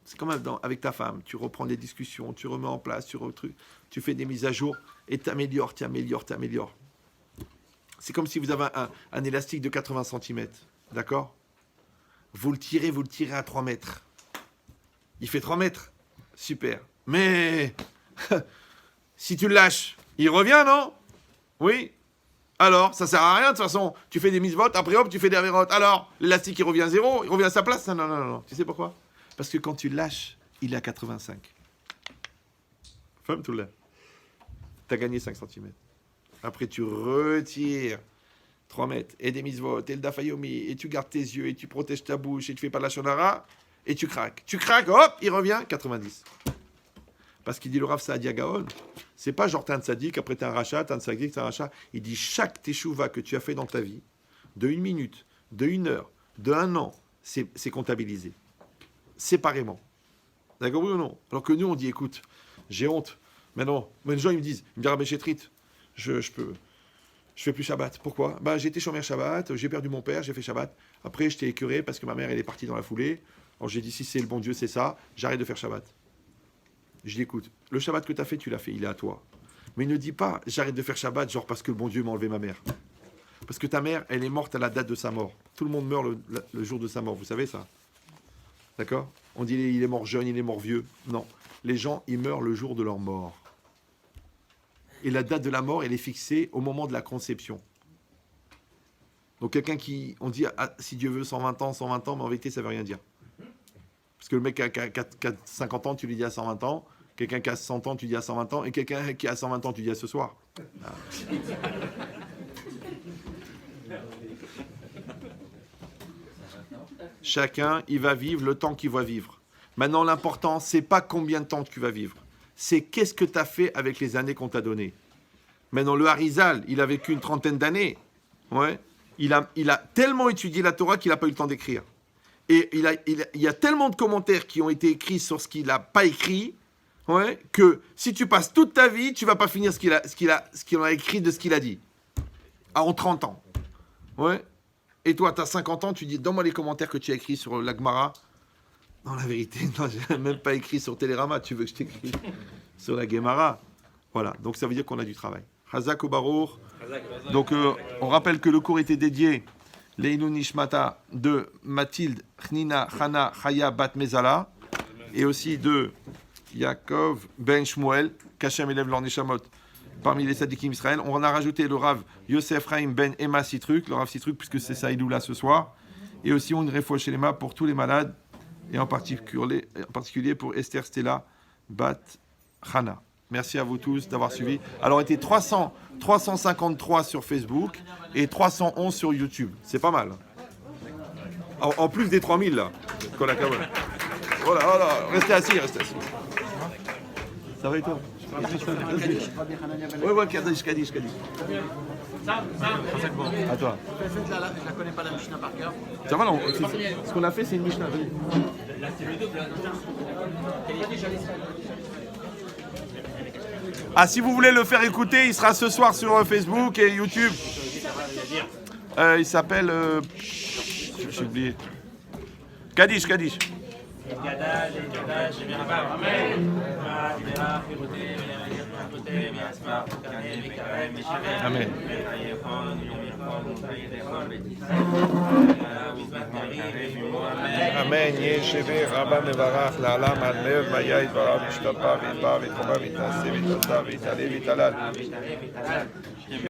Speaker 1: C'est comme avec ta femme. Tu reprends les discussions, tu remets en place, tu fais des mises à jour et tu améliores. C'est comme si vous avez un élastique de 80 cm. D'accord? Vous le tirez à 3 mètres. Il fait 3 mètres. Super. Mais si tu le lâches, il revient, non? Oui. Alors, ça sert à rien, de toute façon. Tu fais des mises-votes, après hop, tu fais des avérotes. Alors, l'élastique, il revient à 0, il revient à sa place. Non. Tu sais pourquoi? Parce que quand tu le lâches, il est à 85. Femme tout là. Tu as gagné 5 cm. Après, tu retires 3 mètres, et des mises-votes, et le dafayomi, et tu gardes tes yeux, et tu protèges ta bouche, et tu fais pas la shonara, et tu craques. Tu craques, hop, il revient, 90. Parce qu'il dit le Rav Saadia Gaon, c'est pas genre t'es un tzaddik, après t'es un rachat, t'es un tzaddik, t'es un rachat. Il dit chaque teshuva que tu as fait dans ta vie, de 1 minute, de 1 heure, de 1 an, c'est comptabilisé. Séparément. D'accord, oui ou non? Alors que nous, on dit, écoute, j'ai honte. Mais non, mais les gens, ils me disent Rabbi Chétrit, je fais plus Shabbat. Pourquoi? J'ai été chômeur Shabbat, j'ai perdu mon père, j'ai fait Shabbat. Après, j'étais écœuré parce que ma mère, elle est partie dans la foulée. Alors j'ai dit, si c'est le bon Dieu, c'est ça, j'arrête de faire Shabbat. Je dis, écoute, le Shabbat que tu as fait, tu l'as fait, il est à toi. Mais ne dis pas, j'arrête de faire Shabbat, genre parce que le bon Dieu m'a enlevé ma mère. Parce que ta mère, elle est morte à la date de sa mort. Tout le monde meurt le jour de sa mort, vous savez ça? D'accord? On dit, il est mort jeune, il est mort vieux. Non, les gens, ils meurent le jour de leur mort. Et la date de la mort, elle est fixée au moment de la conception. Donc quelqu'un on dit, si Dieu veut 120 ans, mais en vérité, ça ne veut rien dire. Parce que le mec qui a 50 ans, tu lui dis à 120 ans. Quelqu'un qui a 100 ans, tu dis à 120 ans. Et quelqu'un qui a 120 ans, tu dis à ce soir. Ah. Chacun, il va vivre le temps qu'il va vivre. Maintenant, l'important, c'est pas combien de temps tu vas vivre. C'est qu'est-ce que tu as fait avec les années qu'on t'a données. Maintenant, le Harizal, il a vécu une 30aine d'années. Ouais. Il a tellement étudié la Torah qu'il n'a pas eu le temps d'écrire. Et il y a tellement de commentaires qui ont été écrits sur ce qu'il n'a pas écrit, ouais, que si tu passes toute ta vie, tu ne vas pas finir ce qu'il a écrit de ce qu'il a dit. En 30 ans. Ouais. Et toi, tu as 50 ans, tu dis, donne-moi les commentaires que tu as écrits sur la Gemara. Non, la vérité, non, je n'ai même pas écrit sur Télérama, tu veux que je t'écris sur la Gemara. Voilà, donc ça veut dire qu'on a du travail. Hazak ou Barour. Donc on rappelle que le cours était dédié Leilu Nishmata de Mathilde Chnina Chana Chaya Bat Mezala, et aussi de Yaakov Ben Shmuel, qu'Hachem élève leur Neshamot parmi les Sadikim Israël. On a rajouté le Rav Yosef Chaim Ben Emma Sitruk, le Rav Sitruk, puisque c'est ça Iloula ce soir. Et aussi on une chez les mains pour tous les malades, et en particulier pour Esther Stella Bat Chana. Merci à vous tous d'avoir suivi. Alors, il était 353 sur Facebook et 311 sur YouTube. C'est pas mal. En plus des 3000 là. Voilà, voilà. Restez assis. Ça va et toi? Ouais, Kaddish. À toi.
Speaker 2: Je la connais pas la Mishnah par cœur.
Speaker 1: Ça va, ce qu'on a fait, c'est une Mishnah.
Speaker 2: Là, c'est le double.
Speaker 1: Ah, si vous voulez le faire écouter, il sera ce soir sur Facebook et YouTube. Il s'appelle... j'ai oublié. Kaddish. Amen. Amen. Yesheve Rabba Mevarach La'alam Adlev Maya Yitvarach Mishtapa V'Ipa V'Tchoma V'Tnaseh V'Tata V'Itale V'Talal